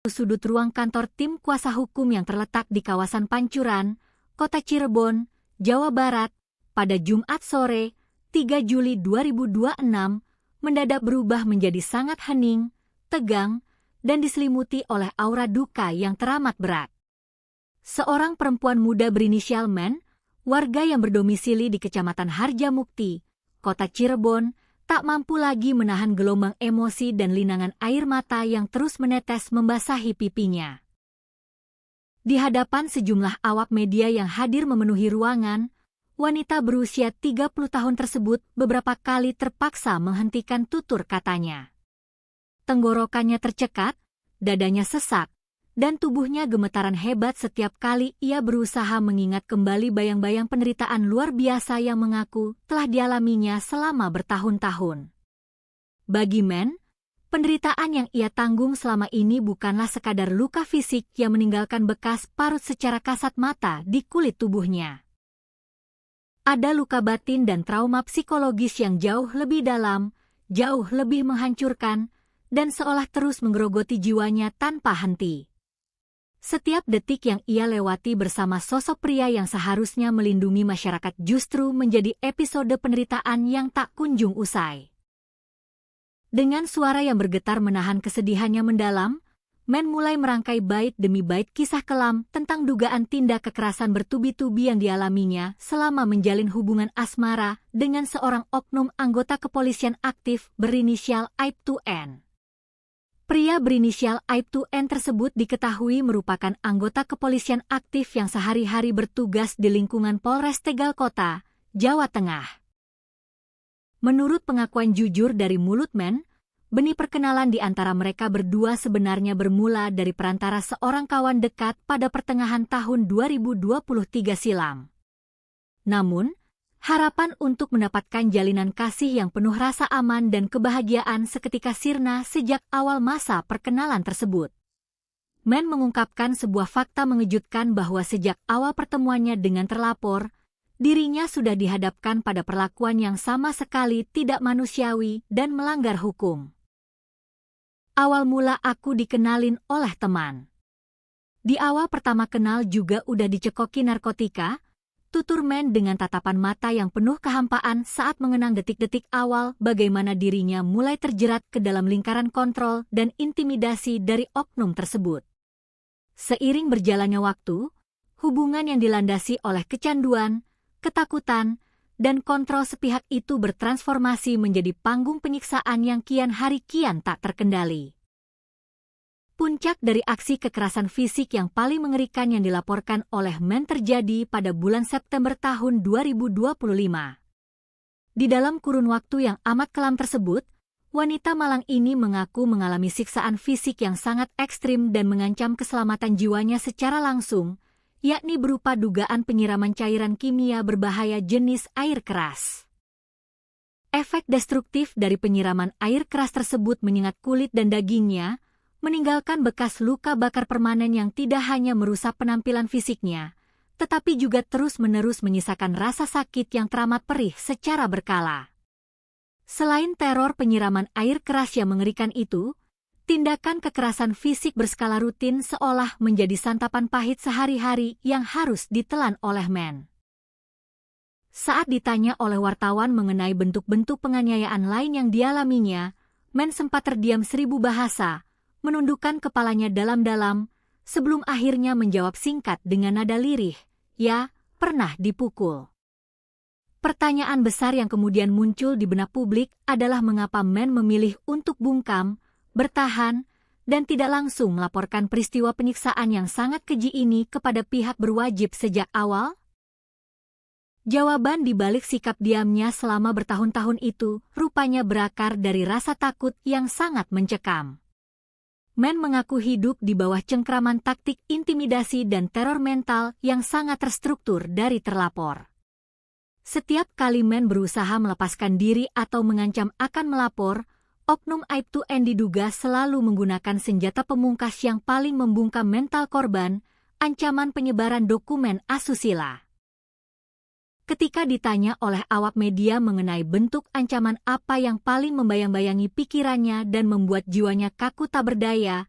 sudut ruang kantor tim kuasa hukum yang terletak di kawasan Pancuran, Kota Cirebon, Jawa Barat, pada Jumat sore, 3 Juli 2026, mendadak berubah menjadi sangat hening, tegang, dan diselimuti oleh aura duka yang teramat berat. Seorang perempuan muda berinisial Men, warga yang berdomisili di Kecamatan Harjamukti, Kota Cirebon, tak mampu lagi menahan gelombang emosi dan linangan air mata yang terus menetes membasahi pipinya. Di hadapan sejumlah awak media yang hadir memenuhi ruangan, wanita berusia 30 tahun tersebut beberapa kali terpaksa menghentikan tutur katanya. Tenggorokannya tercekat, dadanya sesak, dan tubuhnya gemetaran hebat setiap kali ia berusaha mengingat kembali bayang-bayang penderitaan luar biasa yang mengaku telah dialaminya selama bertahun-tahun. Bagi Men, penderitaan yang ia tanggung selama ini bukanlah sekadar luka fisik yang meninggalkan bekas parut secara kasat mata di kulit tubuhnya. Ada luka batin dan trauma psikologis yang jauh lebih dalam, jauh lebih menghancurkan, dan seolah terus menggerogoti jiwanya tanpa henti. Setiap detik yang ia lewati bersama sosok pria yang seharusnya melindungi masyarakat justru menjadi episode penderitaan yang tak kunjung usai. Dengan suara yang bergetar menahan kesedihannya mendalam, Men mulai merangkai bait demi bait kisah kelam tentang dugaan tindak kekerasan bertubi-tubi yang dialaminya selama menjalin hubungan asmara dengan seorang oknum anggota kepolisian aktif berinisial Aibtu N. Pria berinisial Aibtu N tersebut diketahui merupakan anggota kepolisian aktif yang sehari-hari bertugas di lingkungan Polres Tegal Kota, Jawa Tengah. Menurut pengakuan jujur dari mulut Men, benih perkenalan di antara mereka berdua sebenarnya bermula dari perantara seorang kawan dekat pada pertengahan tahun 2023 silam. Namun, harapan untuk mendapatkan jalinan kasih yang penuh rasa aman dan kebahagiaan seketika sirna sejak awal masa perkenalan tersebut. Men mengungkapkan sebuah fakta mengejutkan bahwa sejak awal pertemuannya dengan terlapor, dirinya sudah dihadapkan pada perlakuan yang sama sekali tidak manusiawi dan melanggar hukum. Awal mula aku dikenalin oleh teman. Di awal pertama kenal juga udah dicekoki narkotika, tutur Men dengan tatapan mata yang penuh kehampaan saat mengenang detik-detik awal bagaimana dirinya mulai terjerat ke dalam lingkaran kontrol dan intimidasi dari oknum tersebut. Seiring berjalannya waktu, hubungan yang dilandasi oleh kecanduan, ketakutan, dan kontrol sepihak itu bertransformasi menjadi panggung penyiksaan yang kian hari kian tak terkendali. Puncak dari aksi kekerasan fisik yang paling mengerikan yang dilaporkan oleh Men terjadi pada bulan September tahun 2025. Di dalam kurun waktu yang amat kelam tersebut, wanita Malang ini mengaku mengalami siksaan fisik yang sangat ekstrim dan mengancam keselamatan jiwanya secara langsung, yakni berupa dugaan penyiraman cairan kimia berbahaya jenis air keras. Efek destruktif dari penyiraman air keras tersebut menyengat kulit dan dagingnya, meninggalkan bekas luka bakar permanen yang tidak hanya merusak penampilan fisiknya, tetapi juga terus-menerus menyisakan rasa sakit yang teramat perih secara berkala. Selain teror penyiraman air keras yang mengerikan itu, tindakan kekerasan fisik berskala rutin seolah menjadi santapan pahit sehari-hari yang harus ditelan oleh Men. Saat ditanya oleh wartawan mengenai bentuk-bentuk penganiayaan lain yang dialaminya, Men sempat terdiam 1000 bahasa, menundukkan kepalanya dalam-dalam, sebelum akhirnya menjawab singkat dengan nada lirih, "Ya, pernah dipukul." Pertanyaan besar yang kemudian muncul di benak publik adalah mengapa Men memilih untuk bungkam, bertahan, dan tidak langsung melaporkan peristiwa penyiksaan yang sangat keji ini kepada pihak berwajib sejak awal? Jawaban di balik sikap diamnya selama bertahun-tahun itu rupanya berakar dari rasa takut yang sangat mencekam. Men mengaku hidup di bawah cengkraman taktik intimidasi dan teror mental yang sangat terstruktur dari terlapor. Setiap kali Men berusaha melepaskan diri atau mengancam akan melapor, oknum Aibtu N diduga selalu menggunakan senjata pemungkas yang paling membungkam mental korban, ancaman penyebaran dokumen asusila. Ketika ditanya oleh awak media mengenai bentuk ancaman apa yang paling membayang-bayangi pikirannya dan membuat jiwanya kaku tak berdaya,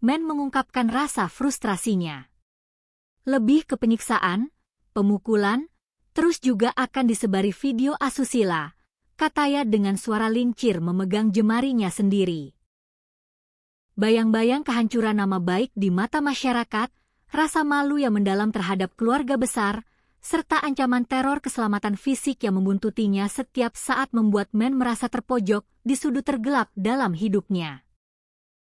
Men mengungkapkan rasa frustrasinya. Lebih ke penyiksaan, pemukulan, terus juga akan disebari video asusila, katanya dengan suara lincir memegang jemarinya sendiri. Bayang-bayang kehancuran nama baik di mata masyarakat, rasa malu yang mendalam terhadap keluarga besar, serta ancaman teror keselamatan fisik yang membuntutinya setiap saat membuat Men merasa terpojok di sudut tergelap dalam hidupnya.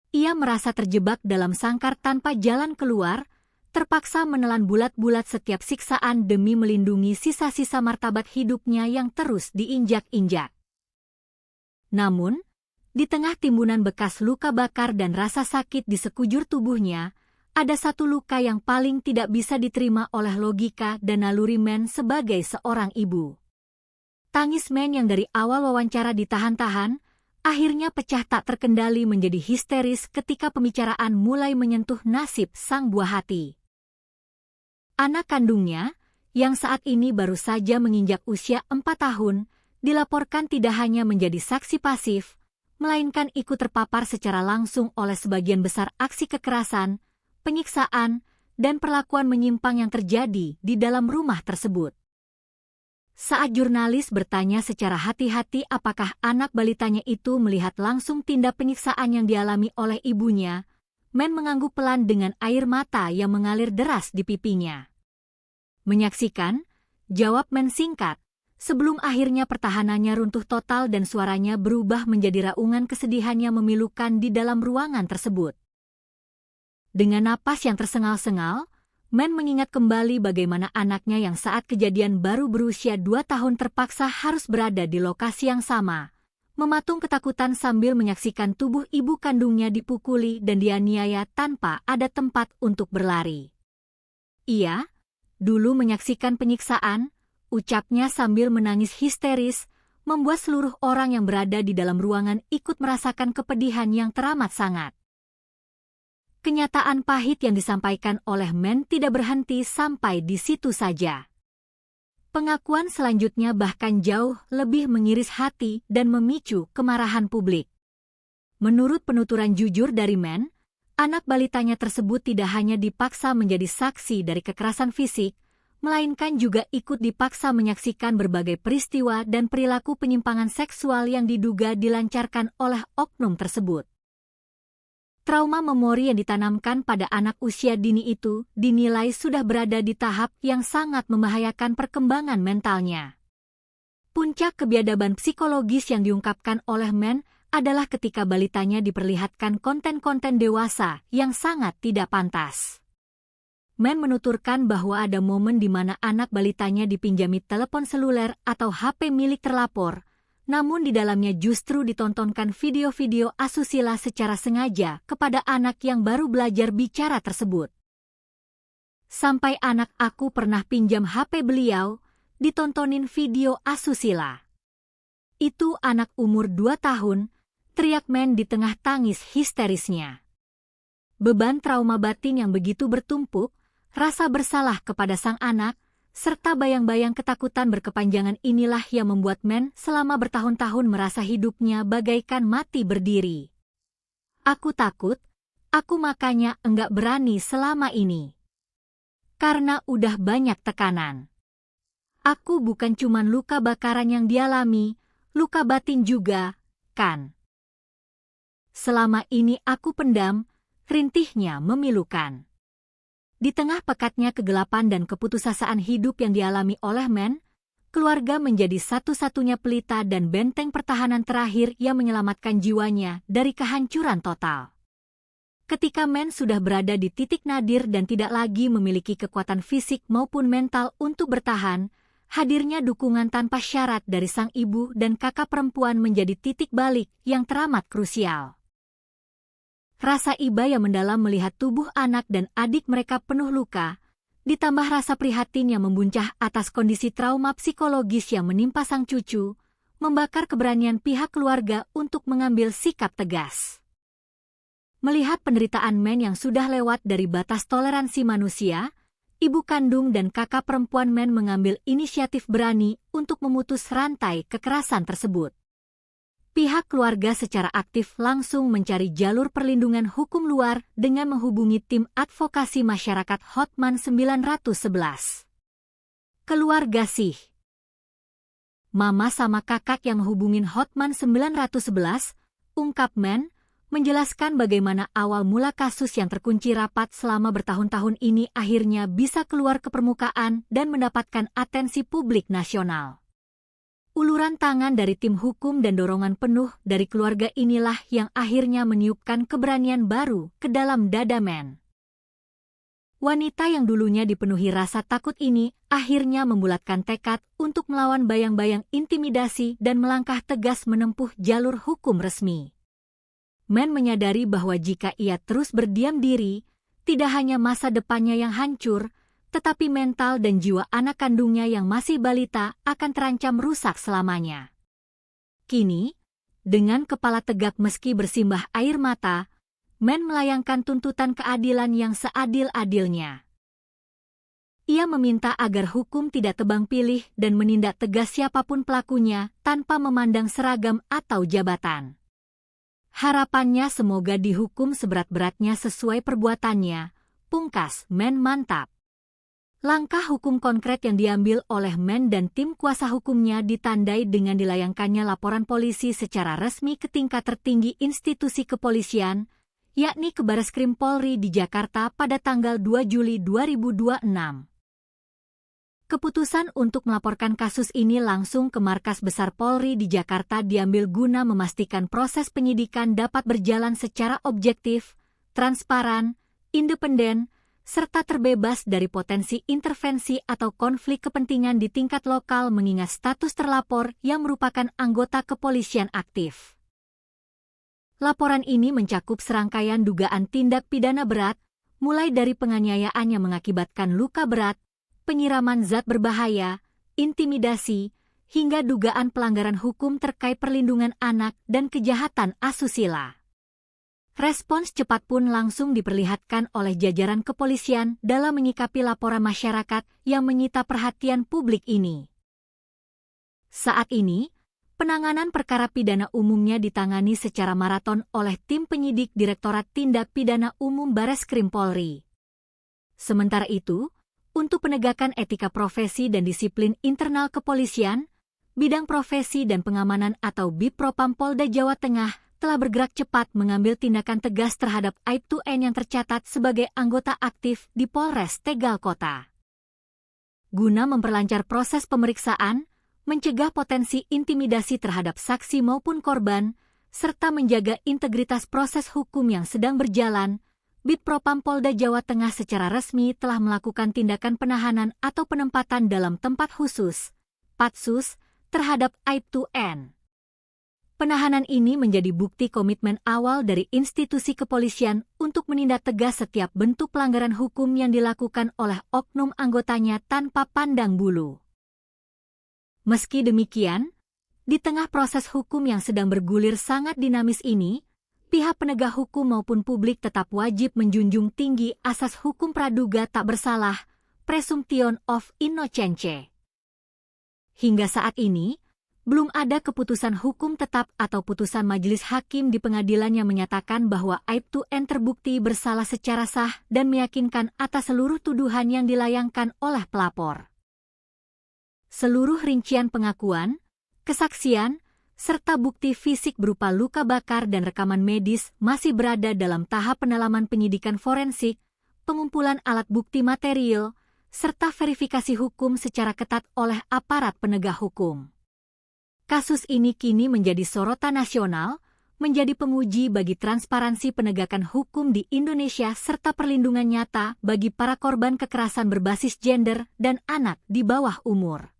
Ia merasa terjebak dalam sangkar tanpa jalan keluar, terpaksa menelan bulat-bulat setiap siksaan demi melindungi sisa-sisa martabat hidupnya yang terus diinjak-injak. Namun, di tengah timbunan bekas luka bakar dan rasa sakit di sekujur tubuhnya, ada satu luka yang paling tidak bisa diterima oleh logika dan naluri Men sebagai seorang ibu. Tangis Men yang dari awal wawancara ditahan-tahan, akhirnya pecah tak terkendali menjadi histeris ketika pembicaraan mulai menyentuh nasib sang buah hati. Anak kandungnya, yang saat ini baru saja menginjak usia 4 tahun, dilaporkan tidak hanya menjadi saksi pasif, melainkan ikut terpapar secara langsung oleh sebagian besar aksi kekerasan, penyiksaan, dan perlakuan menyimpang yang terjadi di dalam rumah tersebut. Saat jurnalis bertanya secara hati-hati apakah anak balitanya itu melihat langsung tindak penyiksaan yang dialami oleh ibunya, Men mengangguk pelan dengan air mata yang mengalir deras di pipinya. Menyaksikan, jawab Men singkat, sebelum akhirnya pertahanannya runtuh total dan suaranya berubah menjadi raungan kesedihan yang memilukan di dalam ruangan tersebut. Dengan napas yang tersengal-sengal, Men mengingat kembali bagaimana anaknya yang saat kejadian baru berusia 2 tahun terpaksa harus berada di lokasi yang sama, mematung ketakutan sambil menyaksikan tubuh ibu kandungnya dipukuli dan dianiaya tanpa ada tempat untuk berlari. Ia, dulu menyaksikan penyiksaan, ucapnya sambil menangis histeris, membuat seluruh orang yang berada di dalam ruangan ikut merasakan kepedihan yang teramat sangat. Kenyataan pahit yang disampaikan oleh Men tidak berhenti sampai di situ saja. Pengakuan selanjutnya bahkan jauh lebih mengiris hati dan memicu kemarahan publik. Menurut penuturan jujur dari Men, anak balitanya tersebut tidak hanya dipaksa menjadi saksi dari kekerasan fisik, melainkan juga ikut dipaksa menyaksikan berbagai peristiwa dan perilaku penyimpangan seksual yang diduga dilancarkan oleh oknum tersebut. Trauma memori yang ditanamkan pada anak usia dini itu dinilai sudah berada di tahap yang sangat membahayakan perkembangan mentalnya. Puncak kebiadaban psikologis yang diungkapkan oleh Men adalah ketika balitanya diperlihatkan konten-konten dewasa yang sangat tidak pantas. Men menuturkan bahwa ada momen di mana anak balitanya dipinjami telepon seluler atau HP milik terlapor, namun di dalamnya justru ditontonkan video-video asusila secara sengaja kepada anak yang baru belajar bicara tersebut. Sampai anak aku pernah pinjam HP beliau, ditontonin video asusila. Itu anak umur 2 tahun, teriak Men di tengah tangis histerisnya. Beban trauma batin yang begitu bertumpuk, rasa bersalah kepada sang anak, serta bayang-bayang ketakutan berkepanjangan inilah yang membuat Men selama bertahun-tahun merasa hidupnya bagaikan mati berdiri. Aku takut, aku makanya enggak berani selama ini. Karena udah banyak tekanan. Aku bukan cuman luka bakaran yang dialami, luka batin juga, kan. Selama ini aku pendam, rintihnya memilukan. Di tengah pekatnya kegelapan dan keputusasaan hidup yang dialami oleh Men, keluarga menjadi satu-satunya pelita dan benteng pertahanan terakhir yang menyelamatkan jiwanya dari kehancuran total. Ketika Men sudah berada di titik nadir dan tidak lagi memiliki kekuatan fisik maupun mental untuk bertahan, hadirnya dukungan tanpa syarat dari sang ibu dan kakak perempuan menjadi titik balik yang teramat krusial. Rasa iba yang mendalam melihat tubuh anak dan adik mereka penuh luka, ditambah rasa prihatin yang membuncah atas kondisi trauma psikologis yang menimpa sang cucu, membakar keberanian pihak keluarga untuk mengambil sikap tegas. Melihat penderitaan Men yang sudah lewat dari batas toleransi manusia, ibu kandung dan kakak perempuan Men mengambil inisiatif berani untuk memutus rantai kekerasan tersebut. pihak keluarga secara aktif langsung mencari jalur perlindungan hukum luar dengan menghubungi tim advokasi masyarakat Hotman 911. Keluarga Sih. Mama sama kakak yang menghubungin Hotman 911, ungkap Men, menjelaskan bagaimana awal mula kasus yang terkunci rapat selama bertahun-tahun ini akhirnya bisa keluar ke permukaan dan mendapatkan atensi publik nasional. Uluran tangan dari tim hukum dan dorongan penuh dari keluarga inilah yang akhirnya meniupkan keberanian baru ke dalam dada Men. Wanita yang dulunya dipenuhi rasa takut ini akhirnya membulatkan tekad untuk melawan bayang-bayang intimidasi dan melangkah tegas menempuh jalur hukum resmi. Men menyadari bahwa jika ia terus berdiam diri, tidak hanya masa depannya yang hancur, tetapi mental dan jiwa anak kandungnya yang masih balita akan terancam rusak selamanya. Kini, dengan kepala tegak meski bersimbah air mata, Men melayangkan tuntutan keadilan yang seadil-adilnya. Ia meminta agar hukum tidak tebang pilih dan menindak tegas siapapun pelakunya tanpa memandang seragam atau jabatan. Harapannya semoga dihukum seberat-beratnya sesuai perbuatannya, pungkas Men mantap. Langkah hukum konkret yang diambil oleh Men dan tim kuasa hukumnya ditandai dengan dilayangkannya laporan polisi secara resmi ke tingkat tertinggi institusi kepolisian, yakni ke Bareskrim Polri di Jakarta pada tanggal 2 Juli 2026. Keputusan untuk melaporkan kasus ini langsung ke Markas Besar Polri di Jakarta diambil guna memastikan proses penyidikan dapat berjalan secara objektif, transparan, independen, serta terbebas dari potensi intervensi atau konflik kepentingan di tingkat lokal mengingat status terlapor yang merupakan anggota kepolisian aktif. Laporan ini mencakup serangkaian dugaan tindak pidana berat, mulai dari penganiayaan yang mengakibatkan luka berat, penyiraman zat berbahaya, intimidasi, hingga dugaan pelanggaran hukum terkait perlindungan anak dan kejahatan asusila. Respons cepat pun langsung diperlihatkan oleh jajaran kepolisian dalam menyikapi laporan masyarakat yang menyita perhatian publik ini. Saat ini, penanganan perkara pidana umumnya ditangani secara maraton oleh tim penyidik Direktorat Tindak Pidana Umum Bareskrim Polri. Sementara itu, untuk penegakan etika profesi dan disiplin internal kepolisian, Bidang Profesi dan Pengamanan atau Bipropam Polda Jawa Tengah telah bergerak cepat mengambil tindakan tegas terhadap Aibtu N yang tercatat sebagai anggota aktif di Polres Tegal Kota. Guna memperlancar proses pemeriksaan, mencegah potensi intimidasi terhadap saksi maupun korban, serta menjaga integritas proses hukum yang sedang berjalan, Bitpropam Polda Jawa Tengah secara resmi telah melakukan tindakan penahanan atau penempatan dalam tempat khusus, Patsus, terhadap Aibtu N. Penahanan ini menjadi bukti komitmen awal dari institusi kepolisian untuk menindak tegas setiap bentuk pelanggaran hukum yang dilakukan oleh oknum anggotanya tanpa pandang bulu. Meski demikian, di tengah proses hukum yang sedang bergulir sangat dinamis ini, pihak penegak hukum maupun publik tetap wajib menjunjung tinggi asas hukum praduga tak bersalah, presumption of innocence. Hingga saat ini, belum ada keputusan hukum tetap atau putusan majelis hakim di pengadilan yang menyatakan bahwa Aibtu N terbukti bersalah secara sah dan meyakinkan atas seluruh tuduhan yang dilayangkan oleh pelapor. Seluruh rincian pengakuan, kesaksian, serta bukti fisik berupa luka bakar dan rekaman medis masih berada dalam tahap pendalaman penyidikan forensik, pengumpulan alat bukti material, serta verifikasi hukum secara ketat oleh aparat penegak hukum. Kasus ini kini menjadi sorotan nasional, menjadi penguji bagi transparansi penegakan hukum di Indonesia serta perlindungan nyata bagi para korban kekerasan berbasis gender dan anak di bawah umur.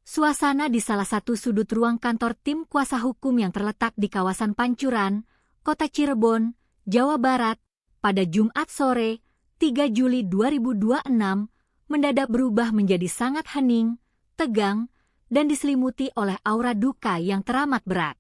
Suasana di salah satu sudut ruang kantor tim kuasa hukum yang terletak di kawasan Pancuran, Kota Cirebon, Jawa Barat, pada Jumat sore, 3 Juli 2026, mendadak berubah menjadi sangat hening, tegang, dan diselimuti oleh aura duka yang teramat berat.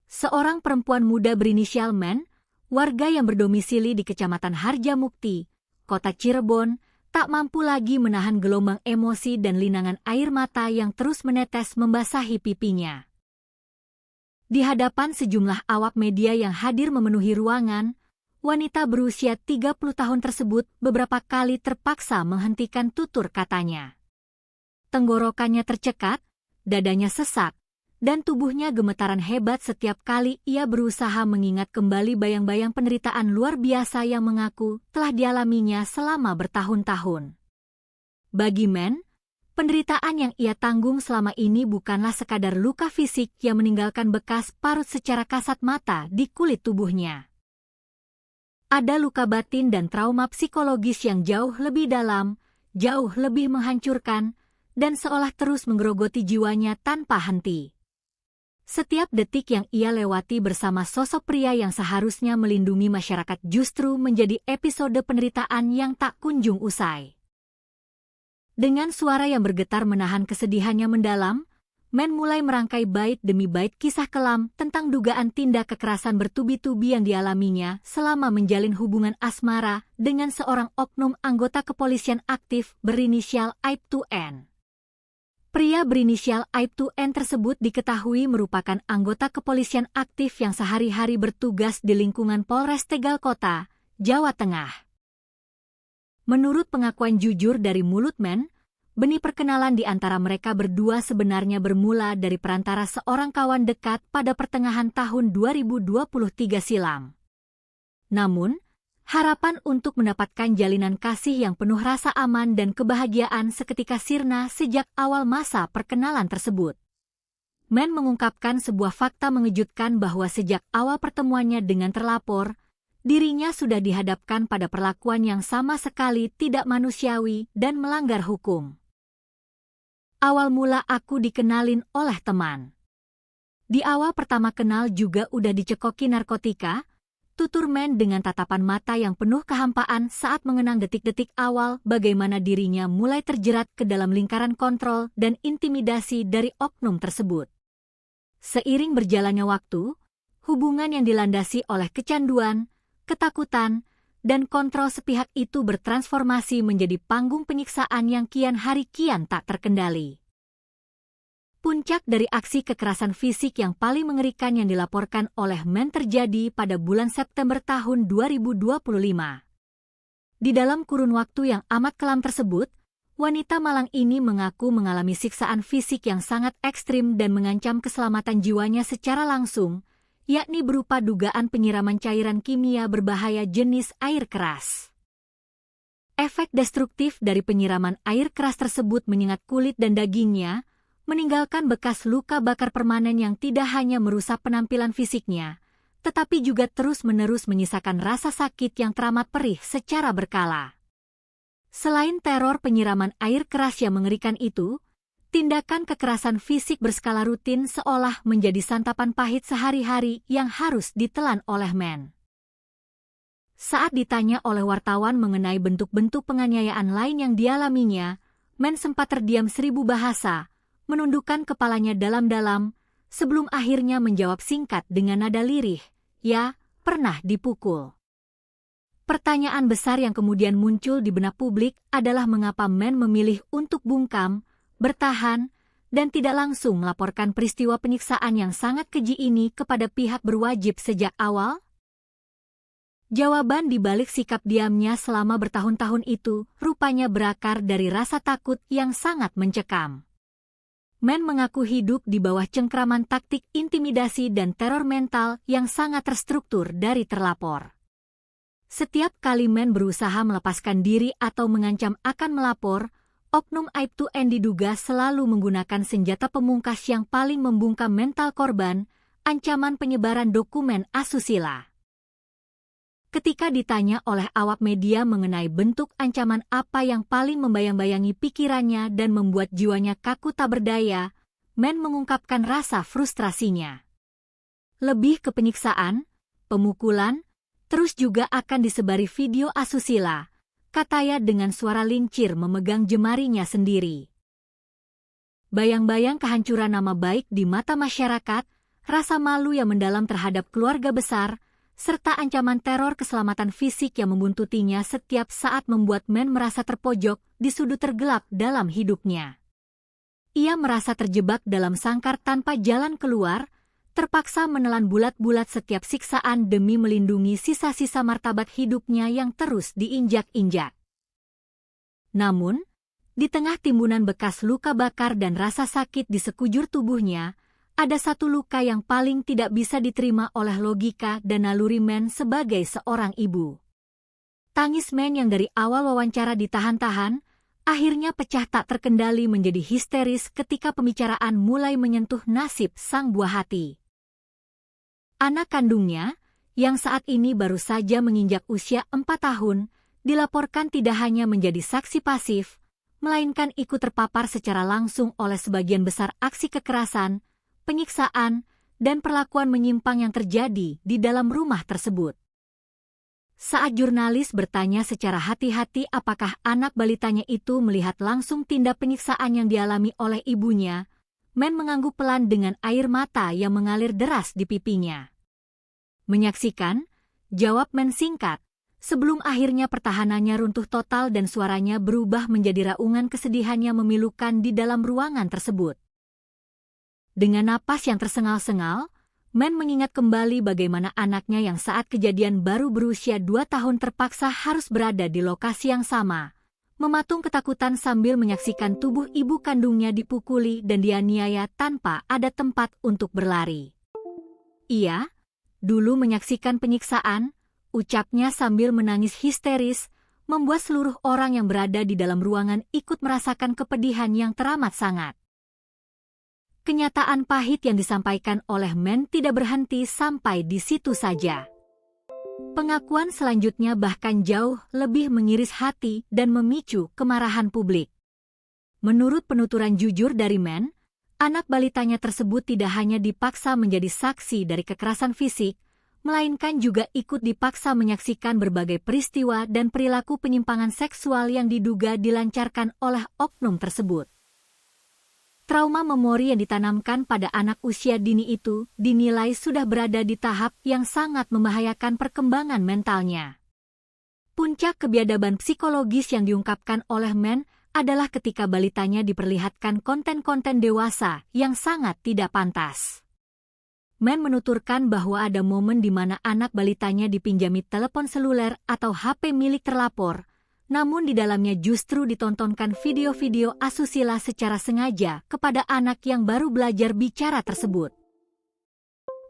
Seorang perempuan muda berinisial Men, warga yang berdomisili di Kecamatan Harjamukti, Kota Cirebon, tak mampu lagi menahan gelombang emosi dan linangan air mata yang terus menetes membasahi pipinya. Di hadapan sejumlah awak media yang hadir memenuhi ruangan, wanita berusia 30 tahun tersebut beberapa kali terpaksa menghentikan tutur katanya. Tenggorokannya tercekat, dadanya sesak, dan tubuhnya gemetaran hebat setiap kali ia berusaha mengingat kembali bayang-bayang penderitaan luar biasa yang mengaku telah dialaminya selama bertahun-tahun. Bagi Men, penderitaan yang ia tanggung selama ini bukanlah sekadar luka fisik yang meninggalkan bekas parut secara kasat mata di kulit tubuhnya. Ada luka batin dan trauma psikologis yang jauh lebih dalam, jauh lebih menghancurkan, dan seolah terus menggerogoti jiwanya tanpa henti. Setiap detik yang ia lewati bersama sosok pria yang seharusnya melindungi masyarakat justru menjadi episode penderitaan yang tak kunjung usai. Dengan suara yang bergetar menahan kesedihannya mendalam, Men mulai merangkai bait demi bait kisah kelam tentang dugaan tindak kekerasan bertubi-tubi yang dialaminya selama menjalin hubungan asmara dengan seorang oknum anggota kepolisian aktif berinisial Aibtu N. Pria berinisial Aibtu N tersebut diketahui merupakan anggota kepolisian aktif yang sehari-hari bertugas di lingkungan Polres Tegal Kota, Jawa Tengah. Menurut pengakuan jujur dari mulut Men, benih perkenalan di antara mereka berdua sebenarnya bermula dari perantara seorang kawan dekat pada pertengahan tahun 2023 silam. Namun, harapan untuk mendapatkan jalinan kasih yang penuh rasa aman dan kebahagiaan seketika sirna sejak awal masa perkenalan tersebut. Men mengungkapkan sebuah fakta mengejutkan bahwa sejak awal pertemuannya dengan terlapor, dirinya sudah dihadapkan pada perlakuan yang sama sekali tidak manusiawi dan melanggar hukum. Awal mula aku dikenalin oleh teman. Di awal pertama kenal juga udah dicekoki narkotika, tutur Men dengan tatapan mata yang penuh kehampaan saat mengenang detik-detik awal bagaimana dirinya mulai terjerat ke dalam lingkaran kontrol dan intimidasi dari oknum tersebut. Seiring berjalannya waktu, hubungan yang dilandasi oleh kecanduan, ketakutan, dan kontrol sepihak itu bertransformasi menjadi panggung penyiksaan yang kian hari kian tak terkendali. Puncak dari aksi kekerasan fisik yang paling mengerikan yang dilaporkan oleh Men terjadi pada bulan September tahun 2025. Di dalam kurun waktu yang amat kelam tersebut, wanita malang ini mengaku mengalami siksaan fisik yang sangat ekstrim dan mengancam keselamatan jiwanya secara langsung, yakni berupa dugaan penyiraman cairan kimia berbahaya jenis air keras. Efek destruktif dari penyiraman air keras tersebut menyengat kulit dan dagingnya, meninggalkan bekas luka bakar permanen yang tidak hanya merusak penampilan fisiknya, tetapi juga terus-menerus menyisakan rasa sakit yang teramat perih secara berkala. Selain teror penyiraman air keras yang mengerikan itu, tindakan kekerasan fisik berskala rutin seolah menjadi santapan pahit sehari-hari yang harus ditelan oleh Men. Saat ditanya oleh wartawan mengenai bentuk-bentuk penganiayaan lain yang dialaminya, Men sempat terdiam 1000 bahasa, menundukkan kepalanya dalam-dalam, sebelum akhirnya menjawab singkat dengan nada lirih, "Ya, pernah dipukul." Pertanyaan besar yang kemudian muncul di benak publik adalah mengapa Men memilih untuk bungkam, bertahan, dan tidak langsung melaporkan peristiwa penyiksaan yang sangat keji ini kepada pihak berwajib sejak awal? Jawaban di balik sikap diamnya selama bertahun-tahun itu rupanya berakar dari rasa takut yang sangat mencekam. Men mengaku hidup di bawah cengkraman taktik intimidasi dan teror mental yang sangat terstruktur dari terlapor. Setiap kali Men berusaha melepaskan diri atau mengancam akan melapor, oknum Aibtu N diduga selalu menggunakan senjata pemungkas yang paling membungkam mental korban, ancaman penyebaran dokumen asusila. Ketika ditanya oleh awak media mengenai bentuk ancaman apa yang paling membayang-bayangi pikirannya dan membuat jiwanya kaku tak berdaya, Men mengungkapkan rasa frustrasinya. Lebih ke penyiksaan, pemukulan, terus juga akan disebari video asusila, katanya dengan suara lincir memegang jemarinya sendiri. Bayang-bayang kehancuran nama baik di mata masyarakat, rasa malu yang mendalam terhadap keluarga besar, serta ancaman teror keselamatan fisik yang membuntutinya setiap saat membuat Men merasa terpojok di sudut tergelap dalam hidupnya. Ia merasa terjebak dalam sangkar tanpa jalan keluar, terpaksa menelan bulat-bulat setiap siksaan demi melindungi sisa-sisa martabat hidupnya yang terus diinjak-injak. Namun, di tengah timbunan bekas luka bakar dan rasa sakit di sekujur tubuhnya, ada satu luka yang paling tidak bisa diterima oleh logika dan naluri Men sebagai seorang ibu. Tangis Men yang dari awal wawancara ditahan-tahan, akhirnya pecah tak terkendali menjadi histeris ketika pembicaraan mulai menyentuh nasib sang buah hati. Anak kandungnya, yang saat ini baru saja menginjak usia 4 tahun, dilaporkan tidak hanya menjadi saksi pasif, melainkan ikut terpapar secara langsung oleh sebagian besar aksi kekerasan, penyiksaan, dan perlakuan menyimpang yang terjadi di dalam rumah tersebut. Saat jurnalis bertanya secara hati-hati apakah anak balitanya itu melihat langsung tindak penyiksaan yang dialami oleh ibunya, Men mengangguk pelan dengan air mata yang mengalir deras di pipinya. Menyaksikan, jawab Men singkat, sebelum akhirnya pertahanannya runtuh total dan suaranya berubah menjadi raungan kesedihan yang memilukan di dalam ruangan tersebut. Dengan napas yang tersengal-sengal, Men mengingat kembali bagaimana anaknya yang saat kejadian baru berusia 2 tahun terpaksa harus berada di lokasi yang sama, mematung ketakutan sambil menyaksikan tubuh ibu kandungnya dipukuli dan dianiaya tanpa ada tempat untuk berlari. Ia, dulu menyaksikan penyiksaan, ucapnya sambil menangis histeris, membuat seluruh orang yang berada di dalam ruangan ikut merasakan kepedihan yang teramat sangat. Kenyataan pahit yang disampaikan oleh Men tidak berhenti sampai di situ saja. Pengakuan selanjutnya bahkan jauh lebih mengiris hati dan memicu kemarahan publik. Menurut penuturan jujur dari Men, anak balitanya tersebut tidak hanya dipaksa menjadi saksi dari kekerasan fisik, melainkan juga ikut dipaksa menyaksikan berbagai peristiwa dan perilaku penyimpangan seksual yang diduga dilancarkan oleh oknum tersebut. Trauma memori yang ditanamkan pada anak usia dini itu dinilai sudah berada di tahap yang sangat membahayakan perkembangan mentalnya. Puncak kebiadaban psikologis yang diungkapkan oleh Men adalah ketika balitanya diperlihatkan konten-konten dewasa yang sangat tidak pantas. Men menuturkan bahwa ada momen di mana anak balitanya dipinjami telepon seluler atau HP milik terlapor, namun di dalamnya justru ditontonkan video-video asusila secara sengaja kepada anak yang baru belajar bicara tersebut.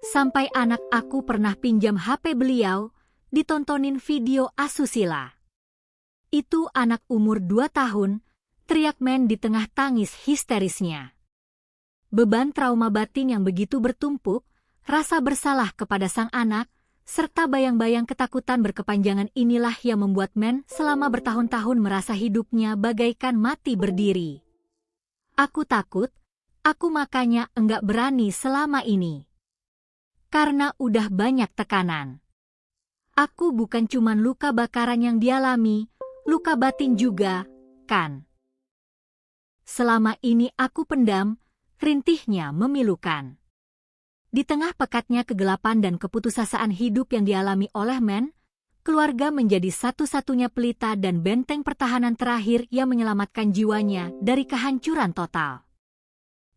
Sampai anak aku pernah pinjam HP beliau, ditontonin video asusila. Itu anak umur 2 tahun, teriak Men di tengah tangis histerisnya. Beban trauma batin yang begitu bertumpuk, rasa bersalah kepada sang anak, serta bayang-bayang ketakutan berkepanjangan inilah yang membuat Men selama bertahun-tahun merasa hidupnya bagaikan mati berdiri. Aku takut, aku makanya enggak berani selama ini. Karena udah banyak tekanan. Aku bukan cuman luka bakaran yang dialami, luka batin juga, kan? Selama ini aku pendam, rintihnya memilukan. Di tengah pekatnya kegelapan dan keputusasaan hidup yang dialami oleh Men, keluarga menjadi satu-satunya pelita dan benteng pertahanan terakhir yang menyelamatkan jiwanya dari kehancuran total.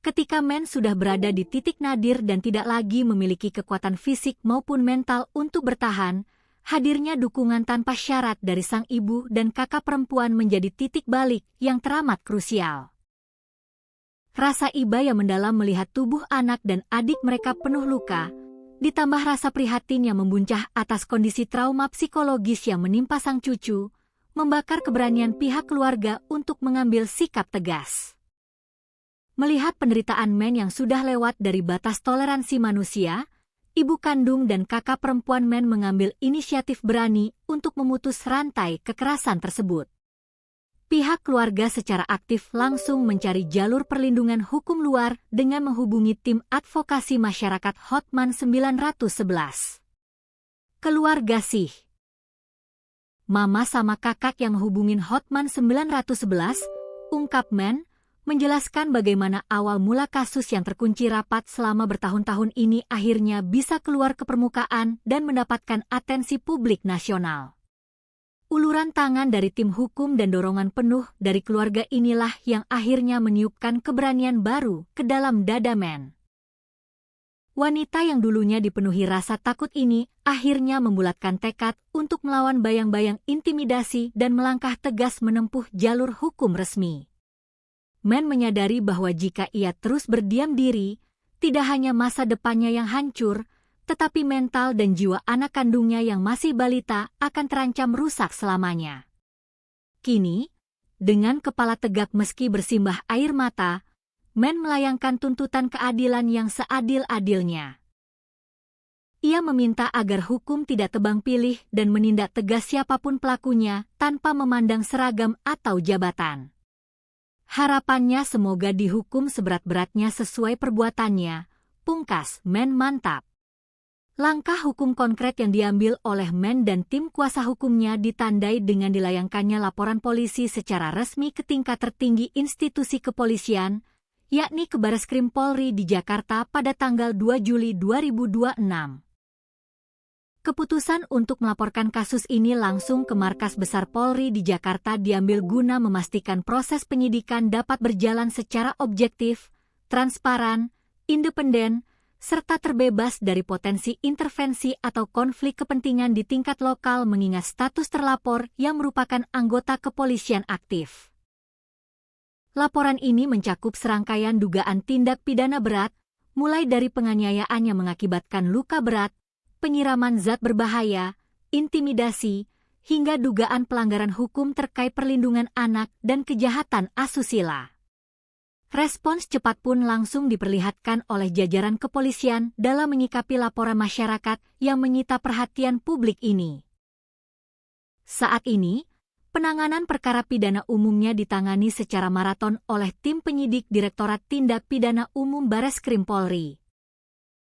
Ketika Men sudah berada di titik nadir dan tidak lagi memiliki kekuatan fisik maupun mental untuk bertahan, hadirnya dukungan tanpa syarat dari sang ibu dan kakak perempuan menjadi titik balik yang teramat krusial. Rasa iba yang mendalam melihat tubuh anak dan adik mereka penuh luka, ditambah rasa prihatin yang membuncah atas kondisi trauma psikologis yang menimpa sang cucu, membakar keberanian pihak keluarga untuk mengambil sikap tegas. Melihat penderitaan Men yang sudah lewat dari batas toleransi manusia, ibu kandung dan kakak perempuan Men mengambil inisiatif berani untuk memutus rantai kekerasan tersebut. Pihak keluarga secara aktif langsung mencari jalur perlindungan hukum luar dengan menghubungi tim advokasi masyarakat Hotman 911. Keluarga sih. Mama sama kakak yang menghubungin Hotman 911, ungkap Men, menjelaskan bagaimana awal mula kasus yang terkunci rapat selama bertahun-tahun ini akhirnya bisa keluar ke permukaan dan mendapatkan atensi publik nasional. Uluran tangan dari tim hukum dan dorongan penuh dari keluarga inilah yang akhirnya meniupkan keberanian baru ke dalam dada Men. Wanita yang dulunya dipenuhi rasa takut ini akhirnya membulatkan tekad untuk melawan bayang-bayang intimidasi dan melangkah tegas menempuh jalur hukum resmi. Men menyadari bahwa jika ia terus berdiam diri, tidak hanya masa depannya yang hancur, tetapi mental dan jiwa anak kandungnya yang masih balita akan terancam rusak selamanya. Kini, dengan kepala tegak meski bersimbah air mata, Men melayangkan tuntutan keadilan yang seadil-adilnya. Ia meminta agar hukum tidak tebang pilih dan menindak tegas siapapun pelakunya tanpa memandang seragam atau jabatan. Harapannya semoga dihukum seberat-beratnya sesuai perbuatannya, pungkas Men mantap. Langkah hukum konkret yang diambil oleh Men dan tim kuasa hukumnya ditandai dengan dilayangkannya laporan polisi secara resmi ke tingkat tertinggi institusi kepolisian, yakni ke Bareskrim Polri di Jakarta pada tanggal 2 Juli 2026. Keputusan untuk melaporkan kasus ini langsung ke Markas Besar Polri di Jakarta diambil guna memastikan proses penyidikan dapat berjalan secara objektif, transparan, independen, serta terbebas dari potensi intervensi atau konflik kepentingan di tingkat lokal mengingat status terlapor yang merupakan anggota kepolisian aktif. Laporan ini mencakup serangkaian dugaan tindak pidana berat, mulai dari penganiayaan yang mengakibatkan luka berat, penyiraman zat berbahaya, intimidasi, hingga dugaan pelanggaran hukum terkait perlindungan anak dan kejahatan asusila. Respons cepat pun langsung diperlihatkan oleh jajaran kepolisian dalam menyikapi laporan masyarakat yang menyita perhatian publik ini. Saat ini, penanganan perkara pidana umumnya ditangani secara maraton oleh tim penyidik Direktorat Tindak Pidana Umum Bareskrim Polri.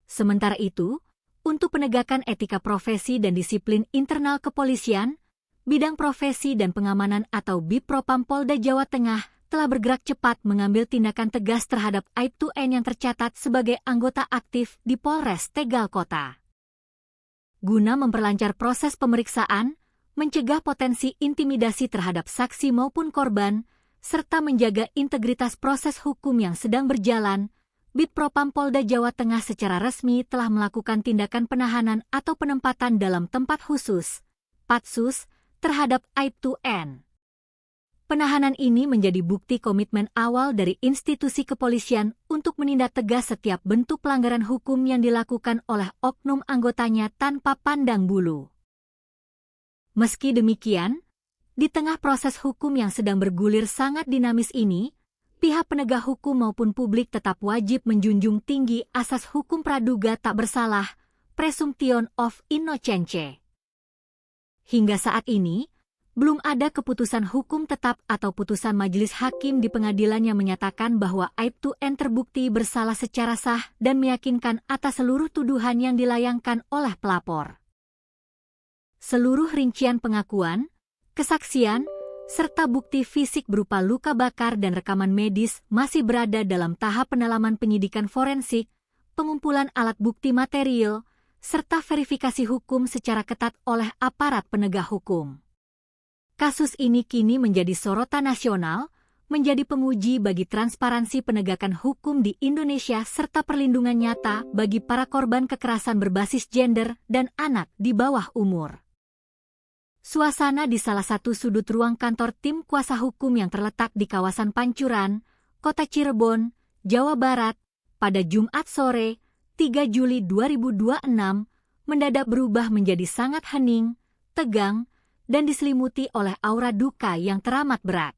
Sementara itu, untuk penegakan etika profesi dan disiplin internal kepolisian, Bidang Profesi dan Pengamanan atau Bipropam Polda Jawa Tengah telah bergerak cepat mengambil tindakan tegas terhadap Aibtu N yang tercatat sebagai anggota aktif di Polres Tegal Kota. Guna memperlancar proses pemeriksaan, mencegah potensi intimidasi terhadap saksi maupun korban, serta menjaga integritas proses hukum yang sedang berjalan, Bipropam Polda Jawa Tengah secara resmi telah melakukan tindakan penahanan atau penempatan dalam tempat khusus, Patsus, terhadap Aibtu N. Penahanan ini menjadi bukti komitmen awal dari institusi kepolisian untuk menindak tegas setiap bentuk pelanggaran hukum yang dilakukan oleh oknum anggotanya tanpa pandang bulu. Meski demikian, di tengah proses hukum yang sedang bergulir sangat dinamis ini, pihak penegak hukum maupun publik tetap wajib menjunjung tinggi asas hukum praduga tak bersalah, presumption of innocence. Hingga saat ini, belum ada keputusan hukum tetap atau putusan majelis hakim di pengadilan yang menyatakan bahwa Aibtu N terbukti bersalah secara sah dan meyakinkan atas seluruh tuduhan yang dilayangkan oleh pelapor. Seluruh rincian pengakuan, kesaksian, serta bukti fisik berupa luka bakar dan rekaman medis masih berada dalam tahap pendalaman penyidikan forensik, pengumpulan alat bukti material, serta verifikasi hukum secara ketat oleh aparat penegak hukum. Kasus ini kini menjadi sorotan nasional, menjadi penguji bagi transparansi penegakan hukum di Indonesia serta perlindungan nyata bagi para korban kekerasan berbasis gender dan anak di bawah umur. Suasana di salah satu sudut ruang kantor tim kuasa hukum yang terletak di kawasan Pancuran, Kota Cirebon, Jawa Barat, pada Jumat sore, 3 Juli 2026, mendadak berubah menjadi sangat hening, tegang, dan diselimuti oleh aura duka yang teramat berat.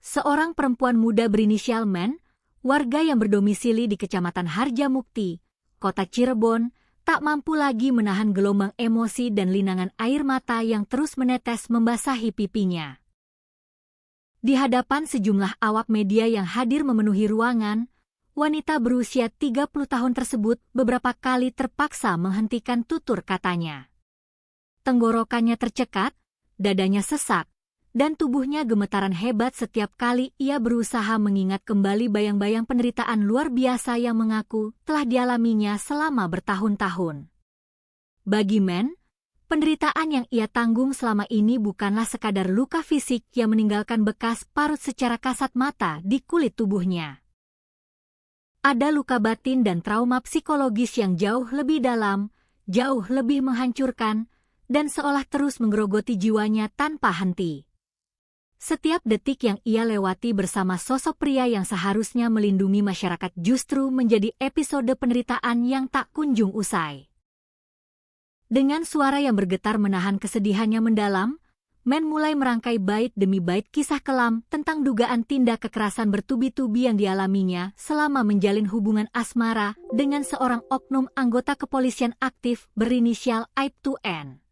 Seorang perempuan muda berinisial Men, warga yang berdomisili di Kecamatan Harjamukti, Kota Cirebon, tak mampu lagi menahan gelombang emosi dan linangan air mata yang terus menetes membasahi pipinya. Di hadapan sejumlah awak media yang hadir memenuhi ruangan, wanita berusia 30 tahun tersebut beberapa kali terpaksa menghentikan tutur katanya. Tenggorokannya tercekat, dadanya sesak, dan tubuhnya gemetaran hebat setiap kali ia berusaha mengingat kembali bayang-bayang penderitaan luar biasa yang mengaku telah dialaminya selama bertahun-tahun. Bagi Men, penderitaan yang ia tanggung selama ini bukanlah sekadar luka fisik yang meninggalkan bekas parut secara kasat mata di kulit tubuhnya. Ada luka batin dan trauma psikologis yang jauh lebih dalam, jauh lebih menghancurkan, dan seolah terus menggerogoti jiwanya tanpa henti. Setiap detik yang ia lewati bersama sosok pria yang seharusnya melindungi masyarakat justru menjadi episode penderitaan yang tak kunjung usai. Dengan suara yang bergetar menahan kesedihannya mendalam, Man mulai merangkai bait demi bait kisah kelam tentang dugaan tindak kekerasan bertubi-tubi yang dialaminya selama menjalin hubungan asmara dengan seorang oknum anggota kepolisian aktif berinisial Aibtu N.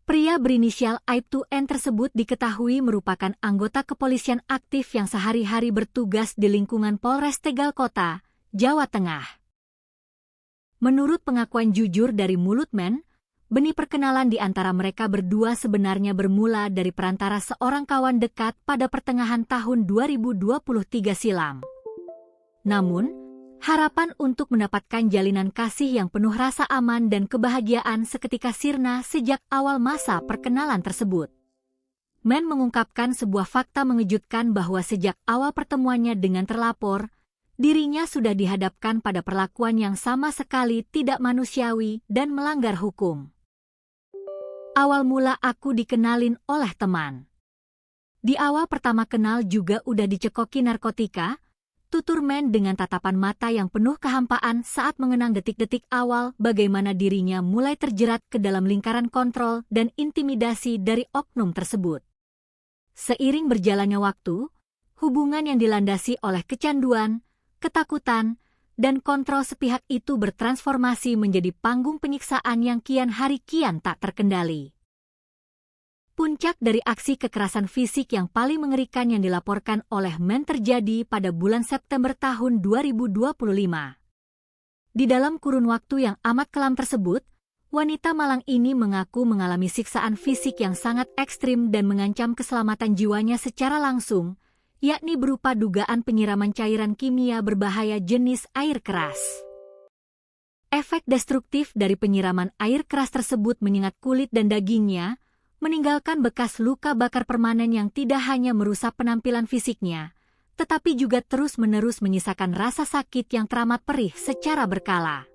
Pria berinisial Aibtu N tersebut diketahui merupakan anggota kepolisian aktif yang sehari-hari bertugas di lingkungan Polres Tegal Kota, Jawa Tengah. Menurut pengakuan jujur dari mulut Man, benih perkenalan di antara mereka berdua sebenarnya bermula dari perantara seorang kawan dekat pada pertengahan tahun 2023 silam. Namun, harapan untuk mendapatkan jalinan kasih yang penuh rasa aman dan kebahagiaan seketika sirna sejak awal masa perkenalan tersebut. Man mengungkapkan sebuah fakta mengejutkan bahwa sejak awal pertemuannya dengan terlapor, dirinya sudah dihadapkan pada perlakuan yang sama sekali tidak manusiawi dan melanggar hukum. Awal mula aku dikenalin oleh teman. Di awal pertama kenal juga udah dicekoki narkotika, tutur Man dengan tatapan mata yang penuh kehampaan saat mengenang detik-detik awal bagaimana dirinya mulai terjerat ke dalam lingkaran kontrol dan intimidasi dari oknum tersebut. Seiring berjalannya waktu, hubungan yang dilandasi oleh kecanduan, ketakutan, dan kontrol sepihak itu bertransformasi menjadi panggung penyiksaan yang kian hari kian tak terkendali. Puncak dari aksi kekerasan fisik yang paling mengerikan yang dilaporkan oleh Man terjadi pada bulan September tahun 2025. Di dalam kurun waktu yang amat kelam tersebut, wanita malang ini mengaku mengalami siksaan fisik yang sangat ekstrim dan mengancam keselamatan jiwanya secara langsung, yakni berupa dugaan penyiraman cairan kimia berbahaya jenis air keras. Efek destruktif dari penyiraman air keras tersebut menyengat kulit dan dagingnya, meninggalkan bekas luka bakar permanen yang tidak hanya merusak penampilan fisiknya, tetapi juga terus-menerus menyisakan rasa sakit yang teramat perih secara berkala.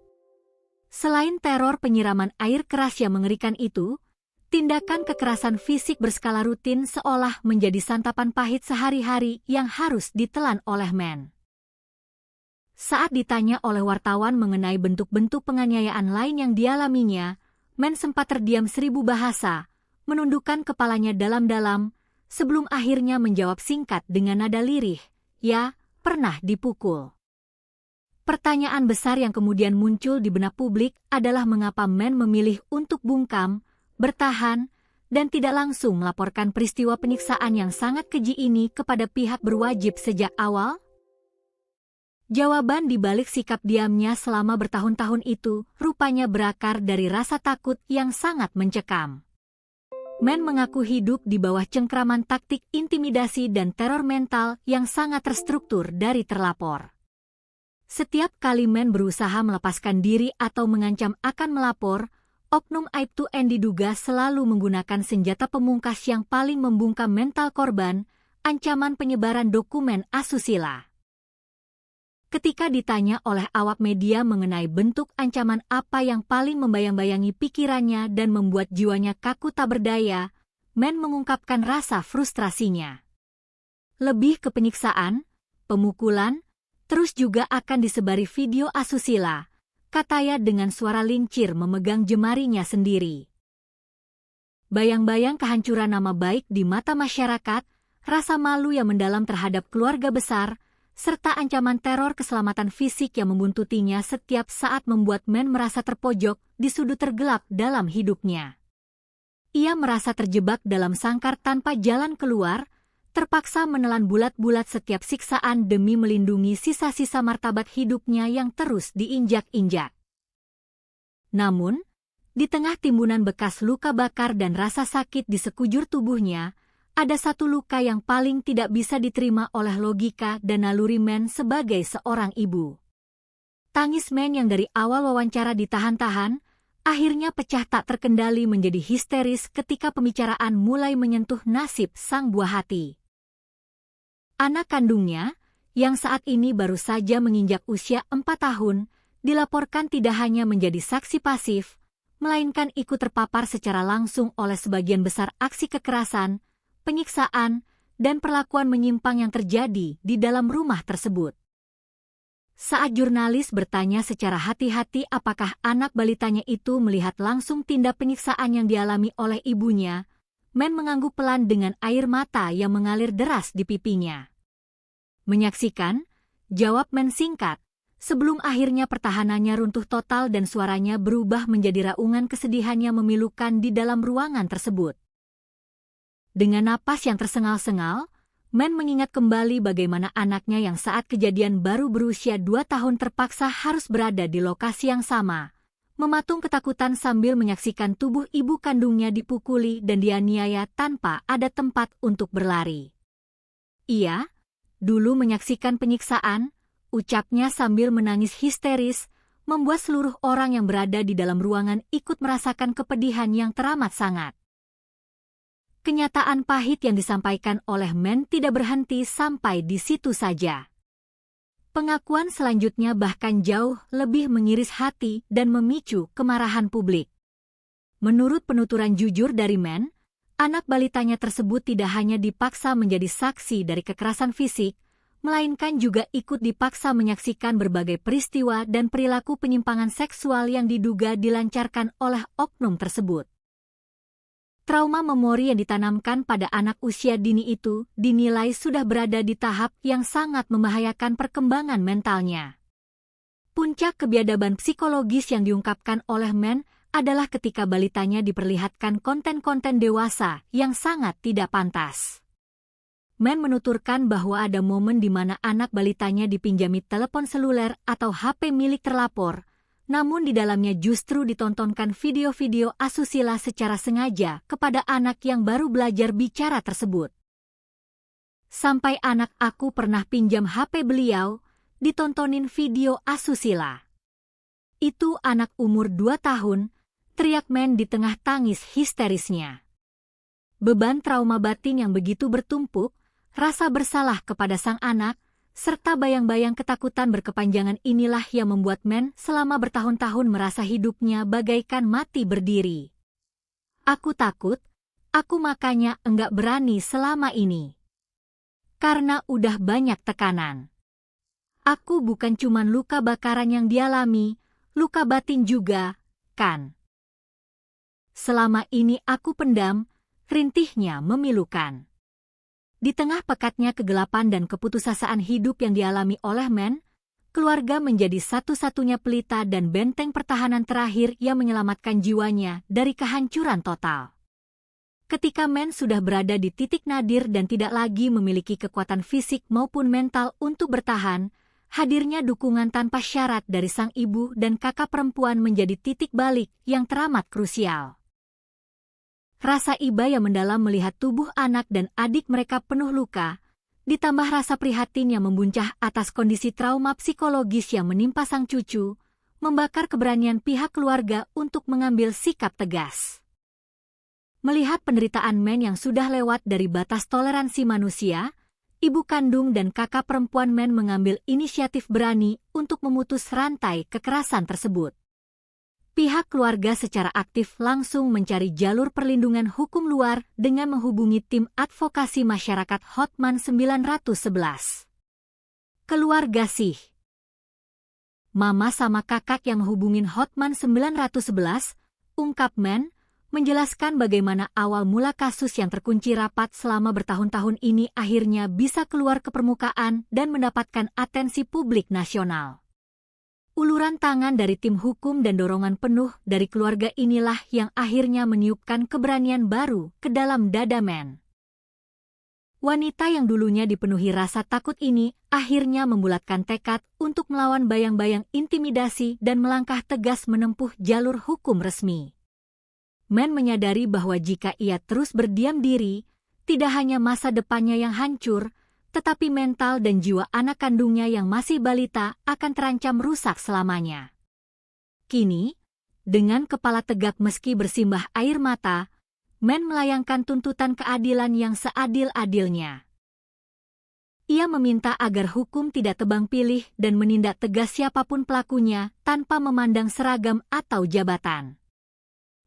Selain teror penyiraman air keras yang mengerikan itu, tindakan kekerasan fisik berskala rutin seolah menjadi santapan pahit sehari-hari yang harus ditelan oleh Man. Saat ditanya oleh wartawan mengenai bentuk-bentuk penganiayaan lain yang dialaminya, Man sempat terdiam 1000 bahasa, menundukkan kepalanya dalam-dalam, sebelum akhirnya menjawab singkat dengan nada lirih, "Ya, pernah dipukul." Pertanyaan besar yang kemudian muncul di benak publik adalah mengapa Man memilih untuk bungkam, bertahan, dan tidak langsung melaporkan peristiwa penyiksaan yang sangat keji ini kepada pihak berwajib sejak awal? Jawaban di balik sikap diamnya selama bertahun-tahun itu rupanya berakar dari rasa takut yang sangat mencekam. Man mengaku hidup di bawah cengkraman taktik intimidasi dan teror mental yang sangat terstruktur dari terlapor. Setiap kali Man berusaha melepaskan diri atau mengancam akan melapor, oknum Aibtu N diduga selalu menggunakan senjata pemungkas yang paling membungkam mental korban, ancaman penyebaran dokumen asusila. Ketika ditanya oleh awak media mengenai bentuk ancaman apa yang paling membayang-bayangi pikirannya dan membuat jiwanya kaku tak berdaya, Man mengungkapkan rasa frustrasinya. Lebih ke penyiksaan, pemukulan, terus juga akan disebari video asusila, katanya dengan suara lincir memegang jemarinya sendiri. Bayang-bayang kehancuran nama baik di mata masyarakat, rasa malu yang mendalam terhadap keluarga besar, serta ancaman teror keselamatan fisik yang membuntutinya setiap saat membuat Man merasa terpojok di sudut tergelap dalam hidupnya. Ia merasa terjebak dalam sangkar tanpa jalan keluar, terpaksa menelan bulat-bulat setiap siksaan demi melindungi sisa-sisa martabat hidupnya yang terus diinjak-injak. Namun, di tengah timbunan bekas luka bakar dan rasa sakit di sekujur tubuhnya, ada satu luka yang paling tidak bisa diterima oleh logika dan naluri Man sebagai seorang ibu. Tangis Man yang dari awal wawancara ditahan-tahan, akhirnya pecah tak terkendali menjadi histeris ketika pembicaraan mulai menyentuh nasib sang buah hati. Anak kandungnya, yang saat ini baru saja menginjak usia 4 tahun, dilaporkan tidak hanya menjadi saksi pasif, melainkan ikut terpapar secara langsung oleh sebagian besar aksi kekerasan, penyiksaan, dan perlakuan menyimpang yang terjadi di dalam rumah tersebut. Saat jurnalis bertanya secara hati-hati apakah anak balitanya itu melihat langsung tindak penyiksaan yang dialami oleh ibunya, Men mengangguk pelan dengan air mata yang mengalir deras di pipinya. Menyaksikan, jawab Men singkat, sebelum akhirnya pertahanannya runtuh total dan suaranya berubah menjadi raungan kesedihan yang memilukan di dalam ruangan tersebut. Dengan napas yang tersengal-sengal, Men mengingat kembali bagaimana anaknya yang saat kejadian baru berusia 2 tahun terpaksa harus berada di lokasi yang sama, mematung ketakutan sambil menyaksikan tubuh ibu kandungnya dipukuli dan dianiaya tanpa ada tempat untuk berlari. Ia, dulu menyaksikan penyiksaan, ucapnya sambil menangis histeris, membuat seluruh orang yang berada di dalam ruangan ikut merasakan kepedihan yang teramat sangat. Kenyataan pahit yang disampaikan oleh Men tidak berhenti sampai di situ saja. Pengakuan selanjutnya bahkan jauh lebih mengiris hati dan memicu kemarahan publik. Menurut penuturan jujur dari Men, anak balitanya tersebut tidak hanya dipaksa menjadi saksi dari kekerasan fisik, melainkan juga ikut dipaksa menyaksikan berbagai peristiwa dan perilaku penyimpangan seksual yang diduga dilancarkan oleh oknum tersebut. Trauma memori yang ditanamkan pada anak usia dini itu dinilai sudah berada di tahap yang sangat membahayakan perkembangan mentalnya. Puncak kebiadaban psikologis yang diungkapkan oleh Men adalah ketika balitanya diperlihatkan konten-konten dewasa yang sangat tidak pantas. Men menuturkan bahwa ada momen di mana anak balitanya dipinjami telepon seluler atau HP milik terlapor, namun di dalamnya justru ditontonkan video-video asusila secara sengaja kepada anak yang baru belajar bicara tersebut. Sampai anak aku pernah pinjam HP beliau, ditontonin video asusila. Itu anak umur 2 tahun, teriak Men di tengah tangis histerisnya. Beban trauma batin yang begitu bertumpuk, rasa bersalah kepada sang anak, serta bayang-bayang ketakutan berkepanjangan inilah yang membuat Men selama bertahun-tahun merasa hidupnya bagaikan mati berdiri. Aku takut, aku makanya enggak berani selama ini. Karena udah banyak tekanan. Aku bukan cuman luka bakaran yang dialami, luka batin juga, kan. Selama ini aku pendam, rintihnya memilukan. Di tengah pekatnya kegelapan dan keputusasaan hidup yang dialami oleh Men, keluarga menjadi satu-satunya pelita dan benteng pertahanan terakhir yang menyelamatkan jiwanya dari kehancuran total. Ketika Men sudah berada di titik nadir dan tidak lagi memiliki kekuatan fisik maupun mental untuk bertahan, hadirnya dukungan tanpa syarat dari sang ibu dan kakak perempuan menjadi titik balik yang teramat krusial. Rasa iba yang mendalam melihat tubuh anak dan adik mereka penuh luka, ditambah rasa prihatin yang membuncah atas kondisi trauma psikologis yang menimpa sang cucu, membakar keberanian pihak keluarga untuk mengambil sikap tegas. Melihat penderitaan Men yang sudah lewat dari batas toleransi manusia, ibu kandung dan kakak perempuan Men mengambil inisiatif berani untuk memutus rantai kekerasan tersebut. Pihak keluarga secara aktif langsung mencari jalur perlindungan hukum luar dengan menghubungi tim advokasi masyarakat Hotman 911. Keluarga sih. Mama sama kakak yang menghubungin Hotman 911, ungkap Men, menjelaskan bagaimana awal mula kasus yang terkunci rapat selama bertahun-tahun ini akhirnya bisa keluar ke permukaan dan mendapatkan atensi publik nasional. Uluran tangan dari tim hukum dan dorongan penuh dari keluarga inilah yang akhirnya meniupkan keberanian baru ke dalam dada Men. Wanita yang dulunya dipenuhi rasa takut ini akhirnya membulatkan tekad untuk melawan bayang-bayang intimidasi dan melangkah tegas menempuh jalur hukum resmi. Men menyadari bahwa jika ia terus berdiam diri, tidak hanya masa depannya yang hancur, tetapi mental dan jiwa anak kandungnya yang masih balita akan terancam rusak selamanya. Kini, dengan kepala tegak meski bersimbah air mata, Men melayangkan tuntutan keadilan yang seadil-adilnya. ia meminta agar hukum tidak tebang pilih dan menindak tegas siapapun pelakunya tanpa memandang seragam atau jabatan.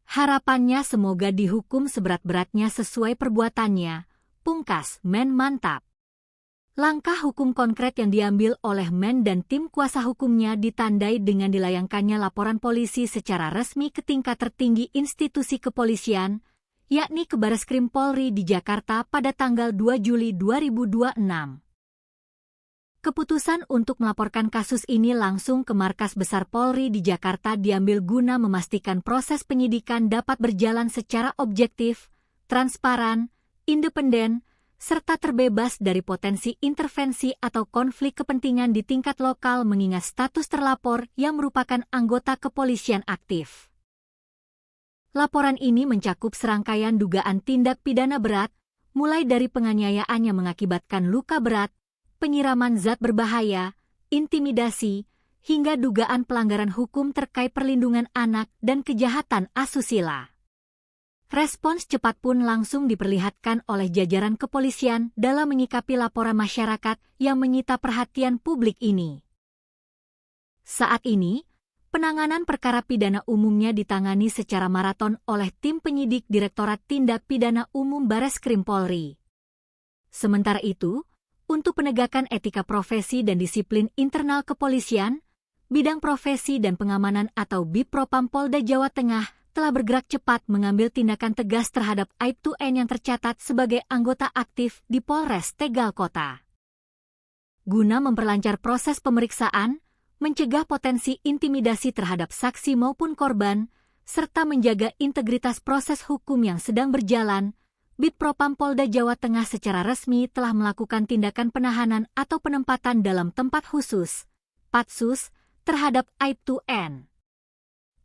Harapannya semoga dihukum seberat-beratnya sesuai perbuatannya, pungkas Men Mantap. Langkah hukum konkret yang diambil oleh Men dan tim kuasa hukumnya ditandai dengan dilayangkannya laporan polisi secara resmi ke tingkat tertinggi institusi kepolisian, yakni ke Bareskrim Polri di Jakarta pada tanggal 2 Juli 2026. Keputusan untuk melaporkan kasus ini langsung ke Markas Besar Polri di Jakarta diambil guna memastikan proses penyidikan dapat berjalan secara objektif, transparan, independen, serta terbebas dari potensi intervensi atau konflik kepentingan di tingkat lokal mengingat status terlapor yang merupakan anggota kepolisian aktif. Laporan ini mencakup serangkaian dugaan tindak pidana berat, mulai dari penganiayaan yang mengakibatkan luka berat, penyiraman zat berbahaya, intimidasi, hingga dugaan pelanggaran hukum terkait perlindungan anak dan kejahatan asusila. Respons cepat pun langsung diperlihatkan oleh jajaran kepolisian dalam menyikapi laporan masyarakat yang menyita perhatian publik ini. Saat ini, penanganan perkara pidana umumnya ditangani secara maraton oleh tim penyidik Direktorat Tindak Pidana Umum Bareskrim Polri. Sementara itu, untuk penegakan etika profesi dan disiplin internal kepolisian, Bidang Profesi dan Pengamanan atau Bipropam Polda Jawa Tengah telah bergerak cepat mengambil tindakan tegas terhadap Aibtu N yang tercatat sebagai anggota aktif di Polres Tegal Kota. Guna memperlancar proses pemeriksaan, mencegah potensi intimidasi terhadap saksi maupun korban, serta menjaga integritas proses hukum yang sedang berjalan, Bipropam Polda Jawa Tengah secara resmi telah melakukan tindakan penahanan atau penempatan dalam tempat khusus, Patsus, terhadap Aibtu N.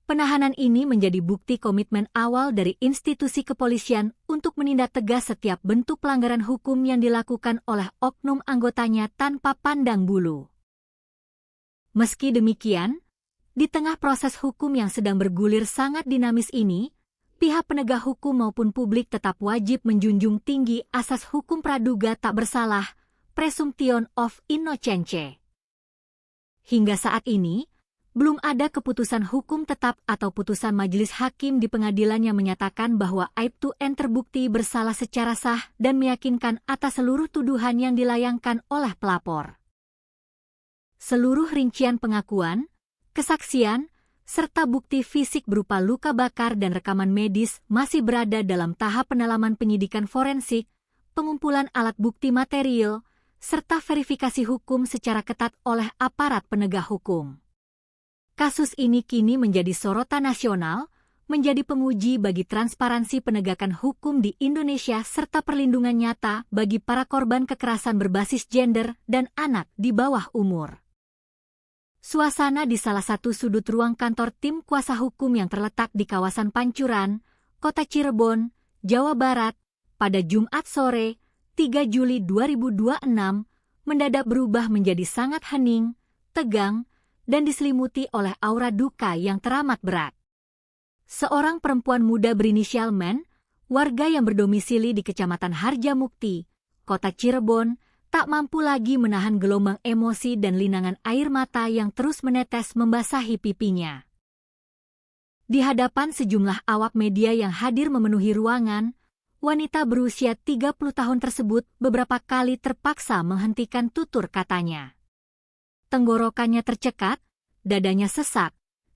Penahanan ini menjadi bukti komitmen awal dari institusi kepolisian untuk menindak tegas setiap bentuk pelanggaran hukum yang dilakukan oleh oknum anggotanya tanpa pandang bulu. Meski demikian, di tengah proses hukum yang sedang bergulir sangat dinamis ini, pihak penegak hukum maupun publik tetap wajib menjunjung tinggi asas hukum praduga tak bersalah, presumption of innocence. Hingga saat ini, belum ada keputusan hukum tetap atau putusan majelis hakim di pengadilan yang menyatakan bahwa Aibtu N terbukti bersalah secara sah dan meyakinkan atas seluruh tuduhan yang dilayangkan oleh pelapor. Seluruh rincian pengakuan, kesaksian, serta bukti fisik berupa luka bakar dan rekaman medis masih berada dalam tahap pendalaman penyidikan forensik, pengumpulan alat bukti material, serta verifikasi hukum secara ketat oleh aparat penegak hukum. Kasus ini kini menjadi sorotan nasional, menjadi penguji bagi transparansi penegakan hukum di Indonesia serta perlindungan nyata bagi para korban kekerasan berbasis gender dan anak di bawah umur. Suasana di salah satu sudut ruang kantor tim kuasa hukum yang terletak di kawasan Pancuran, Kota Cirebon, Jawa Barat, pada Jumat sore, 3 Juli 2026, mendadak berubah menjadi sangat hening, tegang, dan diselimuti oleh aura duka yang teramat berat. Seorang perempuan muda berinisial Men, warga yang berdomisili di Kecamatan Harjamukti, Kota Cirebon, tak mampu lagi menahan gelombang emosi dan linangan air mata yang terus menetes membasahi pipinya. Di hadapan sejumlah awak media yang hadir memenuhi ruangan, wanita berusia 30 tahun tersebut beberapa kali terpaksa menghentikan tutur katanya. Tenggorokannya tercekat, dadanya sesak,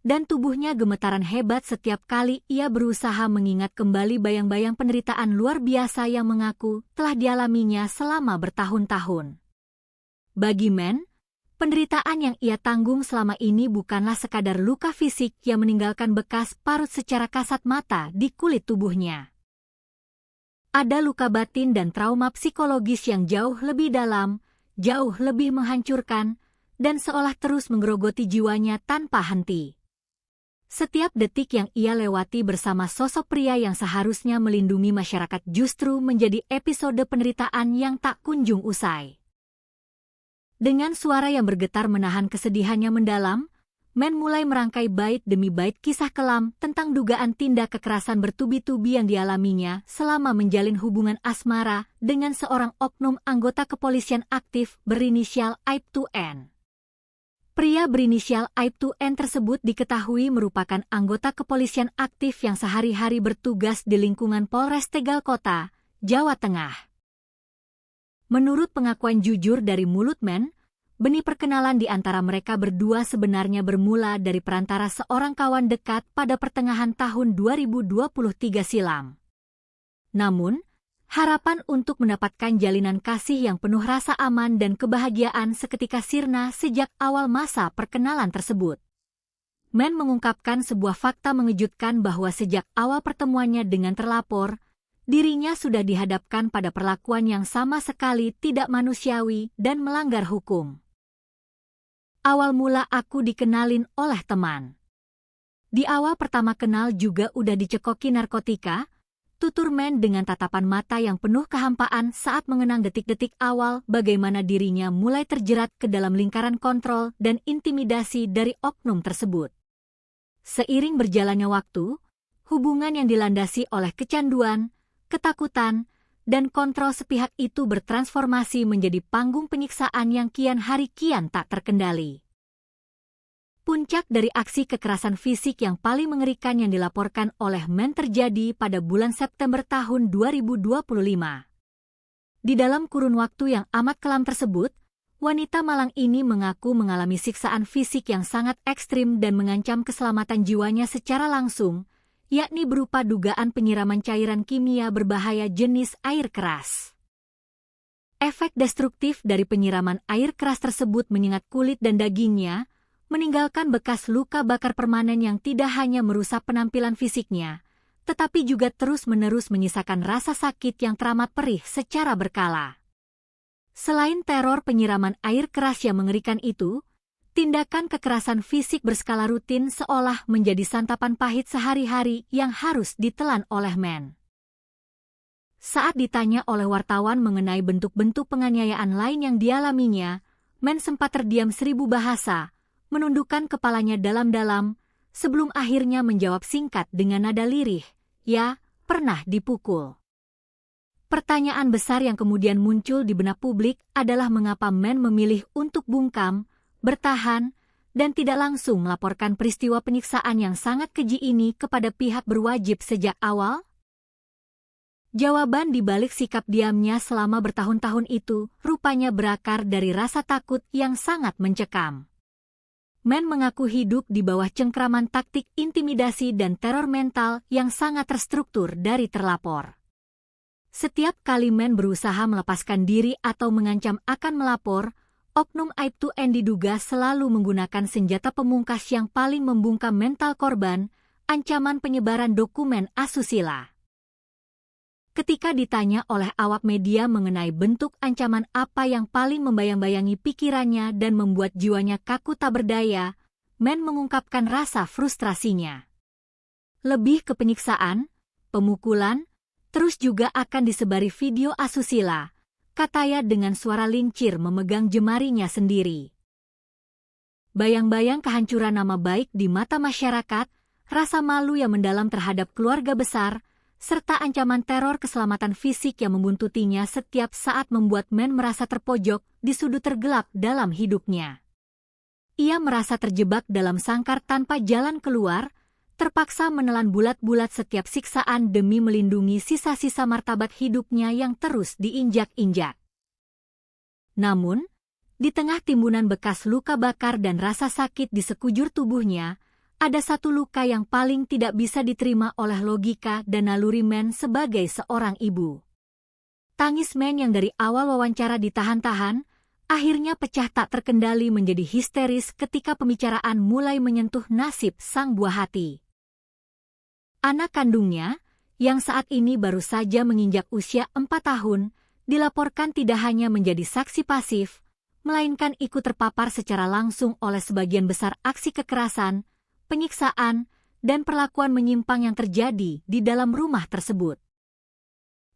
dan tubuhnya gemetaran hebat setiap kali ia berusaha mengingat kembali bayang-bayang penderitaan luar biasa yang mengaku telah dialaminya selama bertahun-tahun. Bagi Men, penderitaan yang ia tanggung selama ini bukanlah sekadar luka fisik yang meninggalkan bekas parut secara kasat mata di kulit tubuhnya. Ada luka batin dan trauma psikologis yang jauh lebih dalam, jauh lebih menghancurkan, dan seolah terus menggerogoti jiwanya tanpa henti. Setiap detik yang ia lewati bersama sosok pria yang seharusnya melindungi masyarakat justru menjadi episode penderitaan yang tak kunjung usai. Dengan suara yang bergetar menahan kesedihannya mendalam, Men mulai merangkai bait demi bait kisah kelam tentang dugaan tindak kekerasan bertubi-tubi yang dialaminya selama menjalin hubungan asmara dengan seorang oknum anggota kepolisian aktif berinisial Aibtu N. Pria berinisial Aibtu N tersebut diketahui merupakan anggota kepolisian aktif yang sehari-hari bertugas di lingkungan Polres Tegal Kota, Jawa Tengah. Menurut pengakuan jujur dari mulut Men, benih perkenalan di antara mereka berdua sebenarnya bermula dari perantara seorang kawan dekat pada pertengahan tahun 2023 silam. Namun, harapan untuk mendapatkan jalinan kasih yang penuh rasa aman dan kebahagiaan seketika sirna sejak awal masa perkenalan tersebut. Men mengungkapkan sebuah fakta mengejutkan bahwa sejak awal pertemuannya dengan terlapor, dirinya sudah dihadapkan pada perlakuan yang sama sekali tidak manusiawi dan melanggar hukum. Awal mula aku dikenalin oleh teman. Di awal pertama kenal juga udah dicekoki narkotika, tutur Men dengan tatapan mata yang penuh kehampaan saat mengenang detik-detik awal bagaimana dirinya mulai terjerat ke dalam lingkaran kontrol dan intimidasi dari oknum tersebut. Seiring berjalannya waktu, hubungan yang dilandasi oleh kecanduan, ketakutan, dan kontrol sepihak itu bertransformasi menjadi panggung penyiksaan yang kian hari kian tak terkendali. Puncak dari aksi kekerasan fisik yang paling mengerikan yang dilaporkan oleh Men terjadi pada bulan September tahun 2025. Di dalam kurun waktu yang amat kelam tersebut, wanita Malang ini mengaku mengalami siksaan fisik yang sangat ekstrim dan mengancam keselamatan jiwanya secara langsung, yakni berupa dugaan penyiraman cairan kimia berbahaya jenis air keras. Efek destruktif dari penyiraman air keras tersebut menyengat kulit dan dagingnya, meninggalkan bekas luka bakar permanen yang tidak hanya merusak penampilan fisiknya, tetapi juga terus-menerus menyisakan rasa sakit yang teramat perih secara berkala. Selain teror penyiraman air keras yang mengerikan itu, tindakan kekerasan fisik berskala rutin seolah menjadi santapan pahit sehari-hari yang harus ditelan oleh Men. Saat ditanya oleh wartawan mengenai bentuk-bentuk penganiayaan lain yang dialaminya, Men sempat terdiam 1000 bahasa, menundukkan kepalanya dalam-dalam, sebelum akhirnya menjawab singkat dengan nada lirih, "Ya, pernah dipukul." Pertanyaan besar yang kemudian muncul di benak publik adalah mengapa Men memilih untuk bungkam, bertahan, dan tidak langsung melaporkan peristiwa penyiksaan yang sangat keji ini kepada pihak berwajib sejak awal? Jawaban di balik sikap diamnya selama bertahun-tahun itu rupanya berakar dari rasa takut yang sangat mencekam. Men mengaku hidup di bawah cengkraman taktik intimidasi dan teror mental yang sangat terstruktur dari terlapor. Setiap kali Men berusaha melepaskan diri atau mengancam akan melapor, oknum Aibtu N diduga selalu menggunakan senjata pemungkas yang paling membungkam mental korban, ancaman penyebaran dokumen asusila. Ketika ditanya oleh awak media mengenai bentuk ancaman apa yang paling membayang-bayangi pikirannya dan membuat jiwanya kaku tak berdaya, Men mengungkapkan rasa frustrasinya. Lebih ke penyiksaan, pemukulan, terus juga akan disebari video asusila, katanya dengan suara lincir memegang jemarinya sendiri. Bayang-bayang kehancuran nama baik di mata masyarakat, rasa malu yang mendalam terhadap keluarga besar, serta ancaman teror keselamatan fisik yang membuntutinya setiap saat membuat Men merasa terpojok di sudut tergelap dalam hidupnya. Ia merasa terjebak dalam sangkar tanpa jalan keluar, terpaksa menelan bulat-bulat setiap siksaan demi melindungi sisa-sisa martabat hidupnya yang terus diinjak-injak. Namun, di tengah timbunan bekas luka bakar dan rasa sakit di sekujur tubuhnya, ada satu luka yang paling tidak bisa diterima oleh logika dan naluri Men sebagai seorang ibu. Tangis Men yang dari awal wawancara ditahan-tahan, akhirnya pecah tak terkendali menjadi histeris ketika pembicaraan mulai menyentuh nasib sang buah hati. Anak kandungnya, yang saat ini baru saja menginjak usia 4 tahun, dilaporkan tidak hanya menjadi saksi pasif, melainkan ikut terpapar secara langsung oleh sebagian besar aksi kekerasan, penyiksaan, dan perlakuan menyimpang yang terjadi di dalam rumah tersebut.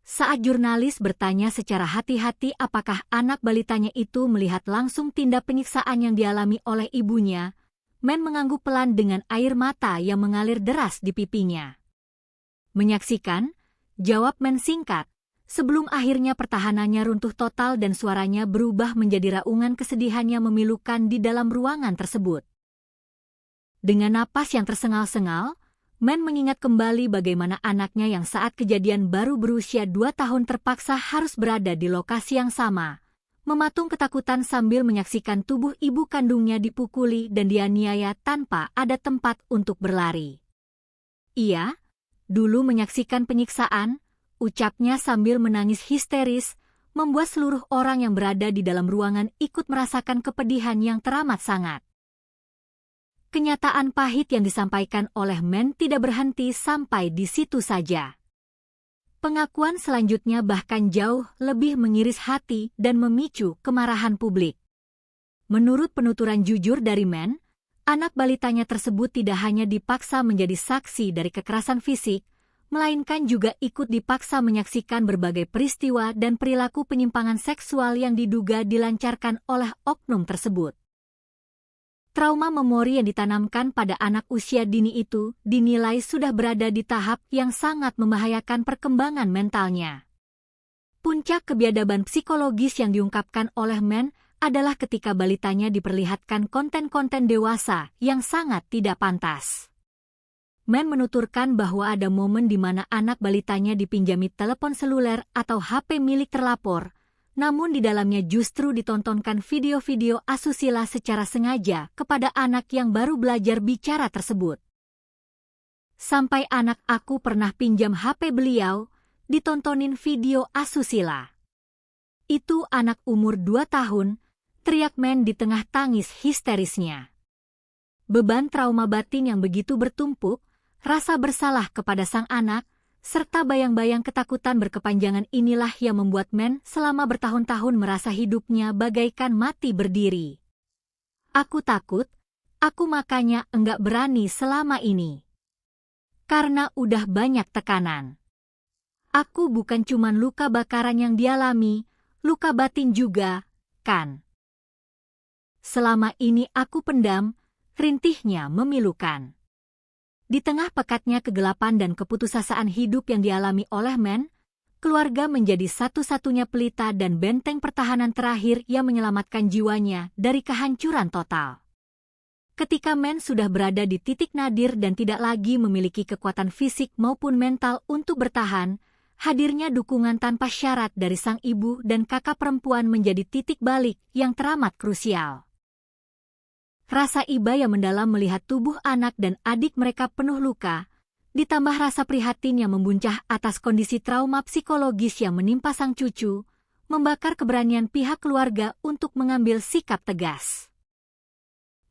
Saat jurnalis bertanya secara hati-hati apakah anak balitanya itu melihat langsung tindak penyiksaan yang dialami oleh ibunya, Men mengangguk pelan dengan air mata yang mengalir deras di pipinya. Menyaksikan, jawab Men singkat, sebelum akhirnya pertahanannya runtuh total dan suaranya berubah menjadi raungan kesedihan yang memilukan di dalam ruangan tersebut. Dengan napas yang tersengal-sengal, Men mengingat kembali bagaimana anaknya yang saat kejadian baru berusia 2 tahun terpaksa harus berada di lokasi yang sama, mematung ketakutan sambil menyaksikan tubuh ibu kandungnya dipukuli dan dianiaya tanpa ada tempat untuk berlari. Ia, dulu menyaksikan penyiksaan, ucapnya sambil menangis histeris, membuat seluruh orang yang berada di dalam ruangan ikut merasakan kepedihan yang teramat sangat. Kenyataan pahit yang disampaikan oleh Men tidak berhenti sampai di situ saja. Pengakuan selanjutnya bahkan jauh lebih mengiris hati dan memicu kemarahan publik. Menurut penuturan jujur dari Men, anak balitanya tersebut tidak hanya dipaksa menjadi saksi dari kekerasan fisik, melainkan juga ikut dipaksa menyaksikan berbagai peristiwa dan perilaku penyimpangan seksual yang diduga dilancarkan oleh oknum tersebut. Trauma memori yang ditanamkan pada anak usia dini itu dinilai sudah berada di tahap yang sangat membahayakan perkembangan mentalnya. Puncak kebiadaban psikologis yang diungkapkan oleh Men adalah ketika balitanya diperlihatkan konten-konten dewasa yang sangat tidak pantas. Men menuturkan bahwa ada momen di mana anak balitanya dipinjami telepon seluler atau HP milik terlapor, namun di dalamnya justru ditontonkan video-video asusila secara sengaja kepada anak yang baru belajar bicara tersebut. Sampai anak aku pernah pinjam HP beliau, ditontonin video asusila. Itu anak umur 2 tahun, teriak Men di tengah tangis histerisnya. Beban trauma batin yang begitu bertumpuk, rasa bersalah kepada sang anak, serta bayang-bayang ketakutan berkepanjangan inilah yang membuat Men selama bertahun-tahun merasa hidupnya bagaikan mati berdiri. Aku takut, aku makanya enggak berani selama ini. Karena udah banyak tekanan. Aku bukan cuman luka bakaran yang dialami, luka batin juga, kan? Selama ini aku pendam, rintihnya memilukan. Di tengah pekatnya kegelapan dan keputusasaan hidup yang dialami oleh Men, keluarga menjadi satu-satunya pelita dan benteng pertahanan terakhir yang menyelamatkan jiwanya dari kehancuran total. Ketika Men sudah berada di titik nadir dan tidak lagi memiliki kekuatan fisik maupun mental untuk bertahan, hadirnya dukungan tanpa syarat dari sang ibu dan kakak perempuan menjadi titik balik yang teramat krusial. Rasa iba yang mendalam melihat tubuh anak dan adik mereka penuh luka, ditambah rasa prihatin yang membuncah atas kondisi trauma psikologis yang menimpa sang cucu, membakar keberanian pihak keluarga untuk mengambil sikap tegas.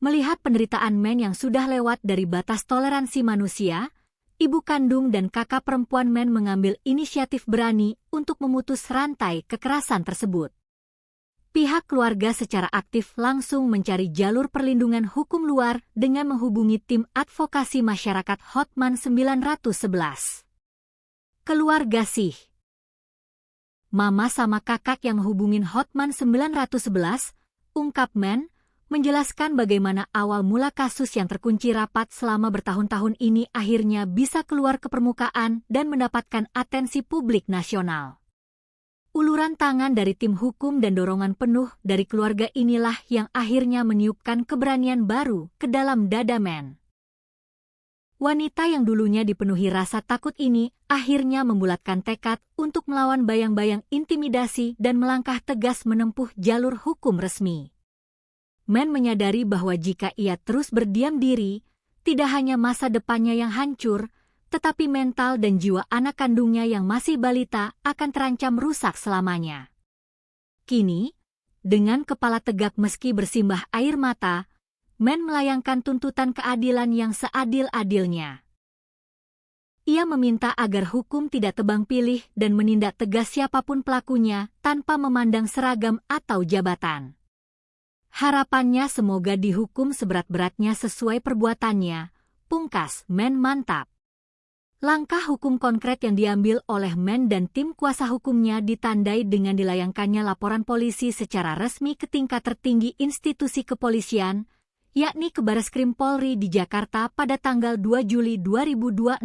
Melihat penderitaan Men yang sudah lewat dari batas toleransi manusia, ibu kandung dan kakak perempuan Men mengambil inisiatif berani untuk memutus rantai kekerasan tersebut. Pihak keluarga secara aktif langsung mencari jalur perlindungan hukum luar dengan menghubungi tim advokasi masyarakat Hotman 911. Keluarga sih. Mama sama kakak yang hubungin Hotman 911, ungkap Men, menjelaskan bagaimana awal mula kasus yang terkunci rapat selama bertahun-tahun ini akhirnya bisa keluar ke permukaan dan mendapatkan atensi publik nasional. Uluran tangan dari tim hukum dan dorongan penuh dari keluarga inilah yang akhirnya meniupkan keberanian baru ke dalam dada Men. Wanita yang dulunya dipenuhi rasa takut ini akhirnya membulatkan tekad untuk melawan bayang-bayang intimidasi dan melangkah tegas menempuh jalur hukum resmi. Men menyadari bahwa jika ia terus berdiam diri, tidak hanya masa depannya yang hancur, tetapi mental dan jiwa anak kandungnya yang masih balita akan terancam rusak selamanya. Kini, dengan kepala tegak meski bersimbah air mata, Men melayangkan tuntutan keadilan yang seadil-adilnya. Ia meminta agar hukum tidak tebang pilih dan menindak tegas siapapun pelakunya tanpa memandang seragam atau jabatan. Harapannya semoga dihukum seberat-beratnya sesuai perbuatannya, pungkas Men mantap. Langkah hukum konkret yang diambil oleh Men dan tim kuasa hukumnya ditandai dengan dilayangkannya laporan polisi secara resmi ke tingkat tertinggi institusi kepolisian, yakni ke Bareskrim Polri di Jakarta pada tanggal 2 Juli 2026.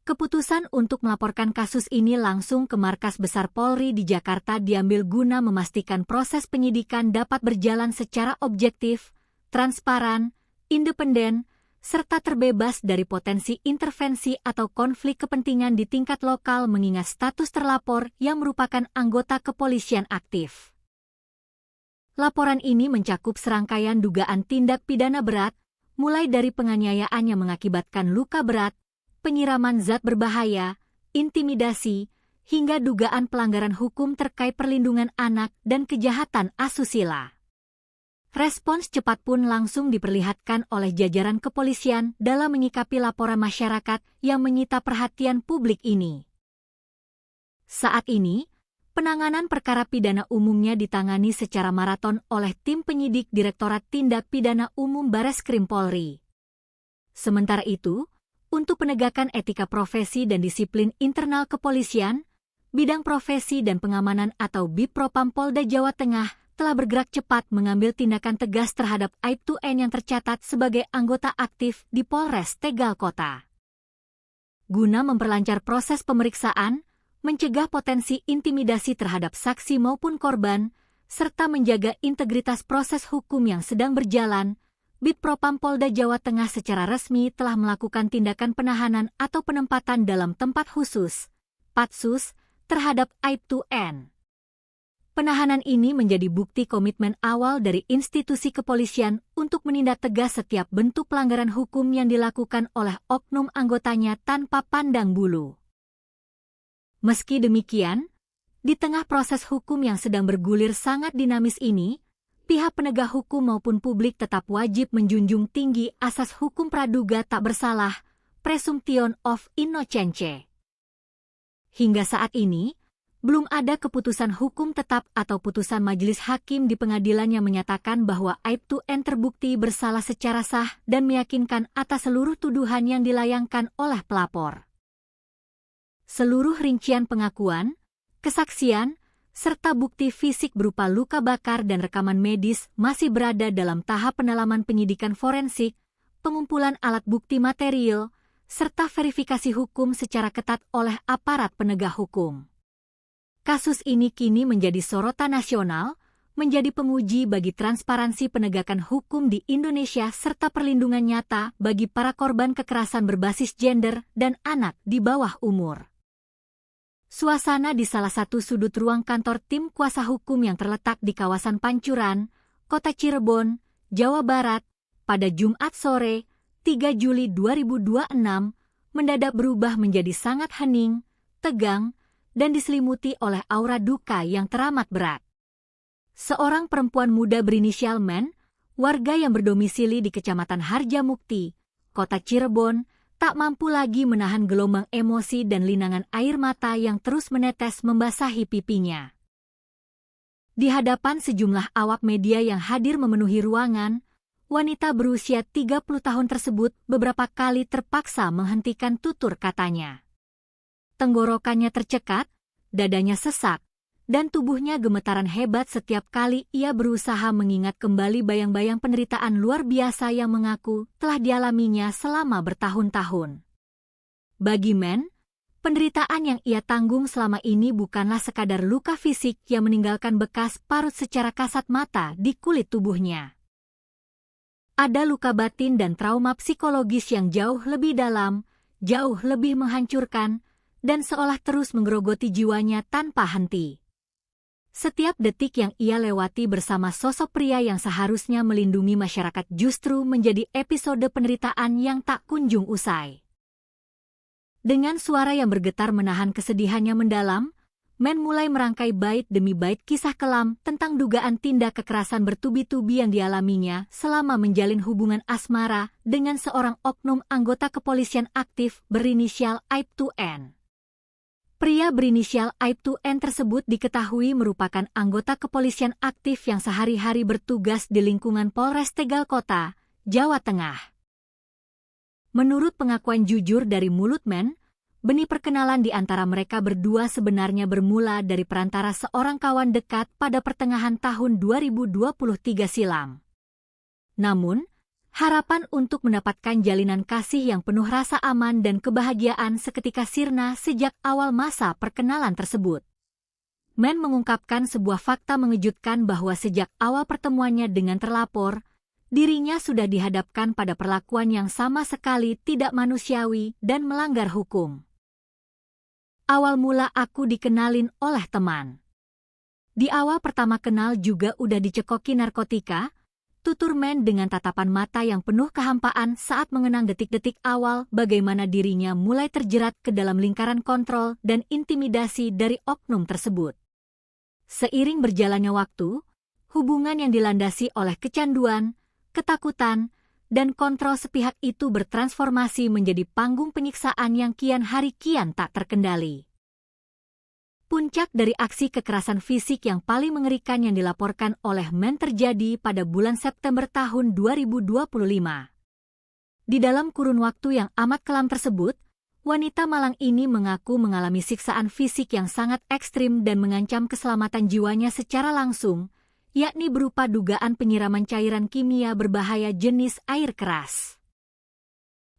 Keputusan untuk melaporkan kasus ini langsung ke Markas Besar Polri di Jakarta diambil guna memastikan proses penyidikan dapat berjalan secara objektif, transparan, independen, serta terbebas dari potensi intervensi atau konflik kepentingan di tingkat lokal mengingat status terlapor yang merupakan anggota kepolisian aktif. Laporan ini mencakup serangkaian dugaan tindak pidana berat, mulai dari penganiayaan yang mengakibatkan luka berat, penyiraman zat berbahaya, intimidasi, hingga dugaan pelanggaran hukum terkait perlindungan anak dan kejahatan asusila. Respons cepat pun langsung diperlihatkan oleh jajaran kepolisian dalam menyikapi laporan masyarakat yang menyita perhatian publik ini. Saat ini, penanganan perkara pidana umumnya ditangani secara maraton oleh tim penyidik Direktorat Tindak Pidana Umum Bareskrim Polri. Sementara itu, untuk penegakan etika profesi dan disiplin internal kepolisian, Bidang Profesi dan Pengamanan atau Bipropam Polda Jawa Tengah telah bergerak cepat mengambil tindakan tegas terhadap Aibtu N yang tercatat sebagai anggota aktif di Polres Tegal Kota. Guna memperlancar proses pemeriksaan, mencegah potensi intimidasi terhadap saksi maupun korban, serta menjaga integritas proses hukum yang sedang berjalan, Bipropam Polda Jawa Tengah secara resmi telah melakukan tindakan penahanan atau penempatan dalam tempat khusus, Patsus, terhadap Aibtu N. Penahanan ini menjadi bukti komitmen awal dari institusi kepolisian untuk menindak tegas setiap bentuk pelanggaran hukum yang dilakukan oleh oknum anggotanya tanpa pandang bulu. Meski demikian, di tengah proses hukum yang sedang bergulir sangat dinamis ini, pihak penegak hukum maupun publik tetap wajib menjunjung tinggi asas hukum praduga tak bersalah, presumption of innocence. Hingga saat ini, belum ada keputusan hukum tetap atau putusan majelis hakim di pengadilan yang menyatakan bahwa Aibtu N terbukti bersalah secara sah dan meyakinkan atas seluruh tuduhan yang dilayangkan oleh pelapor. Seluruh rincian pengakuan, kesaksian, serta bukti fisik berupa luka bakar dan rekaman medis masih berada dalam tahap pendalaman penyidikan forensik, pengumpulan alat bukti material, serta verifikasi hukum secara ketat oleh aparat penegak hukum. Kasus ini kini menjadi sorotan nasional, menjadi penguji bagi transparansi penegakan hukum di Indonesia serta perlindungan nyata bagi para korban kekerasan berbasis gender dan anak di bawah umur. Suasana di salah satu sudut ruang kantor tim kuasa hukum yang terletak di kawasan Pancuran, Kota Cirebon, Jawa Barat, pada Jumat sore, 3 Juli 2026, mendadak berubah menjadi sangat hening, tegang, dan diselimuti oleh aura duka yang teramat berat. Seorang perempuan muda berinisial Men, warga yang berdomisili di Kecamatan Harjamukti, Kota Cirebon, tak mampu lagi menahan gelombang emosi dan linangan air mata yang terus menetes membasahi pipinya. Di hadapan sejumlah awak media yang hadir memenuhi ruangan, wanita berusia 30 tahun tersebut beberapa kali terpaksa menghentikan tutur katanya. Tenggorokannya tercekat, dadanya sesak, dan tubuhnya gemetaran hebat setiap kali ia berusaha mengingat kembali bayang-bayang penderitaan luar biasa yang mengaku telah dialaminya selama bertahun-tahun. Bagi Men, penderitaan yang ia tanggung selama ini bukanlah sekadar luka fisik yang meninggalkan bekas parut secara kasat mata di kulit tubuhnya. Ada luka batin dan trauma psikologis yang jauh lebih dalam, jauh lebih menghancurkan, dan seolah terus menggerogoti jiwanya tanpa henti. Setiap detik yang ia lewati bersama sosok pria yang seharusnya melindungi masyarakat justru menjadi episode penderitaan yang tak kunjung usai. Dengan suara yang bergetar menahan kesedihannya mendalam, Men mulai merangkai bait demi bait kisah kelam tentang dugaan tindak kekerasan bertubi-tubi yang dialaminya selama menjalin hubungan asmara dengan seorang oknum anggota kepolisian aktif berinisial Aibtu N. Pria berinisial Aibtu N tersebut diketahui merupakan anggota kepolisian aktif yang sehari-hari bertugas di lingkungan Polres Tegal Kota, Jawa Tengah. Menurut pengakuan jujur dari mulut Men, benih perkenalan di antara mereka berdua sebenarnya bermula dari perantara seorang kawan dekat pada pertengahan tahun 2023 silam. Namun, harapan untuk mendapatkan jalinan kasih yang penuh rasa aman dan kebahagiaan seketika sirna sejak awal masa perkenalan tersebut. Men mengungkapkan sebuah fakta mengejutkan bahwa sejak awal pertemuannya dengan terlapor, dirinya sudah dihadapkan pada perlakuan yang sama sekali tidak manusiawi dan melanggar hukum. Awal mula aku dikenalin oleh teman. Di awal pertama kenal juga udah dicekoki narkotika, tutur Men dengan tatapan mata yang penuh kehampaan saat mengenang detik-detik awal bagaimana dirinya mulai terjerat ke dalam lingkaran kontrol dan intimidasi dari oknum tersebut. Seiring berjalannya waktu, hubungan yang dilandasi oleh kecanduan, ketakutan, dan kontrol sepihak itu bertransformasi menjadi panggung penyiksaan yang kian hari kian tak terkendali. Puncak dari aksi kekerasan fisik yang paling mengerikan yang dilaporkan oleh Men terjadi pada bulan September tahun 2025. Di dalam kurun waktu yang amat kelam tersebut, wanita Malang ini mengaku mengalami siksaan fisik yang sangat ekstrim dan mengancam keselamatan jiwanya secara langsung, yakni berupa dugaan penyiraman cairan kimia berbahaya jenis air keras.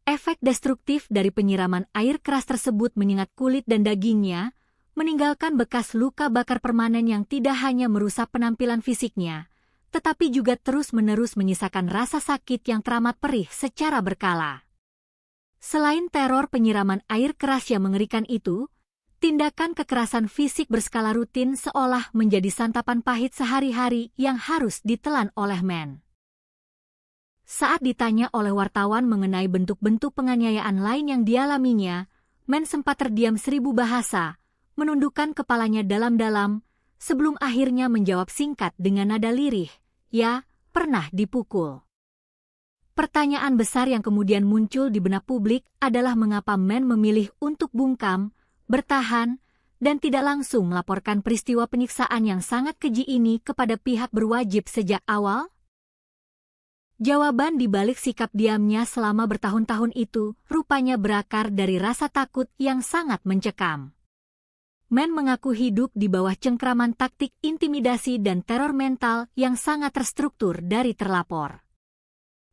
Efek destruktif dari penyiraman air keras tersebut menyengat kulit dan dagingnya, meninggalkan bekas luka bakar permanen yang tidak hanya merusak penampilan fisiknya, tetapi juga terus-menerus menyisakan rasa sakit yang teramat perih secara berkala. Selain teror penyiraman air keras yang mengerikan itu, tindakan kekerasan fisik berskala rutin seolah menjadi santapan pahit sehari-hari yang harus ditelan oleh Men. Saat ditanya oleh wartawan mengenai bentuk-bentuk penganiayaan lain yang dialaminya, Men sempat terdiam 1000 bahasa, menundukkan kepalanya dalam-dalam, sebelum akhirnya menjawab singkat dengan nada lirih, "Ya, pernah dipukul." Pertanyaan besar yang kemudian muncul di benak publik adalah mengapa Men memilih untuk bungkam, bertahan, dan tidak langsung melaporkan peristiwa penyiksaan yang sangat keji ini kepada pihak berwajib sejak awal? Jawaban di balik sikap diamnya selama bertahun-tahun itu rupanya berakar dari rasa takut yang sangat mencekam. Men mengaku hidup di bawah cengkraman taktik intimidasi dan teror mental yang sangat terstruktur dari terlapor.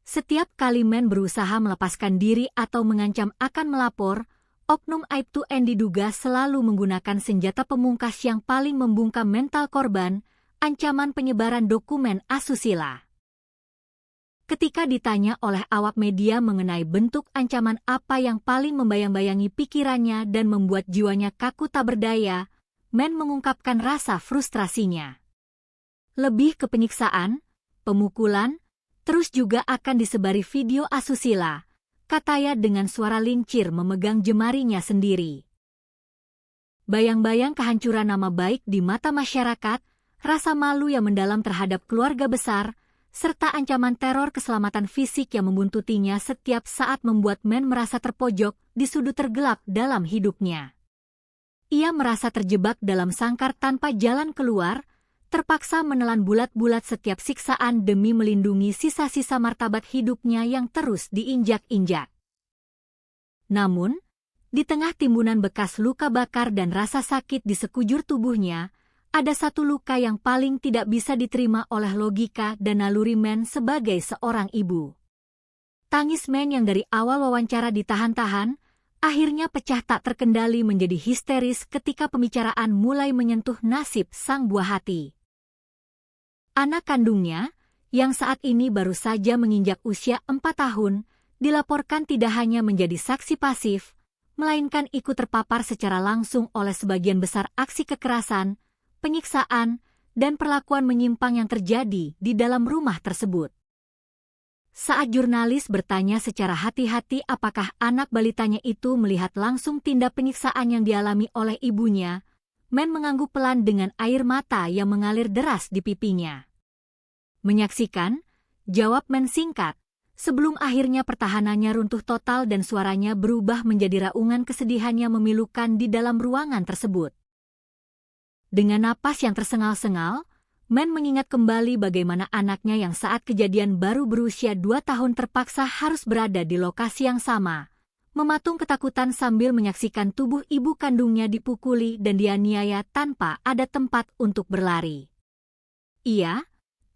Setiap kali Men berusaha melepaskan diri atau mengancam akan melapor, oknum aibtu N diduga selalu menggunakan senjata pemungkas yang paling membungkam mental korban, ancaman penyebaran dokumen asusila. Ketika ditanya oleh awak media mengenai bentuk ancaman apa yang paling membayang-bayangi pikirannya dan membuat jiwanya kaku tak berdaya, Men mengungkapkan rasa frustrasinya. Lebih ke penyiksaan, pemukulan, terus juga akan disebari video asusila, katanya dengan suara lincir memegang jemarinya sendiri. Bayang-bayang kehancuran nama baik di mata masyarakat, rasa malu yang mendalam terhadap keluarga besar, serta ancaman teror keselamatan fisik yang membuntutinya setiap saat membuat Men merasa terpojok di sudut tergelap dalam hidupnya. Ia merasa terjebak dalam sangkar tanpa jalan keluar, terpaksa menelan bulat-bulat setiap siksaan demi melindungi sisa-sisa martabat hidupnya yang terus diinjak-injak. Namun, di tengah timbunan bekas luka bakar dan rasa sakit di sekujur tubuhnya, ada satu luka yang paling tidak bisa diterima oleh logika dan naluri Men sebagai seorang ibu. Tangis Men yang dari awal wawancara ditahan-tahan, akhirnya pecah tak terkendali menjadi histeris ketika pembicaraan mulai menyentuh nasib sang buah hati. Anak kandungnya, yang saat ini baru saja menginjak usia 4 tahun, dilaporkan tidak hanya menjadi saksi pasif, melainkan ikut terpapar secara langsung oleh sebagian besar aksi kekerasan, penyiksaan, dan perlakuan menyimpang yang terjadi di dalam rumah tersebut. Saat jurnalis bertanya secara hati-hati apakah anak balitanya itu melihat langsung tindak penyiksaan yang dialami oleh ibunya, Men mengangguk pelan dengan air mata yang mengalir deras di pipinya. Menyaksikan, jawab Men singkat, sebelum akhirnya pertahanannya runtuh total dan suaranya berubah menjadi raungan kesedihan yang memilukan di dalam ruangan tersebut. Dengan napas yang tersengal-sengal, Men mengingat kembali bagaimana anaknya yang saat kejadian baru berusia 2 tahun terpaksa harus berada di lokasi yang sama, mematung ketakutan sambil menyaksikan tubuh ibu kandungnya dipukuli dan dianiaya tanpa ada tempat untuk berlari. Ia,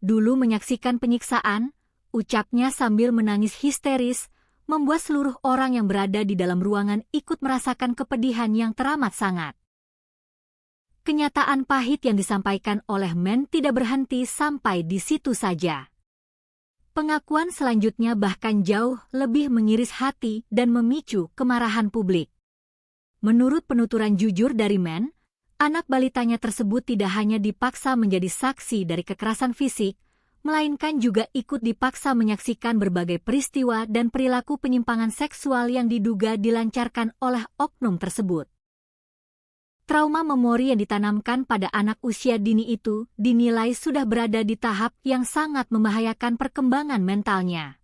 dulu menyaksikan penyiksaan, ucapnya sambil menangis histeris, membuat seluruh orang yang berada di dalam ruangan ikut merasakan kepedihan yang teramat sangat. Kenyataan pahit yang disampaikan oleh Men tidak berhenti sampai di situ saja. Pengakuan selanjutnya bahkan jauh lebih mengiris hati dan memicu kemarahan publik. Menurut penuturan jujur dari Men, anak balitanya tersebut tidak hanya dipaksa menjadi saksi dari kekerasan fisik, melainkan juga ikut dipaksa menyaksikan berbagai peristiwa dan perilaku penyimpangan seksual yang diduga dilancarkan oleh oknum tersebut. Trauma memori yang ditanamkan pada anak usia dini itu dinilai sudah berada di tahap yang sangat membahayakan perkembangan mentalnya.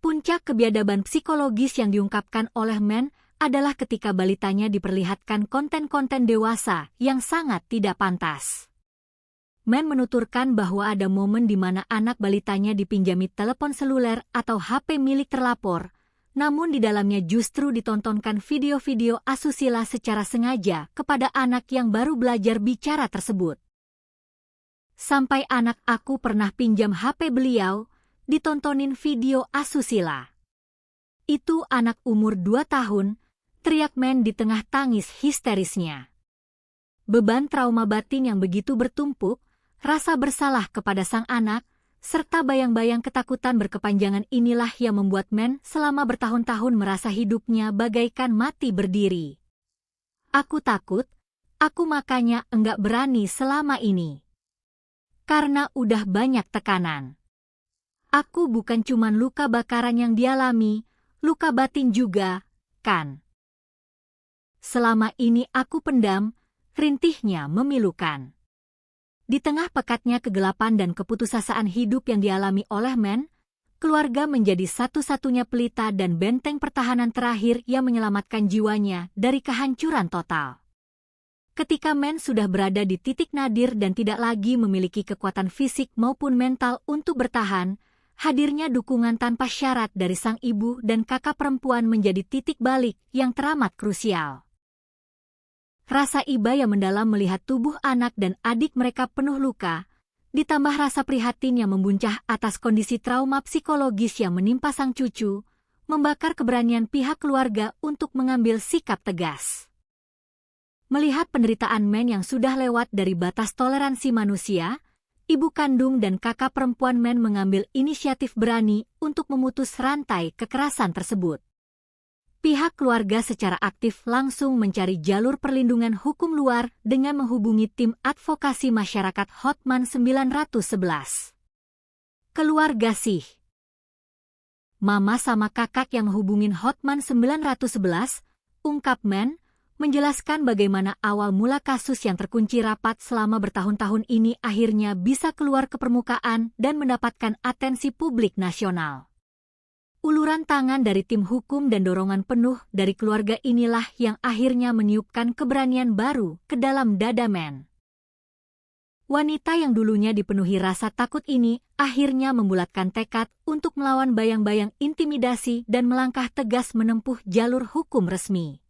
Puncak kebiadaban psikologis yang diungkapkan oleh Men adalah ketika balitanya diperlihatkan konten-konten dewasa yang sangat tidak pantas. Men menuturkan bahwa ada momen di mana anak balitanya dipinjami telepon seluler atau HP milik terlapor, namun di dalamnya justru ditontonkan video-video asusila secara sengaja kepada anak yang baru belajar bicara tersebut. Sampai anak aku pernah pinjam HP beliau, ditontonin video asusila. Itu anak umur 2 tahun, teriak Men di tengah tangis histerisnya. Beban trauma batin yang begitu bertumpuk, rasa bersalah kepada sang anak, serta bayang-bayang ketakutan berkepanjangan inilah yang membuat Men selama bertahun-tahun merasa hidupnya bagaikan mati berdiri. Aku takut, aku makanya enggak berani selama ini. Karena udah banyak tekanan. Aku bukan cuman luka bakaran yang dialami, luka batin juga, kan. Selama ini aku pendam, rintihnya memilukan. Di tengah pekatnya kegelapan dan keputusasaan hidup yang dialami oleh Men, keluarga menjadi satu-satunya pelita dan benteng pertahanan terakhir yang menyelamatkan jiwanya dari kehancuran total. Ketika Men sudah berada di titik nadir dan tidak lagi memiliki kekuatan fisik maupun mental untuk bertahan, hadirnya dukungan tanpa syarat dari sang ibu dan kakak perempuan menjadi titik balik yang teramat krusial. Rasa iba yang mendalam melihat tubuh anak dan adik mereka penuh luka, ditambah rasa prihatin yang membuncah atas kondisi trauma psikologis yang menimpa sang cucu, membakar keberanian pihak keluarga untuk mengambil sikap tegas. Melihat penderitaan Men yang sudah lewat dari batas toleransi manusia, ibu kandung dan kakak perempuan Men mengambil inisiatif berani untuk memutus rantai kekerasan tersebut. Pihak keluarga secara aktif langsung mencari jalur perlindungan hukum luar dengan menghubungi tim advokasi masyarakat Hotman 911. Keluarga sih. Mama sama kakak yang hubungin Hotman 911, ungkap Men, menjelaskan bagaimana awal mula kasus yang terkunci rapat selama bertahun-tahun ini akhirnya bisa keluar ke permukaan dan mendapatkan atensi publik nasional. Uluran tangan dari tim hukum dan dorongan penuh dari keluarga inilah yang akhirnya meniupkan keberanian baru ke dalam dada Men. Wanita yang dulunya dipenuhi rasa takut ini akhirnya membulatkan tekad untuk melawan bayang-bayang intimidasi dan melangkah tegas menempuh jalur hukum resmi.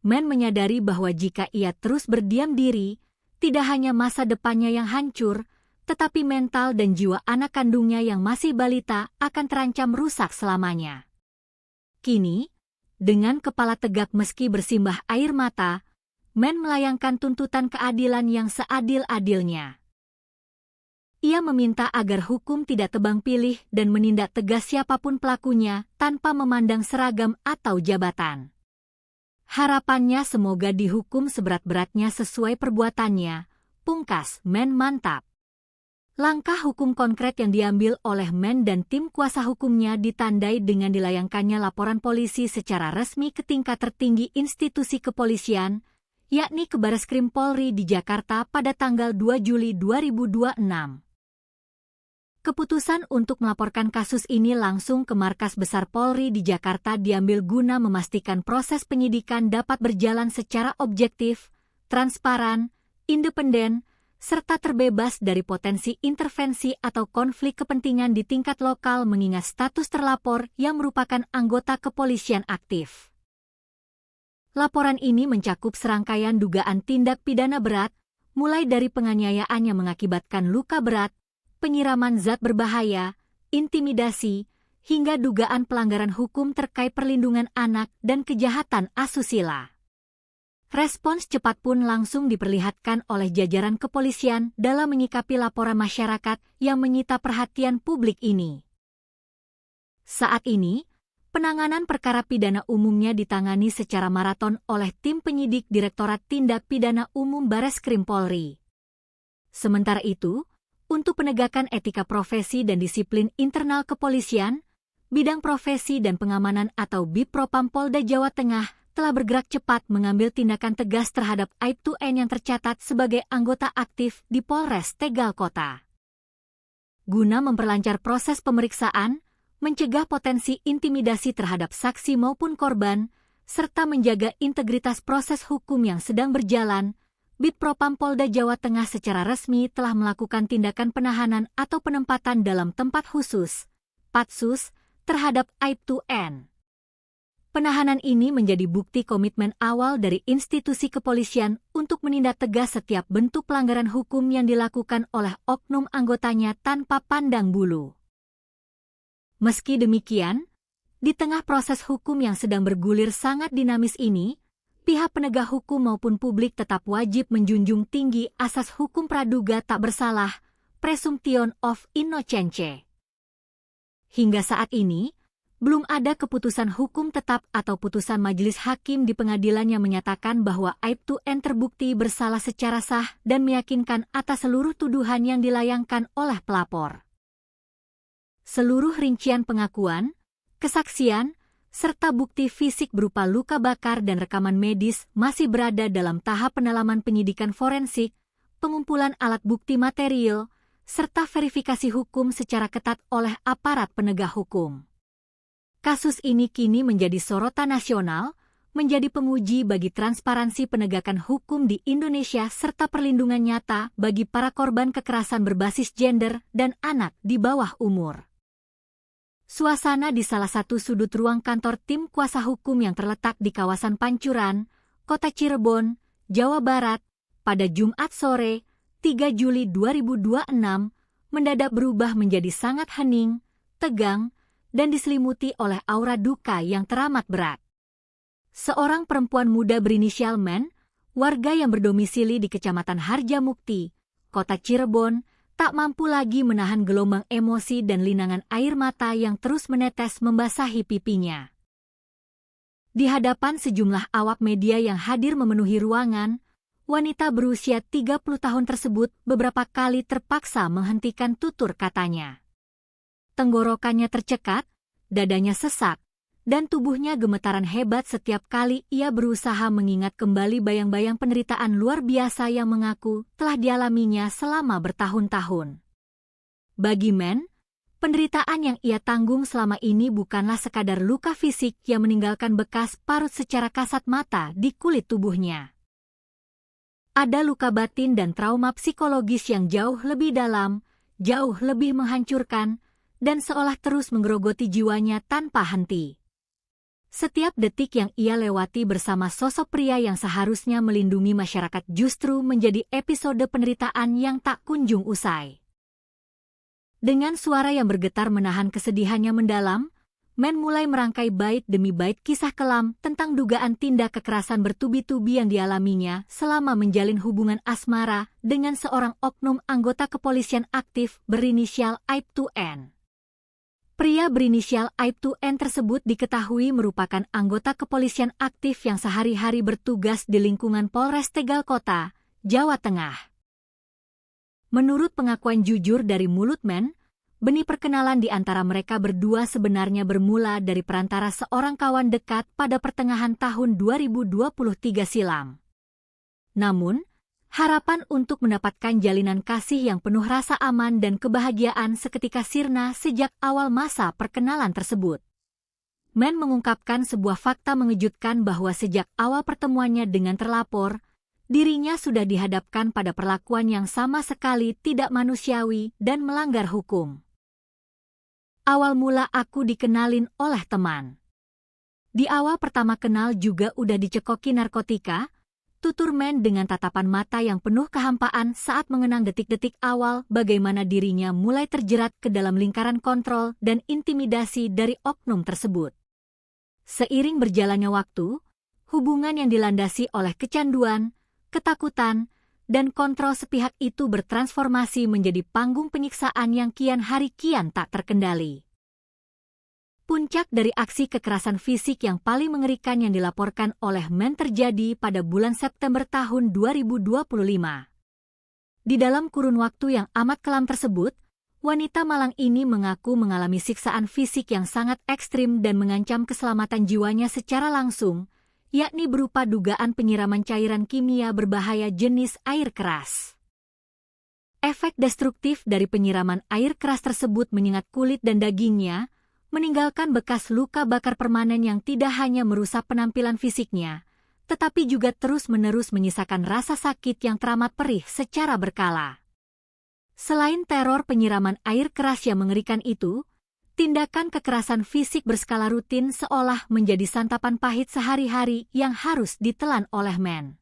Men menyadari bahwa jika ia terus berdiam diri, tidak hanya masa depannya yang hancur, tetapi mental dan jiwa anak kandungnya yang masih balita akan terancam rusak selamanya. Kini, dengan kepala tegak meski bersimbah air mata, Men melayangkan tuntutan keadilan yang seadil-adilnya. Ia meminta agar hukum tidak tebang pilih dan menindak tegas siapapun pelakunya tanpa memandang seragam atau jabatan. Harapannya semoga dihukum seberat-beratnya sesuai perbuatannya, pungkas Men mantap. Langkah hukum konkret yang diambil oleh Men dan tim kuasa hukumnya ditandai dengan dilayangkannya laporan polisi secara resmi ke tingkat tertinggi institusi kepolisian, yakni ke Bareskrim Polri di Jakarta pada tanggal 2 Juli 2026. Keputusan untuk melaporkan kasus ini langsung ke Markas Besar Polri di Jakarta diambil guna memastikan proses penyidikan dapat berjalan secara objektif, transparan, independen, serta terbebas dari potensi intervensi atau konflik kepentingan di tingkat lokal mengingat status terlapor yang merupakan anggota kepolisian aktif. Laporan ini mencakup serangkaian dugaan tindak pidana berat, mulai dari penganiayaan yang mengakibatkan luka berat, penyiraman zat berbahaya, intimidasi, hingga dugaan pelanggaran hukum terkait perlindungan anak dan kejahatan asusila. Respons cepat pun langsung diperlihatkan oleh jajaran kepolisian dalam menyikapi laporan masyarakat yang menyita perhatian publik ini. Saat ini, penanganan perkara pidana umumnya ditangani secara maraton oleh tim penyidik Direktorat Tindak Pidana Umum Bareskrim Polri. Sementara itu, untuk penegakan etika profesi dan disiplin internal kepolisian, Bidang Profesi dan Pengamanan atau Bipropam Polda Jawa Tengah telah bergerak cepat mengambil tindakan tegas terhadap Aibtu N yang tercatat sebagai anggota aktif di Polres Tegal Kota. Guna memperlancar proses pemeriksaan, mencegah potensi intimidasi terhadap saksi maupun korban, serta menjaga integritas proses hukum yang sedang berjalan, Bipropam Polda Jawa Tengah secara resmi telah melakukan tindakan penahanan atau penempatan dalam tempat khusus, Patsus, terhadap Aibtu N. Penahanan ini menjadi bukti komitmen awal dari institusi kepolisian untuk menindak tegas setiap bentuk pelanggaran hukum yang dilakukan oleh oknum anggotanya tanpa pandang bulu. Meski demikian, di tengah proses hukum yang sedang bergulir sangat dinamis ini, pihak penegak hukum maupun publik tetap wajib menjunjung tinggi asas hukum praduga tak bersalah, presumption of innocence. Hingga saat ini, belum ada keputusan hukum tetap atau putusan majelis hakim di pengadilan yang menyatakan bahwa Aibtu N terbukti bersalah secara sah dan meyakinkan atas seluruh tuduhan yang dilayangkan oleh pelapor. Seluruh rincian pengakuan, kesaksian, serta bukti fisik berupa luka bakar dan rekaman medis masih berada dalam tahap pendalaman penyidikan forensik, pengumpulan alat bukti material, serta verifikasi hukum secara ketat oleh aparat penegak hukum. Kasus ini kini menjadi sorotan nasional, menjadi penguji bagi transparansi penegakan hukum di Indonesia serta perlindungan nyata bagi para korban kekerasan berbasis gender dan anak di bawah umur. Suasana di salah satu sudut ruang kantor tim kuasa hukum yang terletak di kawasan Pancuran, Kota Cirebon, Jawa Barat, pada Jumat sore, 3 Juli 2026, mendadak berubah menjadi sangat hening, tegang, dan diselimuti oleh aura duka yang teramat berat. Seorang perempuan muda berinisial Men, warga yang berdomisili di Kecamatan Harjamukti, Kota Cirebon, tak mampu lagi menahan gelombang emosi dan linangan air mata yang terus menetes membasahi pipinya. Di hadapan sejumlah awak media yang hadir memenuhi ruangan, wanita berusia 30 tahun tersebut beberapa kali terpaksa menghentikan tutur katanya. Tenggorokannya tercekat, dadanya sesak, dan tubuhnya gemetaran hebat setiap kali ia berusaha mengingat kembali bayang-bayang penderitaan luar biasa yang mengaku telah dialaminya selama bertahun-tahun. Bagi Men, penderitaan yang ia tanggung selama ini bukanlah sekadar luka fisik yang meninggalkan bekas parut secara kasat mata di kulit tubuhnya. Ada luka batin dan trauma psikologis yang jauh lebih dalam, jauh lebih menghancurkan, dan seolah terus menggerogoti jiwanya tanpa henti. Setiap detik yang ia lewati bersama sosok pria yang seharusnya melindungi masyarakat justru menjadi episode penderitaan yang tak kunjung usai. Dengan suara yang bergetar menahan kesedihannya mendalam, Men mulai merangkai bait demi bait kisah kelam tentang dugaan tindak kekerasan bertubi-tubi yang dialaminya selama menjalin hubungan asmara dengan seorang oknum anggota kepolisian aktif berinisial Aibtu N. Pria berinisial Aibtu N tersebut diketahui merupakan anggota kepolisian aktif yang sehari-hari bertugas di lingkungan Polres Tegal Kota, Jawa Tengah. Menurut pengakuan jujur dari mulut Men, benih perkenalan di antara mereka berdua sebenarnya bermula dari perantara seorang kawan dekat pada pertengahan tahun 2023 silam. Namun, harapan untuk mendapatkan jalinan kasih yang penuh rasa aman dan kebahagiaan seketika sirna sejak awal masa perkenalan tersebut. Men mengungkapkan sebuah fakta mengejutkan bahwa sejak awal pertemuannya dengan terlapor, dirinya sudah dihadapkan pada perlakuan yang sama sekali tidak manusiawi dan melanggar hukum. Awal mula aku dikenalin oleh teman. Di awal pertama kenal juga udah dicekoki narkotika, tutur Men dengan tatapan mata yang penuh kehampaan saat mengenang detik-detik awal bagaimana dirinya mulai terjerat ke dalam lingkaran kontrol dan intimidasi dari oknum tersebut. Seiring berjalannya waktu, hubungan yang dilandasi oleh kecanduan, ketakutan, dan kontrol sepihak itu bertransformasi menjadi panggung penyiksaan yang kian hari kian tak terkendali. Puncak dari aksi kekerasan fisik yang paling mengerikan yang dilaporkan oleh Men terjadi pada bulan September tahun 2025. Di dalam kurun waktu yang amat kelam tersebut, wanita Malang ini mengaku mengalami siksaan fisik yang sangat ekstrim dan mengancam keselamatan jiwanya secara langsung, yakni berupa dugaan penyiraman cairan kimia berbahaya jenis air keras. Efek destruktif dari penyiraman air keras tersebut menyengat kulit dan dagingnya, meninggalkan bekas luka bakar permanen yang tidak hanya merusak penampilan fisiknya, tetapi juga terus-menerus menyisakan rasa sakit yang teramat perih secara berkala. Selain teror penyiraman air keras yang mengerikan itu, tindakan kekerasan fisik berskala rutin seolah menjadi santapan pahit sehari-hari yang harus ditelan oleh Men.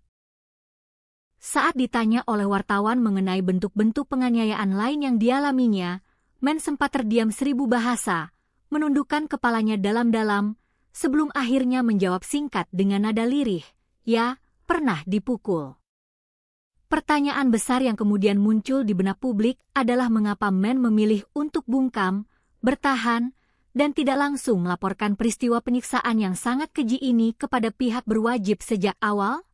Saat ditanya oleh wartawan mengenai bentuk-bentuk penganiayaan lain yang dialaminya, Men sempat terdiam 1000 bahasa, menundukkan kepalanya dalam-dalam, sebelum akhirnya menjawab singkat dengan nada lirih, "Ya, pernah dipukul." Pertanyaan besar yang kemudian muncul di benak publik adalah mengapa Men memilih untuk bungkam, bertahan, dan tidak langsung melaporkan peristiwa penyiksaan yang sangat keji ini kepada pihak berwajib sejak awal?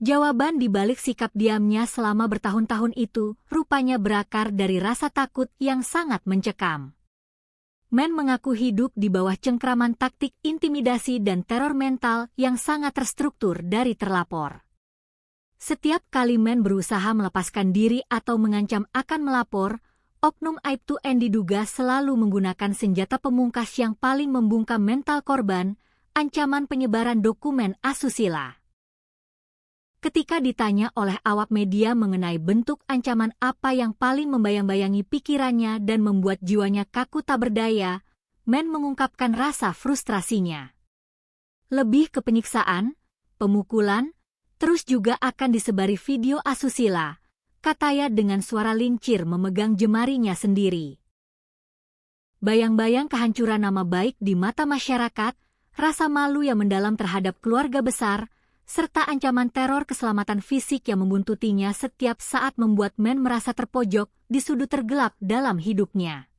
Jawaban di balik sikap diamnya selama bertahun-tahun itu rupanya berakar dari rasa takut yang sangat mencekam. Men mengaku hidup di bawah cengkraman taktik intimidasi dan teror mental yang sangat terstruktur dari terlapor. Setiap kali Men berusaha melepaskan diri atau mengancam akan melapor, oknum Aibtu N diduga selalu menggunakan senjata pemungkas yang paling membungkam mental korban, ancaman penyebaran dokumen asusila. Ketika ditanya oleh awak media mengenai bentuk ancaman apa yang paling membayang-bayangi pikirannya dan membuat jiwanya kaku tak berdaya, Men mengungkapkan rasa frustrasinya. Lebih ke penyiksaan, pemukulan, terus juga akan disebari video asusila, katanya dengan suara lincir memegang jemarinya sendiri. Bayang-bayang kehancuran nama baik di mata masyarakat, rasa malu yang mendalam terhadap keluarga besar, serta ancaman teror keselamatan fisik yang membuntutinya setiap saat membuat Men merasa terpojok di sudut tergelap dalam hidupnya.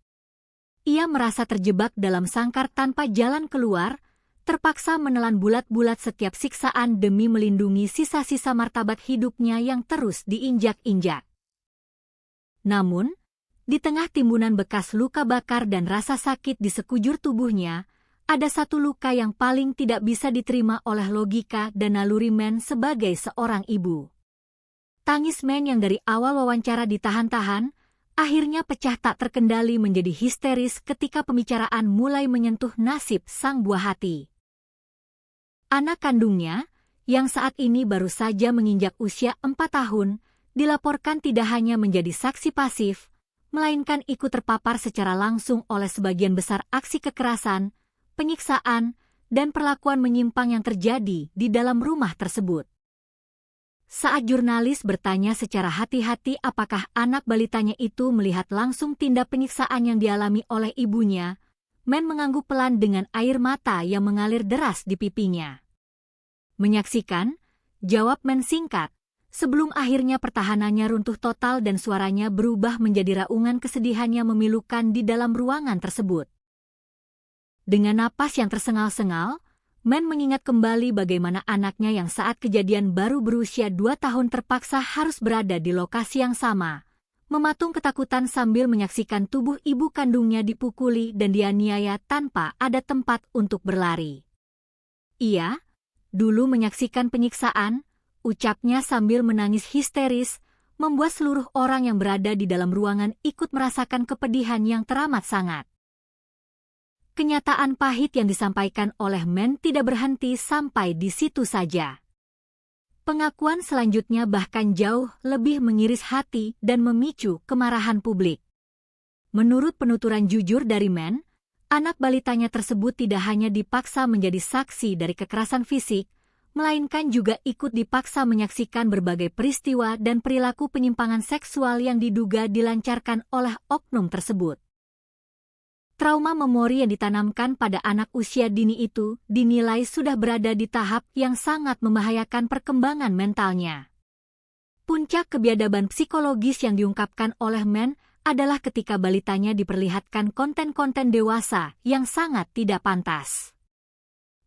Ia merasa terjebak dalam sangkar tanpa jalan keluar, terpaksa menelan bulat-bulat setiap siksaan demi melindungi sisa-sisa martabat hidupnya yang terus diinjak-injak. Namun, di tengah timbunan bekas luka bakar dan rasa sakit di sekujur tubuhnya, ada satu luka yang paling tidak bisa diterima oleh logika dan naluri Men sebagai seorang ibu. Tangis Men yang dari awal wawancara ditahan-tahan, akhirnya pecah tak terkendali menjadi histeris ketika pembicaraan mulai menyentuh nasib sang buah hati. Anak kandungnya, yang saat ini baru saja menginjak usia 4 tahun, dilaporkan tidak hanya menjadi saksi pasif, melainkan ikut terpapar secara langsung oleh sebagian besar aksi kekerasan, penyiksaan, dan perlakuan menyimpang yang terjadi di dalam rumah tersebut. Saat jurnalis bertanya secara hati-hati apakah anak balitanya itu melihat langsung tindak penyiksaan yang dialami oleh ibunya, Men mengangguk pelan dengan air mata yang mengalir deras di pipinya. Menyaksikan, jawab Men singkat, sebelum akhirnya pertahanannya runtuh total dan suaranya berubah menjadi raungan kesedihan yang memilukan di dalam ruangan tersebut. Dengan napas yang tersengal-sengal, Men mengingat kembali bagaimana anaknya yang saat kejadian baru berusia 2 tahun terpaksa harus berada di lokasi yang sama, mematung ketakutan sambil menyaksikan tubuh ibu kandungnya dipukuli dan dianiaya tanpa ada tempat untuk berlari. Ia, dulu menyaksikan penyiksaan, ucapnya sambil menangis histeris, membuat seluruh orang yang berada di dalam ruangan ikut merasakan kepedihan yang teramat sangat. Kenyataan pahit yang disampaikan oleh Men tidak berhenti sampai di situ saja. Pengakuan selanjutnya bahkan jauh lebih mengiris hati dan memicu kemarahan publik. Menurut penuturan jujur dari Men, anak balitanya tersebut tidak hanya dipaksa menjadi saksi dari kekerasan fisik, melainkan juga ikut dipaksa menyaksikan berbagai peristiwa dan perilaku penyimpangan seksual yang diduga dilancarkan oleh oknum tersebut. Trauma memori yang ditanamkan pada anak usia dini itu dinilai sudah berada di tahap yang sangat membahayakan perkembangan mentalnya. Puncak kebiadaban psikologis yang diungkapkan oleh Mann adalah ketika balitanya diperlihatkan konten-konten dewasa yang sangat tidak pantas.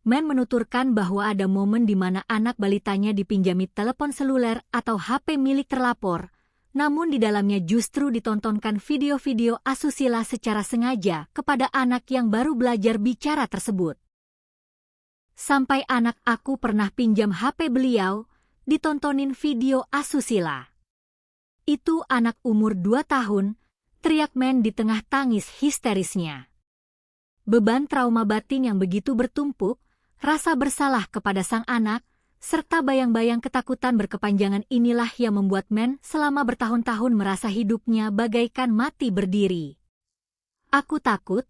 Mann menuturkan bahwa ada momen di mana anak balitanya dipinjami telepon seluler atau HP milik terlapor, namun di dalamnya justru ditontonkan video-video asusila secara sengaja kepada anak yang baru belajar bicara tersebut. Sampai anak aku pernah pinjam HP beliau, ditontonin video asusila. Itu anak umur 2 tahun, teriak Mann di tengah tangis histerisnya. Beban trauma batin yang begitu bertumpuk, rasa bersalah kepada sang anak, serta bayang-bayang ketakutan berkepanjangan inilah yang membuat Mann selama bertahun-tahun merasa hidupnya bagaikan mati berdiri. Aku takut,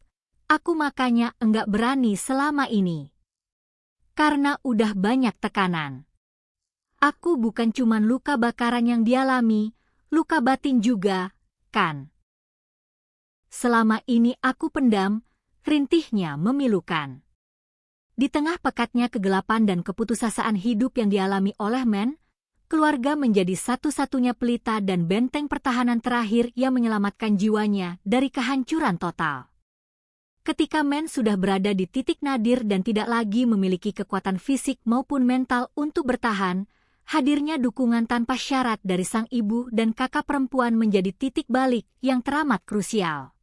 aku makanya enggak berani selama ini. Karena udah banyak tekanan. Aku bukan cuman luka bakaran yang dialami, luka batin juga, kan? Selama ini aku pendam, rintihnya memilukan. Di tengah pekatnya kegelapan dan keputusasaan hidup yang dialami oleh Mann, keluarga menjadi satu-satunya pelita dan benteng pertahanan terakhir yang menyelamatkan jiwanya dari kehancuran total. Ketika Mann sudah berada di titik nadir dan tidak lagi memiliki kekuatan fisik maupun mental untuk bertahan, hadirnya dukungan tanpa syarat dari sang ibu dan kakak perempuan menjadi titik balik yang teramat krusial.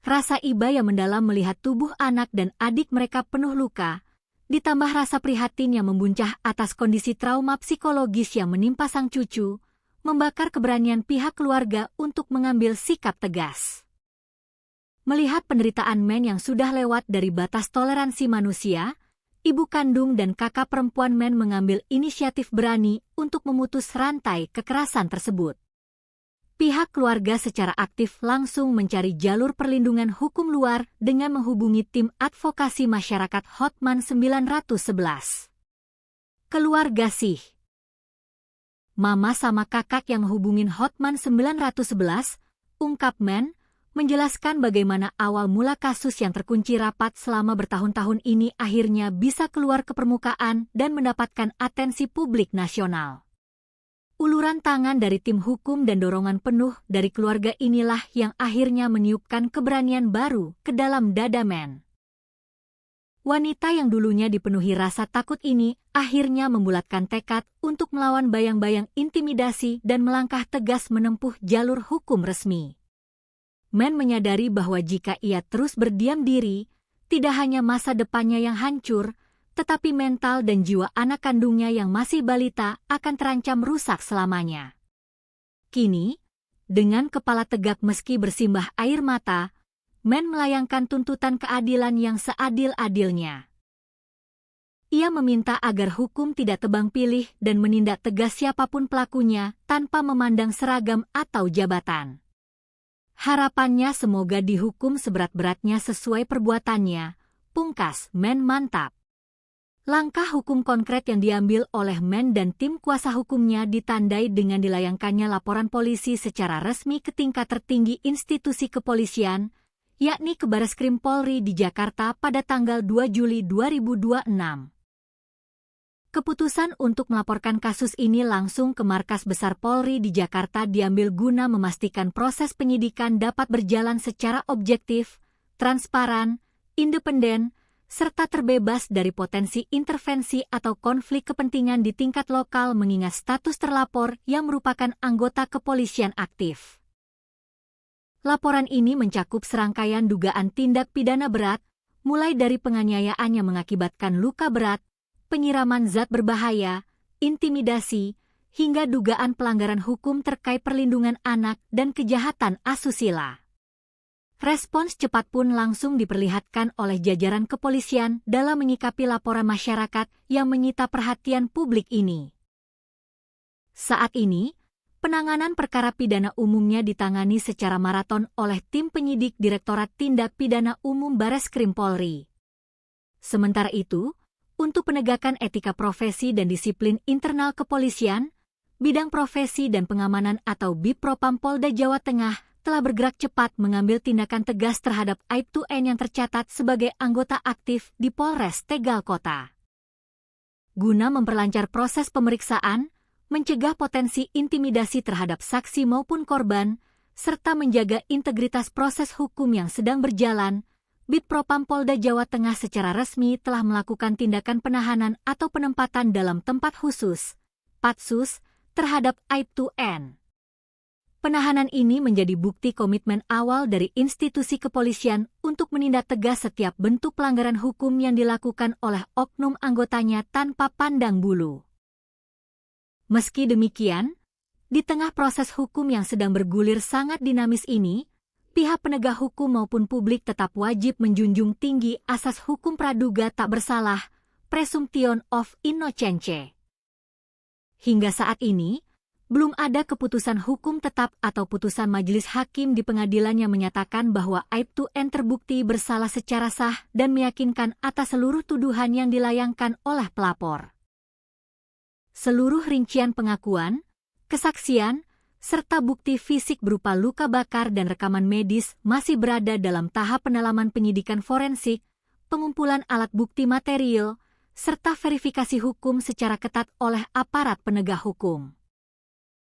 Rasa iba yang mendalam melihat tubuh anak dan adik mereka penuh luka, ditambah rasa prihatin yang membuncah atas kondisi trauma psikologis yang menimpa sang cucu, membakar keberanian pihak keluarga untuk mengambil sikap tegas. Melihat penderitaan Mann yang sudah lewat dari batas toleransi manusia, ibu kandung dan kakak perempuan Mann mengambil inisiatif berani untuk memutus rantai kekerasan tersebut. Pihak keluarga secara aktif langsung mencari jalur perlindungan hukum luar dengan menghubungi tim advokasi masyarakat Hotman 911. Keluarga sih. Mama sama kakak yang hubungin Hotman 911, ungkap Mann, menjelaskan bagaimana awal mula kasus yang terkunci rapat selama bertahun-tahun ini akhirnya bisa keluar ke permukaan dan mendapatkan atensi publik nasional. Uluran tangan dari tim hukum dan dorongan penuh dari keluarga inilah yang akhirnya meniupkan keberanian baru ke dalam dada Mann. Wanita yang dulunya dipenuhi rasa takut ini akhirnya membulatkan tekad untuk melawan bayang-bayang intimidasi dan melangkah tegas menempuh jalur hukum resmi. Mann menyadari bahwa jika ia terus berdiam diri, tidak hanya masa depannya yang hancur, tetapi mental dan jiwa anak kandungnya yang masih balita akan terancam rusak selamanya. Kini, dengan kepala tegak meski bersimbah air mata, Mann melayangkan tuntutan keadilan yang seadil-adilnya. Ia meminta agar hukum tidak tebang pilih dan menindak tegas siapapun pelakunya tanpa memandang seragam atau jabatan. Harapannya semoga dihukum seberat-beratnya sesuai perbuatannya, pungkas Mann mantap. Langkah hukum konkret yang diambil oleh Mann dan tim kuasa hukumnya ditandai dengan dilayangkannya laporan polisi secara resmi ke tingkat tertinggi institusi kepolisian, yakni ke Bareskrim Polri di Jakarta pada tanggal 2 Juli 2026. Keputusan untuk melaporkan kasus ini langsung ke Markas Besar Polri di Jakarta diambil guna memastikan proses penyidikan dapat berjalan secara objektif, transparan, independen, serta terbebas dari potensi intervensi atau konflik kepentingan di tingkat lokal mengingat status terlapor yang merupakan anggota kepolisian aktif. Laporan ini mencakup serangkaian dugaan tindak pidana berat, mulai dari penganiayaan yang mengakibatkan luka berat, penyiraman zat berbahaya, intimidasi, hingga dugaan pelanggaran hukum terkait perlindungan anak dan kejahatan asusila. Respons cepat pun langsung diperlihatkan oleh jajaran kepolisian dalam menyikapi laporan masyarakat yang menyita perhatian publik ini. Saat ini, penanganan perkara pidana umumnya ditangani secara maraton oleh tim penyidik Direktorat Tindak Pidana Umum Bareskrim Polri. Sementara itu, Untuk penegakan etika profesi dan disiplin internal kepolisian, Bidang Profesi dan Pengamanan atau Bipropam Polda Jawa Tengah telah bergerak cepat mengambil tindakan tegas terhadap Aibtu N yang tercatat sebagai anggota aktif di Polres Tegal Kota. Guna memperlancar proses pemeriksaan, mencegah potensi intimidasi terhadap saksi maupun korban, serta menjaga integritas proses hukum yang sedang berjalan, Bipropam Polda Jawa Tengah secara resmi telah melakukan tindakan penahanan atau penempatan dalam tempat khusus, Patsus, terhadap Aibtu N. Penahanan ini menjadi bukti komitmen awal dari institusi kepolisian untuk menindak tegas setiap bentuk pelanggaran hukum yang dilakukan oleh oknum anggotanya tanpa pandang bulu. Meski demikian, di tengah proses hukum yang sedang bergulir sangat dinamis ini, pihak penegak hukum maupun publik tetap wajib menjunjung tinggi asas hukum praduga tak bersalah, presumption of innocence. Hingga saat ini, belum ada keputusan hukum tetap atau putusan majelis hakim di pengadilan yang menyatakan bahwa Aibtu N terbukti bersalah secara sah dan meyakinkan atas seluruh tuduhan yang dilayangkan oleh pelapor. Seluruh rincian pengakuan, kesaksian, serta bukti fisik berupa luka bakar dan rekaman medis masih berada dalam tahap pendalaman penyidikan forensik, pengumpulan alat bukti material, serta verifikasi hukum secara ketat oleh aparat penegak hukum.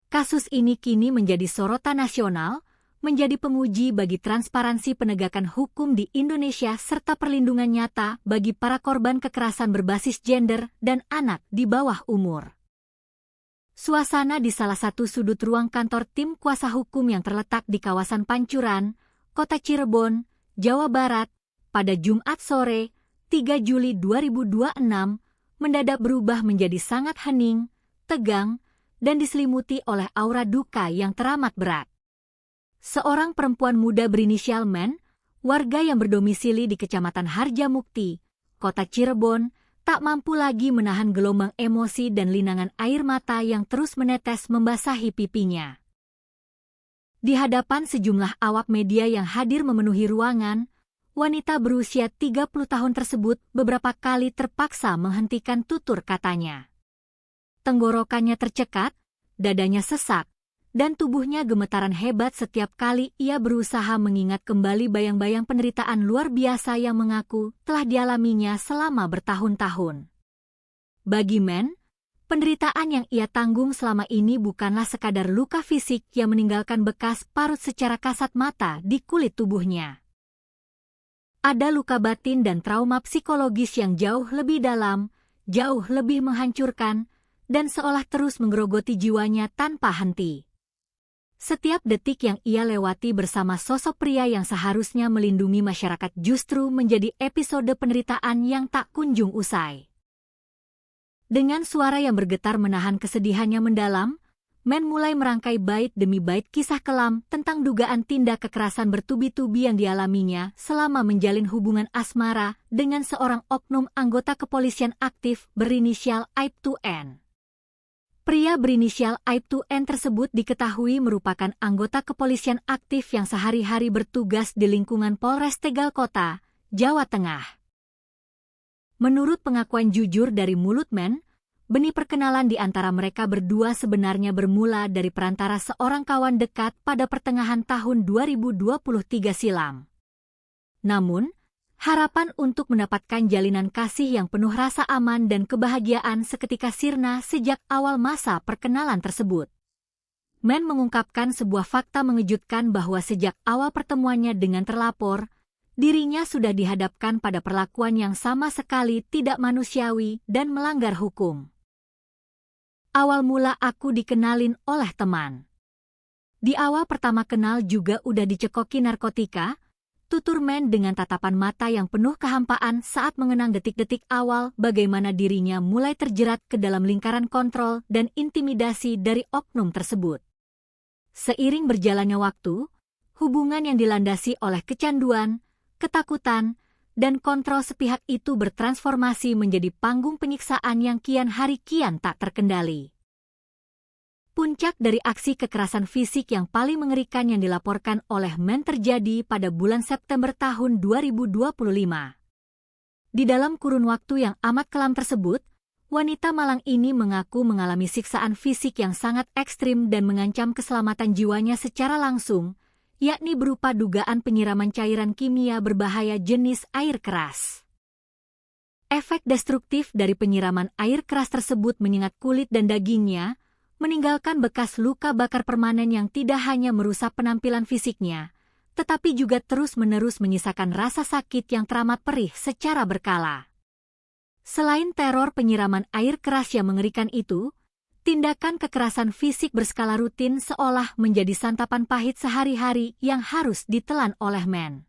Kasus ini kini menjadi sorotan nasional, menjadi penguji bagi transparansi penegakan hukum di Indonesia serta perlindungan nyata bagi para korban kekerasan berbasis gender dan anak di bawah umur. Suasana di salah satu sudut ruang kantor tim kuasa hukum yang terletak di kawasan Pancuran, Kota Cirebon, Jawa Barat, pada Jumat sore, 3 Juli 2026, mendadak berubah menjadi sangat hening, tegang, dan diselimuti oleh aura duka yang teramat berat. Seorang perempuan muda berinisial Men, warga yang berdomisili di Kecamatan Harjamukti, Kota Cirebon, tak mampu lagi menahan gelombang emosi dan linangan air mata yang terus menetes membasahi pipinya. Di hadapan sejumlah awak media yang hadir memenuhi ruangan, wanita berusia 30 tahun tersebut beberapa kali terpaksa menghentikan tutur katanya. Tenggorokannya tercekat, dadanya sesak, dan tubuhnya gemetaran hebat setiap kali ia berusaha mengingat kembali bayang-bayang penderitaan luar biasa yang mengaku telah dialaminya selama bertahun-tahun. Bagi Men, penderitaan yang ia tanggung selama ini bukanlah sekadar luka fisik yang meninggalkan bekas parut secara kasat mata di kulit tubuhnya. Ada luka batin dan trauma psikologis yang jauh lebih dalam, jauh lebih menghancurkan, dan seolah terus menggerogoti jiwanya tanpa henti. Setiap detik yang ia lewati bersama sosok pria yang seharusnya melindungi masyarakat justru menjadi episode penderitaan yang tak kunjung usai. Dengan suara yang bergetar menahan kesedihannya mendalam, Men mulai merangkai bait demi bait kisah kelam tentang dugaan tindak kekerasan bertubi-tubi yang dialaminya selama menjalin hubungan asmara dengan seorang oknum anggota kepolisian aktif berinisial Aibtu N. Pria berinisial Aibtu N tersebut diketahui merupakan anggota kepolisian aktif yang sehari-hari bertugas di lingkungan Polres Tegal Kota, Jawa Tengah. Menurut pengakuan jujur dari mulut Men, benih perkenalan di antara mereka berdua sebenarnya bermula dari perantara seorang kawan dekat pada pertengahan tahun 2023 silam. Namun, harapan untuk mendapatkan jalinan kasih yang penuh rasa aman dan kebahagiaan seketika sirna sejak awal masa perkenalan tersebut. Men mengungkapkan sebuah fakta mengejutkan bahwa sejak awal pertemuannya dengan terlapor, dirinya sudah dihadapkan pada perlakuan yang sama sekali tidak manusiawi dan melanggar hukum. Awal mula aku dikenalin oleh teman. Di awal pertama kenal juga udah dicekoki narkotika, tutur Men dengan tatapan mata yang penuh kehampaan saat mengenang detik-detik awal bagaimana dirinya mulai terjerat ke dalam lingkaran kontrol dan intimidasi dari oknum tersebut. Seiring berjalannya waktu, hubungan yang dilandasi oleh kecanduan, ketakutan, dan kontrol sepihak itu bertransformasi menjadi panggung penyiksaan yang kian hari kian tak terkendali. Puncak dari aksi kekerasan fisik yang paling mengerikan yang dilaporkan oleh Men terjadi pada bulan September tahun 2025. Di dalam kurun waktu yang amat kelam tersebut, wanita malang ini mengaku mengalami siksaan fisik yang sangat ekstrim dan mengancam keselamatan jiwanya secara langsung, yakni berupa dugaan penyiraman cairan kimia berbahaya jenis air keras. Efek destruktif dari penyiraman air keras tersebut menyengat kulit dan dagingnya, meninggalkan bekas luka bakar permanen yang tidak hanya merusak penampilan fisiknya, tetapi juga terus-menerus menyisakan rasa sakit yang teramat perih secara berkala. Selain teror penyiraman air keras yang mengerikan itu, tindakan kekerasan fisik berskala rutin seolah menjadi santapan pahit sehari-hari yang harus ditelan oleh Men.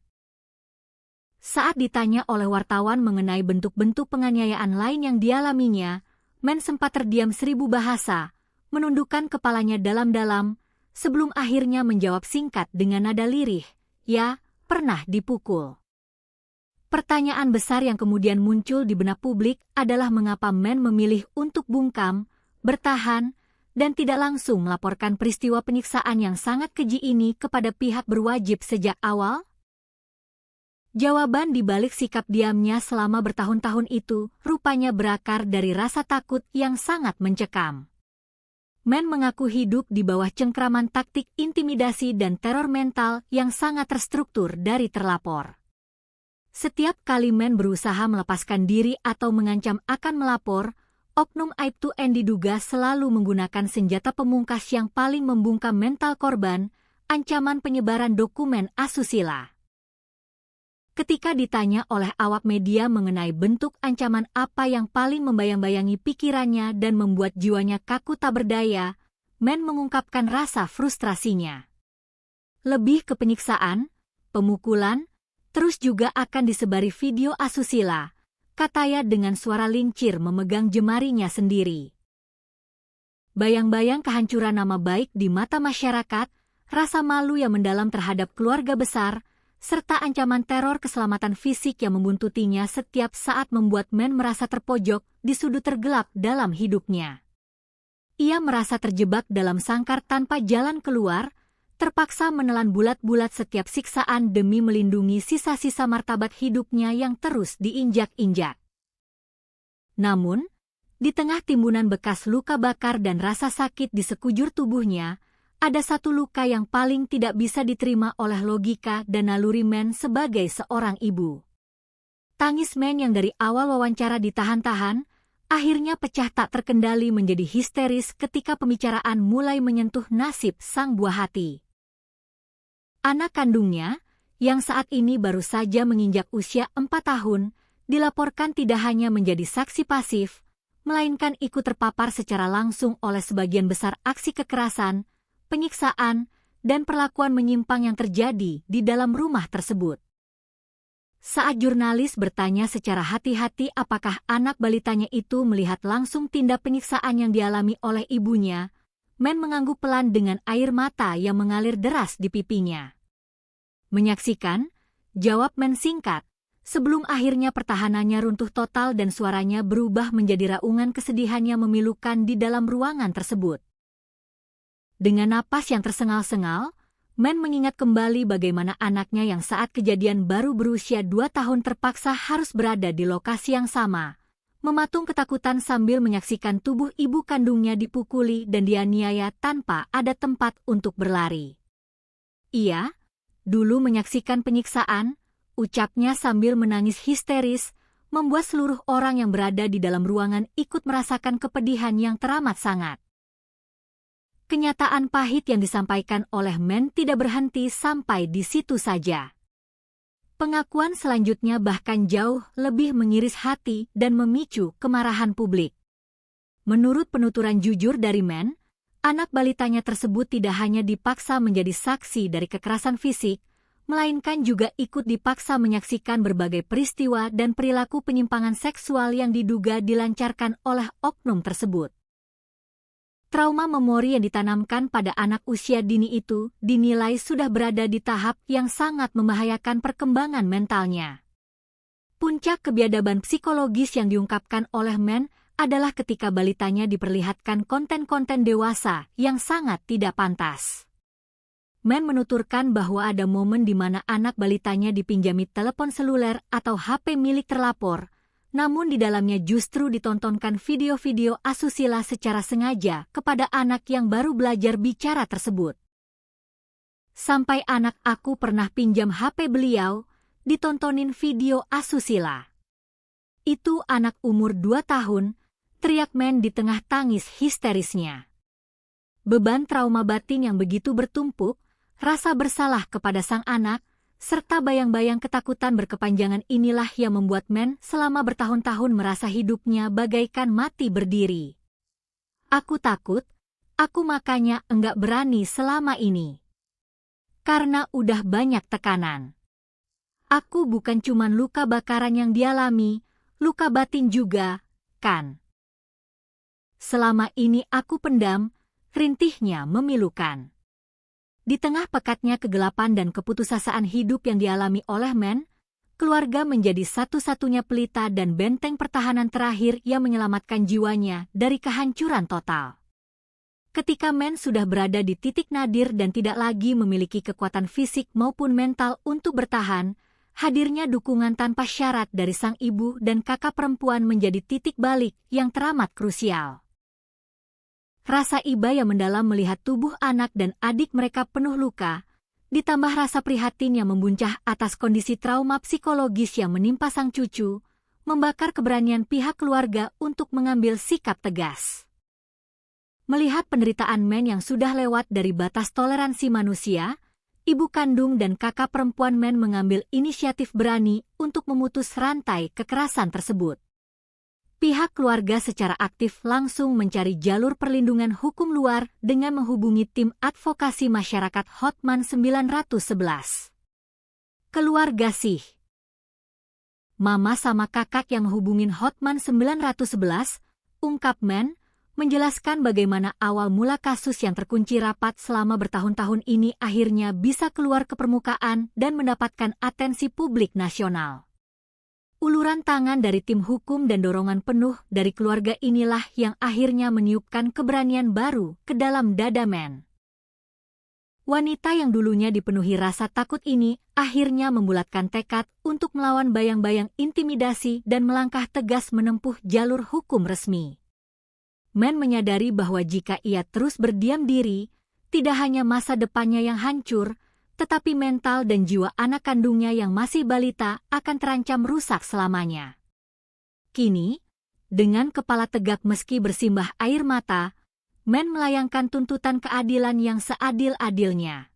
Saat ditanya oleh wartawan mengenai bentuk-bentuk penganiayaan lain yang dialaminya, Men sempat terdiam 1000 bahasa, menundukkan kepalanya dalam-dalam, sebelum akhirnya menjawab singkat dengan nada lirih, "Ya, pernah dipukul." Pertanyaan besar yang kemudian muncul di benak publik adalah mengapa Men memilih untuk bungkam, bertahan, dan tidak langsung melaporkan peristiwa penyiksaan yang sangat keji ini kepada pihak berwajib sejak awal? Jawaban di balik sikap diamnya selama bertahun-tahun itu rupanya berakar dari rasa takut yang sangat mencekam. Men mengaku hidup di bawah cengkraman taktik intimidasi dan teror mental yang sangat terstruktur dari terlapor. Setiap kali Men berusaha melepaskan diri atau mengancam akan melapor, oknum Aib2N diduga selalu menggunakan senjata pemungkas yang paling membungkam mental korban, ancaman penyebaran dokumen asusila. Ketika ditanya oleh awak media mengenai bentuk ancaman apa yang paling membayang-bayangi pikirannya dan membuat jiwanya kaku tak berdaya, Men mengungkapkan rasa frustrasinya. Lebih ke penyiksaan, pemukulan, terus juga akan disebari video asusila, katanya dengan suara lincir memegang jemarinya sendiri. Bayang-bayang kehancuran nama baik di mata masyarakat, rasa malu yang mendalam terhadap keluarga besar, serta ancaman teror keselamatan fisik yang membuntutinya setiap saat membuat Men merasa terpojok di sudut tergelap dalam hidupnya. Ia merasa terjebak dalam sangkar tanpa jalan keluar, terpaksa menelan bulat-bulat setiap siksaan demi melindungi sisa-sisa martabat hidupnya yang terus diinjak-injak. Namun, di tengah timbunan bekas luka bakar dan rasa sakit di sekujur tubuhnya, ada satu luka yang paling tidak bisa diterima oleh logika dan naluri Men sebagai seorang ibu. Tangis Men yang dari awal wawancara ditahan-tahan, akhirnya pecah tak terkendali menjadi histeris ketika pembicaraan mulai menyentuh nasib sang buah hati. Anak kandungnya, yang saat ini baru saja menginjak usia 4 tahun, dilaporkan tidak hanya menjadi saksi pasif, melainkan ikut terpapar secara langsung oleh sebagian besar aksi kekerasan, penyiksaan, dan perlakuan menyimpang yang terjadi di dalam rumah tersebut. Saat jurnalis bertanya secara hati-hati apakah anak balitanya itu melihat langsung tindak penyiksaan yang dialami oleh ibunya, Men mengangguk pelan dengan air mata yang mengalir deras di pipinya. Menyaksikan, jawab Men singkat, sebelum akhirnya pertahanannya runtuh total dan suaranya berubah menjadi raungan kesedihan yang memilukan di dalam ruangan tersebut. Dengan napas yang tersengal-sengal, Men mengingat kembali bagaimana anaknya yang saat kejadian baru berusia 2 tahun terpaksa harus berada di lokasi yang sama, mematung ketakutan sambil menyaksikan tubuh ibu kandungnya dipukuli dan dianiaya tanpa ada tempat untuk berlari. Ia, dulu menyaksikan penyiksaan, ucapnya sambil menangis histeris, membuat seluruh orang yang berada di dalam ruangan ikut merasakan kepedihan yang teramat sangat. Kenyataan pahit yang disampaikan oleh Men tidak berhenti sampai di situ saja. Pengakuan selanjutnya bahkan jauh lebih mengiris hati dan memicu kemarahan publik. Menurut penuturan jujur dari Men, anak balitanya tersebut tidak hanya dipaksa menjadi saksi dari kekerasan fisik, melainkan juga ikut dipaksa menyaksikan berbagai peristiwa dan perilaku penyimpangan seksual yang diduga dilancarkan oleh oknum tersebut. Trauma memori yang ditanamkan pada anak usia dini itu dinilai sudah berada di tahap yang sangat membahayakan perkembangan mentalnya. Puncak kebiadaban psikologis yang diungkapkan oleh Men adalah ketika balitanya diperlihatkan konten-konten dewasa yang sangat tidak pantas. Men menuturkan bahwa ada momen di mana anak balitanya dipinjami telepon seluler atau HP milik terlapor, namun di dalamnya justru ditontonkan video-video asusila secara sengaja kepada anak yang baru belajar bicara tersebut. Sampai anak aku pernah pinjam HP beliau, ditontonin video asusila. Itu anak umur 2 tahun, teriak Men di tengah tangis histerisnya. Beban trauma batin yang begitu bertumpuk, rasa bersalah kepada sang anak, serta bayang-bayang ketakutan berkepanjangan inilah yang membuat Men selama bertahun-tahun merasa hidupnya bagaikan mati berdiri. Aku takut, aku makanya enggak berani selama ini. Karena udah banyak tekanan. Aku bukan cuman luka bakaran yang dialami, luka batin juga, kan? Selama ini aku pendam, rintihnya memilukan. Di tengah pekatnya kegelapan dan keputusasaan hidup yang dialami oleh Men, keluarga menjadi satu-satunya pelita dan benteng pertahanan terakhir yang menyelamatkan jiwanya dari kehancuran total. Ketika Men sudah berada di titik nadir dan tidak lagi memiliki kekuatan fisik maupun mental untuk bertahan, hadirnya dukungan tanpa syarat dari sang ibu dan kakak perempuan menjadi titik balik yang teramat krusial. Rasa iba yang mendalam melihat tubuh anak dan adik mereka penuh luka, ditambah rasa prihatin yang membuncah atas kondisi trauma psikologis yang menimpa sang cucu, membakar keberanian pihak keluarga untuk mengambil sikap tegas. Melihat penderitaan Men yang sudah lewat dari batas toleransi manusia, ibu kandung dan kakak perempuan Men mengambil inisiatif berani untuk memutus rantai kekerasan tersebut. Pihak keluarga secara aktif langsung mencari jalur perlindungan hukum luar dengan menghubungi tim advokasi masyarakat Hotman 911. Keluarga sih. Mama sama kakak yang menghubungin Hotman 911, ungkap Men, menjelaskan bagaimana awal mula kasus yang terkunci rapat selama bertahun-tahun ini akhirnya bisa keluar ke permukaan dan mendapatkan atensi publik nasional. Uluran tangan dari tim hukum dan dorongan penuh dari keluarga inilah yang akhirnya meniupkan keberanian baru ke dalam dada Men. Wanita yang dulunya dipenuhi rasa takut ini akhirnya membulatkan tekad untuk melawan bayang-bayang intimidasi dan melangkah tegas menempuh jalur hukum resmi. Men menyadari bahwa jika ia terus berdiam diri, tidak hanya masa depannya yang hancur, tetapi mental dan jiwa anak kandungnya yang masih balita akan terancam rusak selamanya. Kini, dengan kepala tegak meski bersimbah air mata, Men melayangkan tuntutan keadilan yang seadil-adilnya.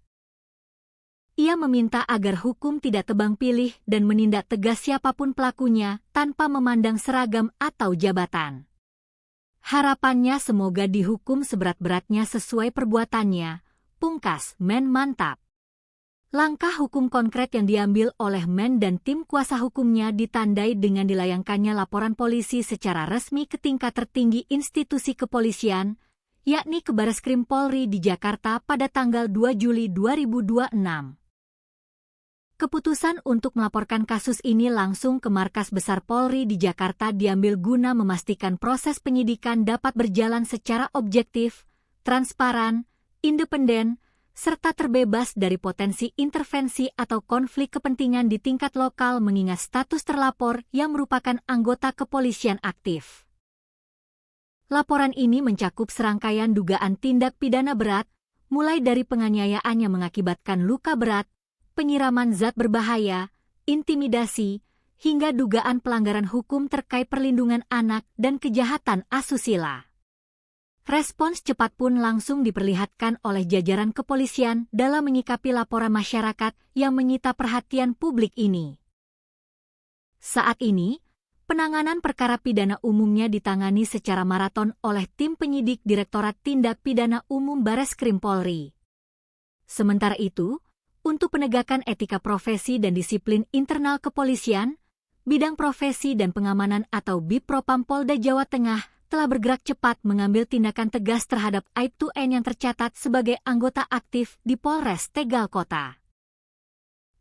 Ia meminta agar hukum tidak tebang pilih dan menindak tegas siapapun pelakunya tanpa memandang seragam atau jabatan. Harapannya semoga dihukum seberat-beratnya sesuai perbuatannya, pungkas Men mantap. Langkah hukum konkret yang diambil oleh Men dan tim kuasa hukumnya ditandai dengan dilayangkannya laporan polisi secara resmi ke tingkat tertinggi institusi kepolisian, yakni ke Bareskrim Polri di Jakarta pada tanggal 2 Juli 2026. Keputusan untuk melaporkan kasus ini langsung ke Markas Besar Polri di Jakarta diambil guna memastikan proses penyidikan dapat berjalan secara objektif, transparan, independen, serta terbebas dari potensi intervensi atau konflik kepentingan di tingkat lokal mengingat status terlapor yang merupakan anggota kepolisian aktif. Laporan ini mencakup serangkaian dugaan tindak pidana berat, mulai dari penganiayaan yang mengakibatkan luka berat, penyiraman zat berbahaya, intimidasi, hingga dugaan pelanggaran hukum terkait perlindungan anak dan kejahatan asusila. Respons cepat pun langsung diperlihatkan oleh jajaran kepolisian dalam menyikapi laporan masyarakat yang menyita perhatian publik ini. Saat ini, penanganan perkara pidana umumnya ditangani secara maraton oleh tim penyidik Direktorat Tindak Pidana Umum Bareskrim Polri. Sementara itu, untuk penegakan etika profesi dan disiplin internal kepolisian, Bidang Profesi dan Pengamanan atau Bipropam Polda Jawa Tengah telah bergerak cepat mengambil tindakan tegas terhadap Aib2N yang tercatat sebagai anggota aktif di Polres Tegal Kota.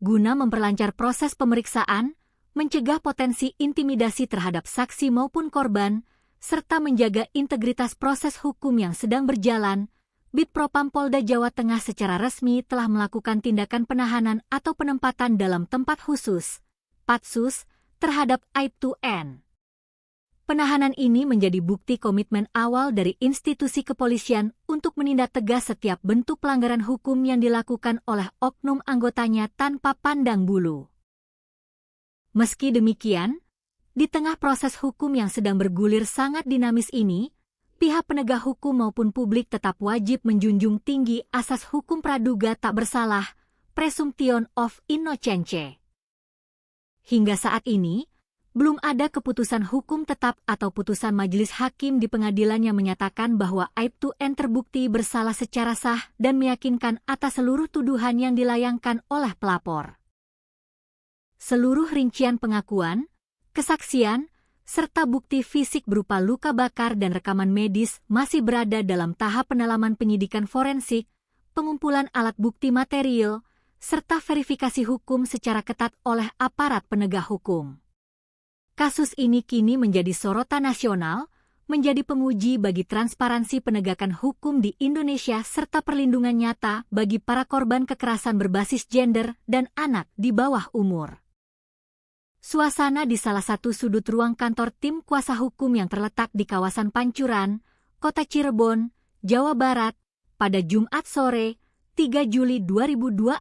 Guna memperlancar proses pemeriksaan, mencegah potensi intimidasi terhadap saksi maupun korban, serta menjaga integritas proses hukum yang sedang berjalan, Bipropam Polda Jawa Tengah secara resmi telah melakukan tindakan penahanan atau penempatan dalam tempat khusus, Patsus, terhadap Aib2N. Penahanan ini menjadi bukti komitmen awal dari institusi kepolisian untuk menindak tegas setiap bentuk pelanggaran hukum yang dilakukan oleh oknum anggotanya tanpa pandang bulu. Meski demikian, di tengah proses hukum yang sedang bergulir sangat dinamis ini, pihak penegak hukum maupun publik tetap wajib menjunjung tinggi asas hukum praduga tak bersalah, presumption of innocence. Hingga saat ini, belum ada keputusan hukum tetap atau putusan majelis hakim di pengadilan yang menyatakan bahwa Aibtu N terbukti bersalah secara sah dan meyakinkan atas seluruh tuduhan yang dilayangkan oleh pelapor. Seluruh rincian pengakuan, kesaksian, serta bukti fisik berupa luka bakar dan rekaman medis masih berada dalam tahap pendalaman penyidikan forensik, pengumpulan alat bukti material, serta verifikasi hukum secara ketat oleh aparat penegak hukum. Kasus ini kini menjadi sorotan nasional, menjadi penguji bagi transparansi penegakan hukum di Indonesia serta perlindungan nyata bagi para korban kekerasan berbasis gender dan anak di bawah umur. Suasana di salah satu sudut ruang kantor tim kuasa hukum yang terletak di kawasan Pancuran, Kota Cirebon, Jawa Barat, pada Jumat sore, 3 Juli 2026,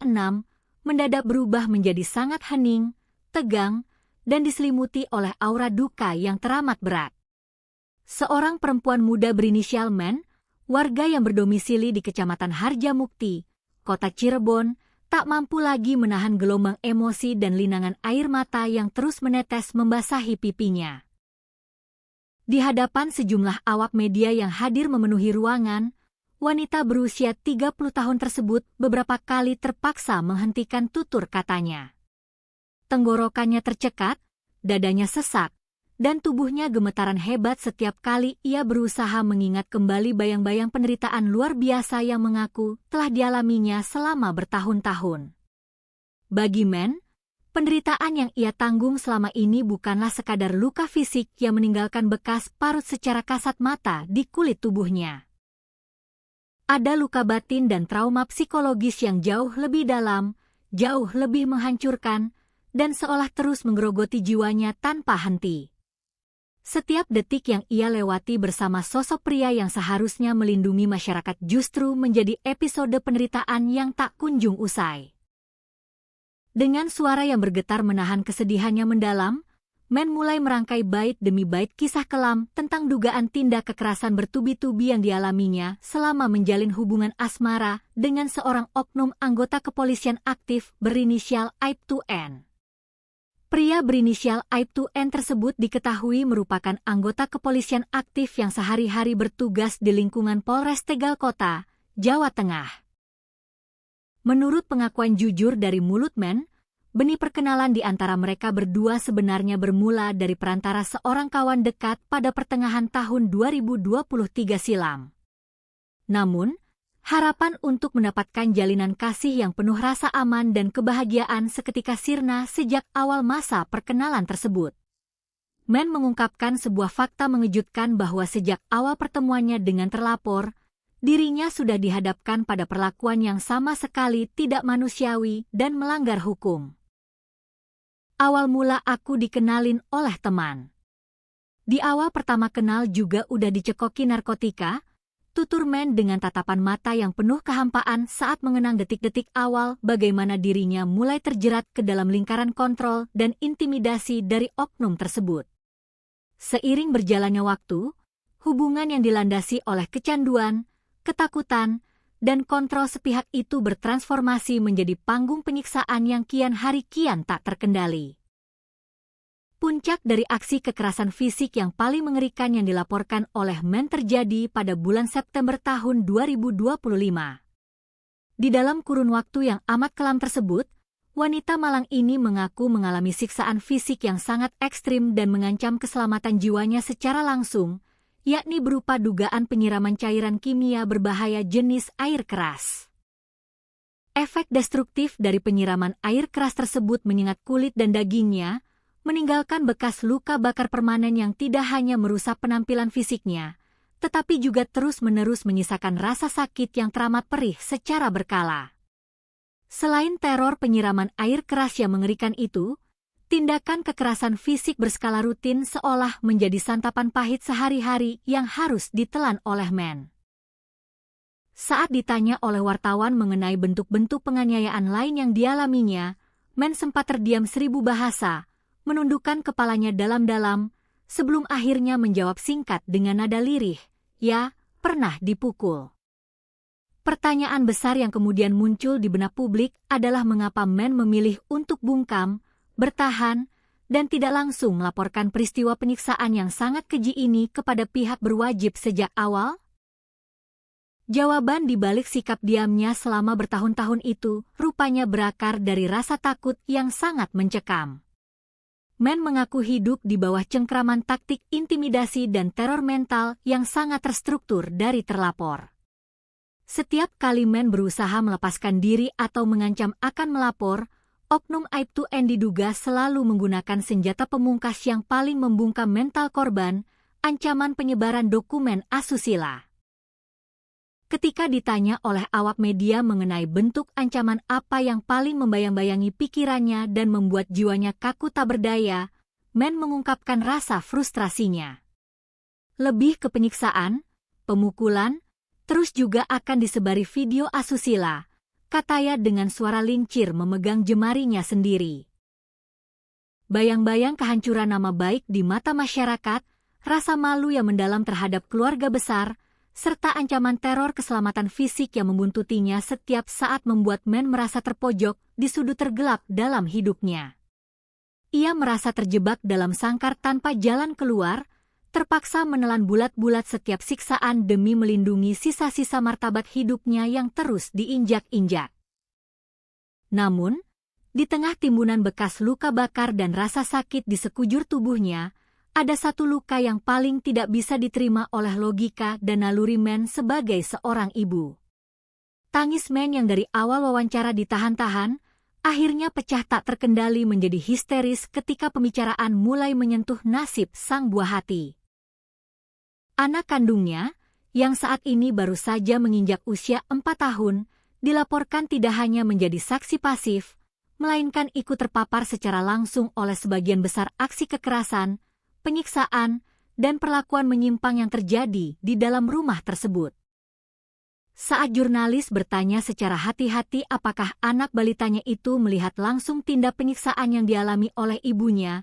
mendadak berubah menjadi sangat hening, tegang, dan diselimuti oleh aura duka yang teramat berat. Seorang perempuan muda berinisial Men, warga yang berdomisili di Kecamatan Harjamukti, Kota Cirebon, tak mampu lagi menahan gelombang emosi dan linangan air mata yang terus menetes membasahi pipinya. Di hadapan sejumlah awak media yang hadir memenuhi ruangan, wanita berusia 30 tahun tersebut beberapa kali terpaksa menghentikan tutur katanya. Tenggorokannya tercekat, dadanya sesak, dan tubuhnya gemetaran hebat setiap kali ia berusaha mengingat kembali bayang-bayang penderitaan luar biasa yang mengaku telah dialaminya selama bertahun-tahun. Bagi Men, penderitaan yang ia tanggung selama ini bukanlah sekadar luka fisik yang meninggalkan bekas parut secara kasat mata di kulit tubuhnya. Ada luka batin dan trauma psikologis yang jauh lebih dalam, jauh lebih menghancurkan, dan seolah terus menggerogoti jiwanya tanpa henti. Setiap detik yang ia lewati bersama sosok pria yang seharusnya melindungi masyarakat justru menjadi episode penderitaan yang tak kunjung usai. Dengan suara yang bergetar menahan kesedihannya mendalam, Men mulai merangkai bait demi bait kisah kelam tentang dugaan tindak kekerasan bertubi-tubi yang dialaminya selama menjalin hubungan asmara dengan seorang oknum anggota kepolisian aktif berinisial Aibtu N. Pria berinisial Aibtu N tersebut diketahui merupakan anggota kepolisian aktif yang sehari-hari bertugas di lingkungan Polres Tegal Kota, Jawa Tengah. Menurut pengakuan jujur dari mulut Men, benih perkenalan di antara mereka berdua sebenarnya bermula dari perantara seorang kawan dekat pada pertengahan tahun 2023 silam. Namun, harapan untuk mendapatkan jalinan kasih yang penuh rasa aman dan kebahagiaan seketika sirna sejak awal masa perkenalan tersebut. Men mengungkapkan sebuah fakta mengejutkan bahwa sejak awal pertemuannya dengan terlapor, dirinya sudah dihadapkan pada perlakuan yang sama sekali tidak manusiawi dan melanggar hukum. Awal mula aku dikenalin oleh teman. Di awal pertama kenal juga udah dicekoki narkotika, tutur Men dengan tatapan mata yang penuh kehampaan saat mengenang detik-detik awal bagaimana dirinya mulai terjerat ke dalam lingkaran kontrol dan intimidasi dari oknum tersebut. Seiring berjalannya waktu, hubungan yang dilandasi oleh kecanduan, ketakutan, dan kontrol sepihak itu bertransformasi menjadi panggung penyiksaan yang kian hari kian tak terkendali. Puncak dari aksi kekerasan fisik yang paling mengerikan yang dilaporkan oleh Men terjadi pada bulan September tahun 2025. Di dalam kurun waktu yang amat kelam tersebut, wanita Malang ini mengaku mengalami siksaan fisik yang sangat ekstrim dan mengancam keselamatan jiwanya secara langsung, yakni berupa dugaan penyiraman cairan kimia berbahaya jenis air keras. Efek destruktif dari penyiraman air keras tersebut menyengat kulit dan dagingnya, meninggalkan bekas luka bakar permanen yang tidak hanya merusak penampilan fisiknya, tetapi juga terus-menerus menyisakan rasa sakit yang teramat perih secara berkala. Selain teror penyiraman air keras yang mengerikan itu, Tindakan kekerasan fisik berskala rutin seolah menjadi santapan pahit sehari-hari yang harus ditelan oleh Man. Saat ditanya oleh wartawan mengenai bentuk-bentuk penganiayaan lain yang dialaminya, Man sempat terdiam 1000 bahasa, menundukkan kepalanya dalam-dalam, sebelum akhirnya menjawab singkat dengan nada lirih, "Ya, pernah dipukul." Pertanyaan besar yang kemudian muncul di benak publik adalah mengapa Man memilih untuk bungkam, bertahan, dan tidak langsung melaporkan peristiwa penyiksaan yang sangat keji ini kepada pihak berwajib sejak awal? Jawaban di balik sikap diamnya selama bertahun-tahun itu rupanya berakar dari rasa takut yang sangat mencekam. Man mengaku hidup di bawah cengkraman taktik intimidasi dan teror mental yang sangat terstruktur dari terlapor. Setiap kali Man berusaha melepaskan diri atau mengancam akan melapor, oknum Aibtu N diduga selalu menggunakan senjata pemungkas yang paling membungkam mental korban, ancaman penyebaran dokumen asusila. Ketika ditanya oleh awak media mengenai bentuk ancaman apa yang paling membayang-bayangi pikirannya dan membuat jiwanya kaku tak berdaya, Man mengungkapkan rasa frustrasinya. Lebih ke penyiksaan, pemukulan, terus juga akan disebari video asusila, katanya dengan suara lincir memegang jemarinya sendiri. Bayang-bayang kehancuran nama baik di mata masyarakat, rasa malu yang mendalam terhadap keluarga besar, serta ancaman teror keselamatan fisik yang membuntutinya setiap saat membuat Man merasa terpojok di sudut tergelap dalam hidupnya. Ia merasa terjebak dalam sangkar tanpa jalan keluar, terpaksa menelan bulat-bulat setiap siksaan demi melindungi sisa-sisa martabat hidupnya yang terus diinjak-injak. Namun, di tengah timbunan bekas luka bakar dan rasa sakit di sekujur tubuhnya, ada satu luka yang paling tidak bisa diterima oleh logika dan naluri Man sebagai seorang ibu. Tangis Man yang dari awal wawancara ditahan-tahan, akhirnya pecah tak terkendali menjadi histeris ketika pembicaraan mulai menyentuh nasib sang buah hati. Anak kandungnya, yang saat ini baru saja menginjak usia 4 tahun, dilaporkan tidak hanya menjadi saksi pasif, melainkan ikut terpapar secara langsung oleh sebagian besar aksi kekerasan, penyiksaan, dan perlakuan menyimpang yang terjadi di dalam rumah tersebut. Saat jurnalis bertanya secara hati-hati apakah anak balitanya itu melihat langsung tindak penyiksaan yang dialami oleh ibunya,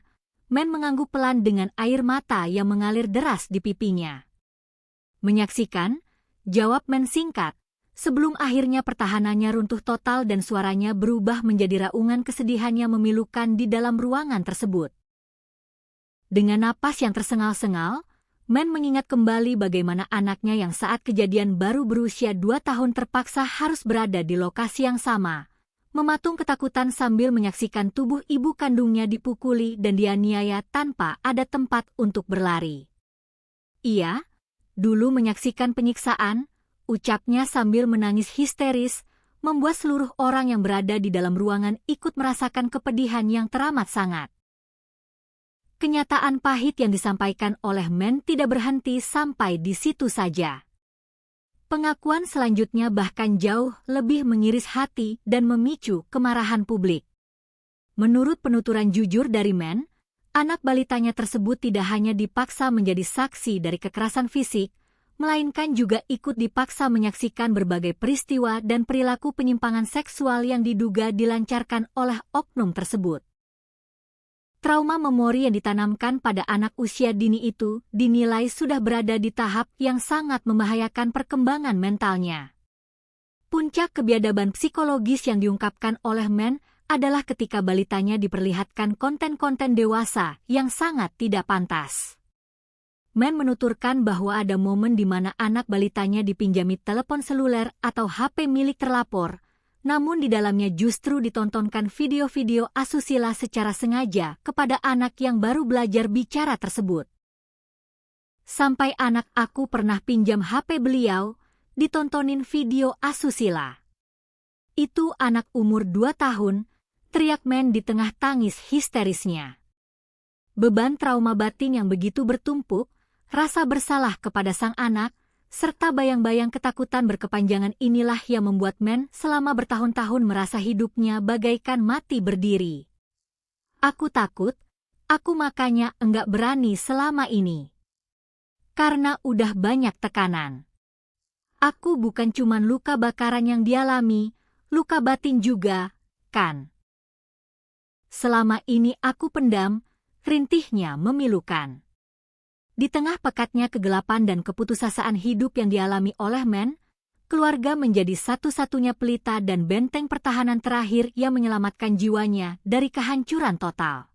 Man mengangguk pelan dengan air mata yang mengalir deras di pipinya. Menyaksikan, jawab Man singkat, sebelum akhirnya pertahanannya runtuh total dan suaranya berubah menjadi raungan kesedihan yang memilukan di dalam ruangan tersebut. Dengan napas yang tersengal-sengal, Man mengingat kembali bagaimana anaknya yang saat kejadian baru berusia 2 tahun terpaksa harus berada di lokasi yang sama, mematung ketakutan sambil menyaksikan tubuh ibu kandungnya dipukuli dan dianiaya tanpa ada tempat untuk berlari. Ia, dulu menyaksikan penyiksaan, ucapnya sambil menangis histeris, membuat seluruh orang yang berada di dalam ruangan ikut merasakan kepedihan yang teramat sangat. Kenyataan pahit yang disampaikan oleh Man tidak berhenti sampai di situ saja. Pengakuan selanjutnya bahkan jauh lebih mengiris hati dan memicu kemarahan publik. Menurut penuturan jujur dari Man, anak balitanya tersebut tidak hanya dipaksa menjadi saksi dari kekerasan fisik, melainkan juga ikut dipaksa menyaksikan berbagai peristiwa dan perilaku penyimpangan seksual yang diduga dilancarkan oleh oknum tersebut. Trauma memori yang ditanamkan pada anak usia dini itu dinilai sudah berada di tahap yang sangat membahayakan perkembangan mentalnya. Puncak kebiadaban psikologis yang diungkapkan oleh Man adalah ketika balitanya diperlihatkan konten-konten dewasa yang sangat tidak pantas. Man menuturkan bahwa ada momen di mana anak balitanya dipinjami telepon seluler atau HP milik terlapor, namun di dalamnya justru ditontonkan video-video asusila secara sengaja kepada anak yang baru belajar bicara tersebut. Sampai anak aku pernah pinjam HP beliau, ditontonin video asusila. Itu anak umur 2 tahun, teriak Man di tengah tangis histerisnya. Beban trauma batin yang begitu bertumpuk, rasa bersalah kepada sang anak, serta bayang-bayang ketakutan berkepanjangan inilah yang membuat Man selama bertahun-tahun merasa hidupnya bagaikan mati berdiri. Aku takut, aku makanya enggak berani selama ini. Karena udah banyak tekanan. Aku bukan cuman luka bakaran yang dialami, luka batin juga, kan? Selama ini aku pendam, rintihnya memilukan. Di tengah pekatnya kegelapan dan keputusasaan hidup yang dialami oleh Men, keluarga menjadi satu-satunya pelita dan benteng pertahanan terakhir yang menyelamatkan jiwanya dari kehancuran total.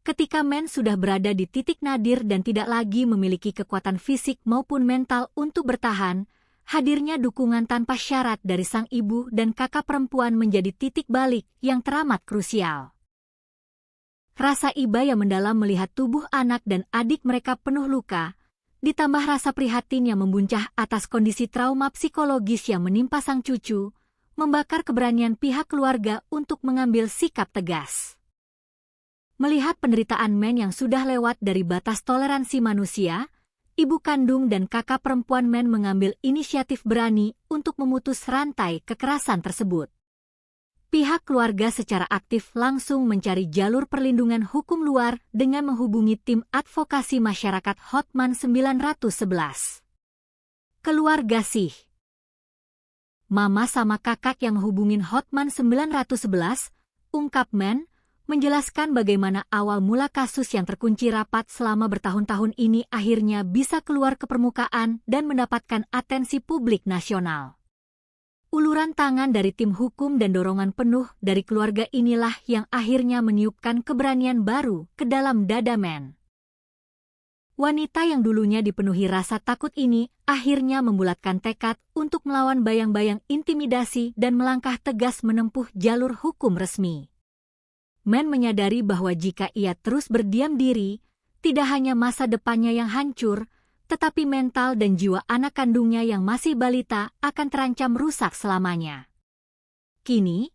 Ketika Men sudah berada di titik nadir dan tidak lagi memiliki kekuatan fisik maupun mental untuk bertahan, hadirnya dukungan tanpa syarat dari sang ibu dan kakak perempuan menjadi titik balik yang teramat krusial. Rasa iba yang mendalam melihat tubuh anak dan adik mereka penuh luka, ditambah rasa prihatin yang membuncah atas kondisi trauma psikologis yang menimpa sang cucu, membakar keberanian pihak keluarga untuk mengambil sikap tegas. Melihat penderitaan Men yang sudah lewat dari batas toleransi manusia, ibu kandung dan kakak perempuan Men mengambil inisiatif berani untuk memutus rantai kekerasan tersebut. Pihak keluarga secara aktif langsung mencari jalur perlindungan hukum luar dengan menghubungi tim advokasi masyarakat Hotman 911. Keluarga sih. Mama sama kakak yang hubungin Hotman 911, ungkap Men, menjelaskan bagaimana awal mula kasus yang terkunci rapat selama bertahun-tahun ini akhirnya bisa keluar ke permukaan dan mendapatkan atensi publik nasional. Uluran tangan dari tim hukum dan dorongan penuh dari keluarga inilah yang akhirnya meniupkan keberanian baru ke dalam dada Men. Wanita yang dulunya dipenuhi rasa takut ini akhirnya membulatkan tekad untuk melawan bayang-bayang intimidasi dan melangkah tegas menempuh jalur hukum resmi. Men menyadari bahwa jika ia terus berdiam diri, tidak hanya masa depannya yang hancur, tetapi mental dan jiwa anak kandungnya yang masih balita akan terancam rusak selamanya. Kini,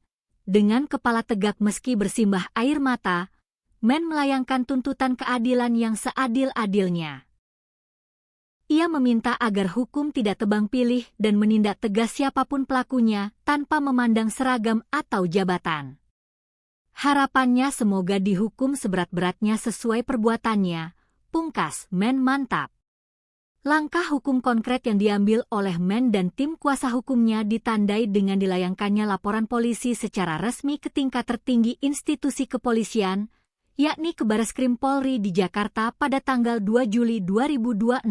dengan kepala tegak meski bersimbah air mata, Men melayangkan tuntutan keadilan yang seadil-adilnya. Ia meminta agar hukum tidak tebang pilih dan menindak tegas siapapun pelakunya tanpa memandang seragam atau jabatan. Harapannya semoga dihukum seberat-beratnya sesuai perbuatannya, pungkas Men mantap. Langkah hukum konkret yang diambil oleh Men dan tim kuasa hukumnya ditandai dengan dilayangkannya laporan polisi secara resmi ke tingkat tertinggi institusi kepolisian, yakni ke Bareskrim Polri di Jakarta pada tanggal 2 Juli 2026.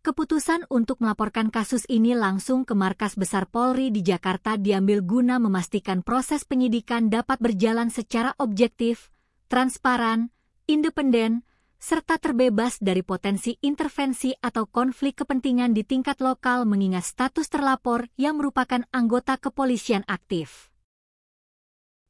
Keputusan untuk melaporkan kasus ini langsung ke Markas Besar Polri di Jakarta diambil guna memastikan proses penyidikan dapat berjalan secara objektif, transparan, independen, serta terbebas dari potensi intervensi atau konflik kepentingan di tingkat lokal mengingat status terlapor yang merupakan anggota kepolisian aktif.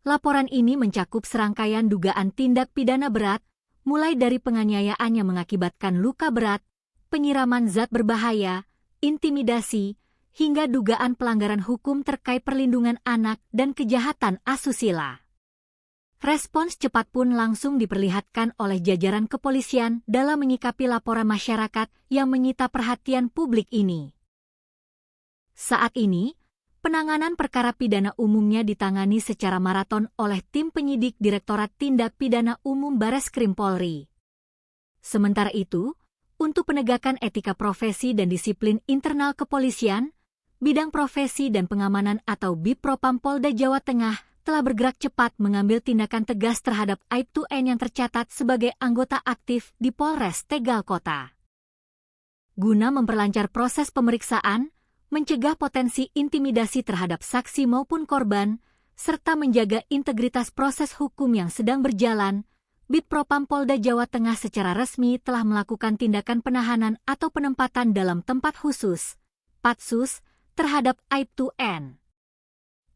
Laporan ini mencakup serangkaian dugaan tindak pidana berat, mulai dari penganiayaan yang mengakibatkan luka berat, penyiraman zat berbahaya, intimidasi, hingga dugaan pelanggaran hukum terkait perlindungan anak dan kejahatan asusila. Respons cepat pun langsung diperlihatkan oleh jajaran kepolisian dalam menyikapi laporan masyarakat yang menyita perhatian publik ini. Saat ini, penanganan perkara pidana umumnya ditangani secara maraton oleh tim penyidik Direktorat Tindak Pidana Umum Bareskrim Polri. Sementara itu, untuk penegakan etika profesi dan disiplin internal kepolisian, Bidang Profesi dan Pengamanan atau Bipropam Polda Jawa Tengah telah bergerak cepat mengambil tindakan tegas terhadap Aibtu N yang tercatat sebagai anggota aktif di Polres Tegal Kota. Guna memperlancar proses pemeriksaan, mencegah potensi intimidasi terhadap saksi maupun korban, serta menjaga integritas proses hukum yang sedang berjalan, Bipropam Polda Jawa Tengah secara resmi telah melakukan tindakan penahanan atau penempatan dalam tempat khusus, Patsus, terhadap Aibtu N.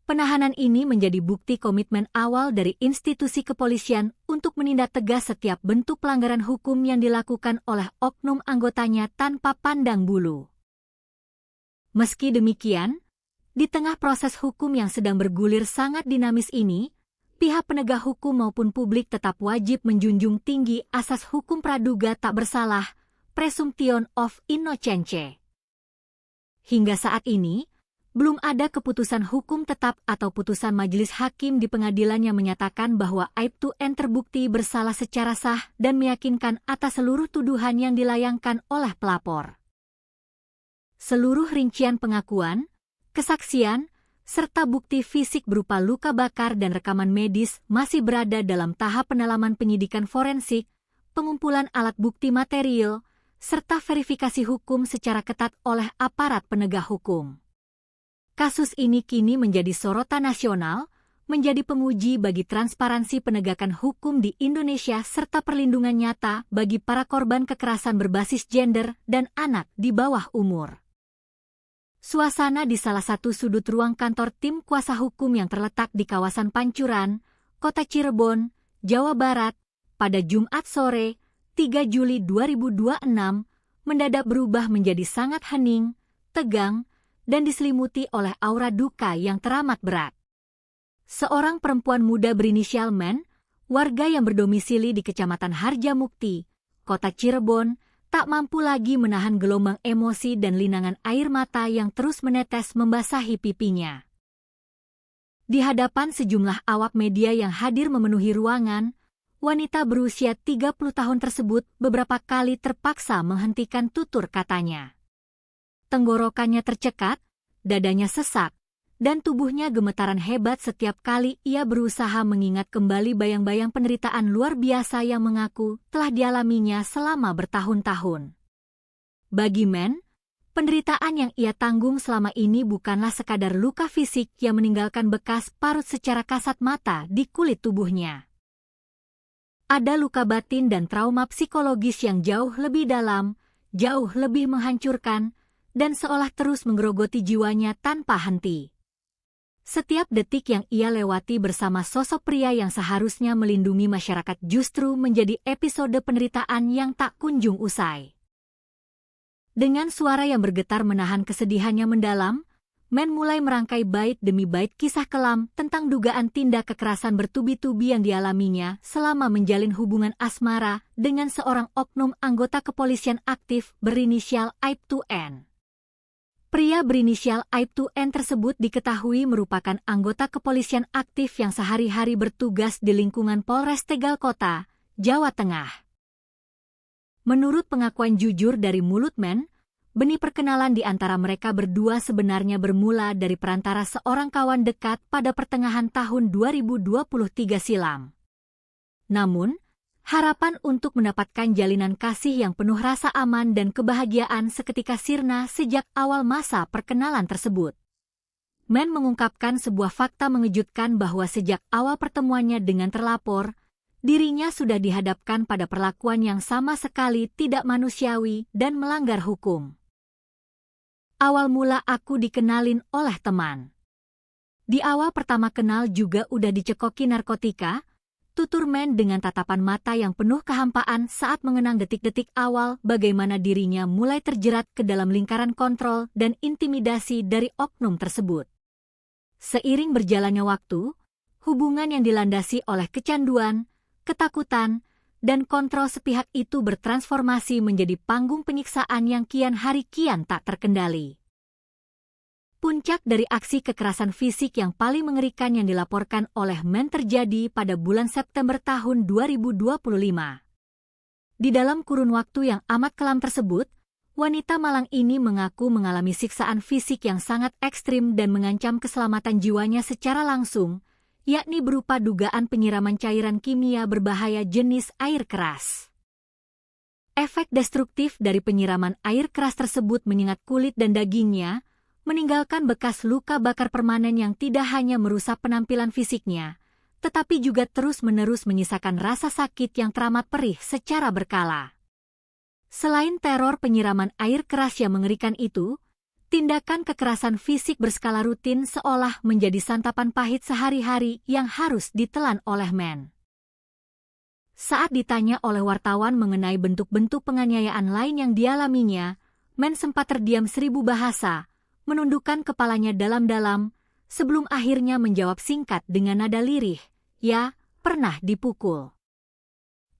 Penahanan ini menjadi bukti komitmen awal dari institusi kepolisian untuk menindak tegas setiap bentuk pelanggaran hukum yang dilakukan oleh oknum anggotanya tanpa pandang bulu. Meski demikian, di tengah proses hukum yang sedang bergulir sangat dinamis ini, pihak penegak hukum maupun publik tetap wajib menjunjung tinggi asas hukum praduga tak bersalah, presumption of innocence. Hingga saat ini, Belum ada keputusan hukum tetap atau putusan majelis hakim di pengadilan yang menyatakan bahwa Aibtu-N terbukti bersalah secara sah dan meyakinkan atas seluruh tuduhan yang dilayangkan oleh pelapor. Seluruh rincian pengakuan, kesaksian, serta bukti fisik berupa luka bakar dan rekaman medis masih berada dalam tahap pendalaman penyidikan forensik, pengumpulan alat bukti material, serta verifikasi hukum secara ketat oleh aparat penegak hukum. Kasus ini kini menjadi sorotan nasional, menjadi penguji bagi transparansi penegakan hukum di Indonesia serta perlindungan nyata bagi para korban kekerasan berbasis gender dan anak di bawah umur. Suasana di salah satu sudut ruang kantor tim kuasa hukum yang terletak di kawasan Pancuran, Kota Cirebon, Jawa Barat, pada Jumat sore, 3 Juli 2026, mendadak berubah menjadi sangat hening, tegang, dan diselimuti oleh aura duka yang teramat berat. Seorang perempuan muda berinisial Men, warga yang berdomisili di Kecamatan Harjamukti, Kota Cirebon, tak mampu lagi menahan gelombang emosi dan linangan air mata yang terus menetes membasahi pipinya. Di hadapan sejumlah awak media yang hadir memenuhi ruangan, wanita berusia 30 tahun tersebut beberapa kali terpaksa menghentikan tutur katanya. Tenggorokannya tercekat, dadanya sesak, dan tubuhnya gemetaran hebat setiap kali ia berusaha mengingat kembali bayang-bayang penderitaan luar biasa yang mengaku telah dialaminya selama bertahun-tahun. Bagi Men, penderitaan yang ia tanggung selama ini bukanlah sekadar luka fisik yang meninggalkan bekas parut secara kasat mata di kulit tubuhnya. Ada luka batin dan trauma psikologis yang jauh lebih dalam, jauh lebih menghancurkan, dan seolah terus menggerogoti jiwanya tanpa henti. Setiap detik yang ia lewati bersama sosok pria yang seharusnya melindungi masyarakat justru menjadi episode penderitaan yang tak kunjung usai. Dengan suara yang bergetar menahan kesedihannya mendalam, Men mulai merangkai bait demi bait kisah kelam tentang dugaan tindak kekerasan bertubi-tubi yang dialaminya selama menjalin hubungan asmara dengan seorang oknum anggota kepolisian aktif berinisial Aibtu-N. Pria berinisial Aibtu-N tersebut diketahui merupakan anggota kepolisian aktif yang sehari-hari bertugas di lingkungan Polres Tegal Kota, Jawa Tengah. Menurut pengakuan jujur dari mulut Men, benih perkenalan di antara mereka berdua sebenarnya bermula dari perantara seorang kawan dekat pada pertengahan tahun 2023 silam. Namun, harapan untuk mendapatkan jalinan kasih yang penuh rasa aman dan kebahagiaan seketika sirna sejak awal masa perkenalan tersebut. Men mengungkapkan sebuah fakta mengejutkan bahwa sejak awal pertemuannya dengan terlapor, dirinya sudah dihadapkan pada perlakuan yang sama sekali tidak manusiawi dan melanggar hukum. Awal mula aku dikenalin oleh teman. Di awal pertama kenal juga udah dicekoki narkotika, tutur Men dengan tatapan mata yang penuh kehampaan saat mengenang detik-detik awal bagaimana dirinya mulai terjerat ke dalam lingkaran kontrol dan intimidasi dari oknum tersebut. Seiring berjalannya waktu, hubungan yang dilandasi oleh kecanduan, ketakutan, dan kontrol sepihak itu bertransformasi menjadi panggung penyiksaan yang kian hari kian tak terkendali. Puncak dari aksi kekerasan fisik yang paling mengerikan yang dilaporkan oleh Men terjadi pada bulan September tahun 2025. Di dalam kurun waktu yang amat kelam tersebut, wanita Malang ini mengaku mengalami siksaan fisik yang sangat ekstrim dan mengancam keselamatan jiwanya secara langsung, yakni berupa dugaan penyiraman cairan kimia berbahaya jenis air keras. Efek destruktif dari penyiraman air keras tersebut menyengat kulit dan dagingnya, meninggalkan bekas luka bakar permanen yang tidak hanya merusak penampilan fisiknya, tetapi juga terus-menerus menyisakan rasa sakit yang teramat perih secara berkala. Selain teror penyiraman air keras yang mengerikan itu, tindakan kekerasan fisik berskala rutin seolah menjadi santapan pahit sehari-hari yang harus ditelan oleh Men. Saat ditanya oleh wartawan mengenai bentuk-bentuk penganiayaan lain yang dialaminya, Men sempat terdiam 1000 bahasa, menundukkan kepalanya dalam-dalam, sebelum akhirnya menjawab singkat dengan nada lirih, "Ya, pernah dipukul."